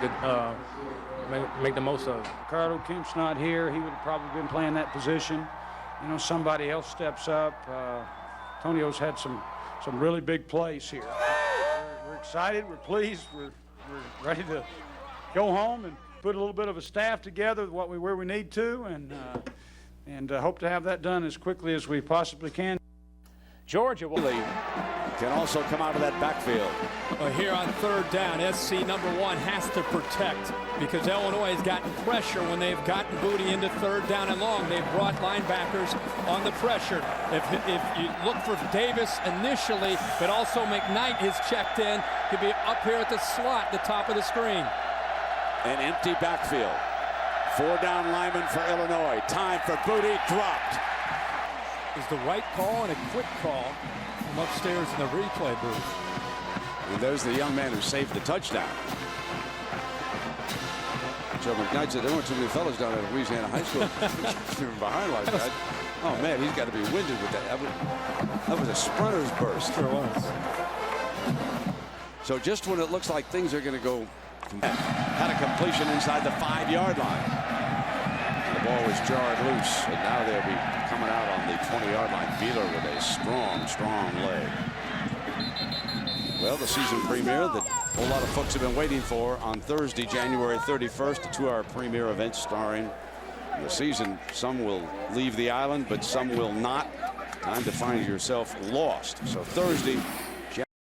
make the most of it. Ricardo Kemp's not here. He would have probably been playing that position. You know, somebody else steps up. Antonio's had some really big plays here. We're excited. We're pleased. We're ready to go home and put a little bit of a staff together where we need to, and hope to have that done as quickly as we possibly can. Georgia will can also come out of that backfield. Here on third down, SC number 1 has to protect because Illinois has gotten pressure when they've gotten Booty into third down and long. They've brought linebackers on the pressure. If you look for Davis initially, but also McKnight has checked in. Could be up here at the slot, the top of the screen. An empty backfield. 4 down linemen for Illinois. Time for Booty, dropped. Is the right call and a quick call from upstairs in the replay booth. And there's the young man who saved the touchdown. Joe McKnight said there weren't too many fellas down at Louisiana High School behind like that. Oh man, he's got to be winded with that. That was a sprinter's burst. Sure was. So just when it looks like things are going to go, had a completion inside the 5-yard line. The ball was jarred loose, and now they'll be coming out on the 20-yard line. Beeler with a strong leg. Well, the season premiere that a whole lot of folks have been waiting for on Thursday, January 31st, a 2-hour premiere event starring the season. Some will leave the island, but some will not. Time to find yourself lost. So Thursday,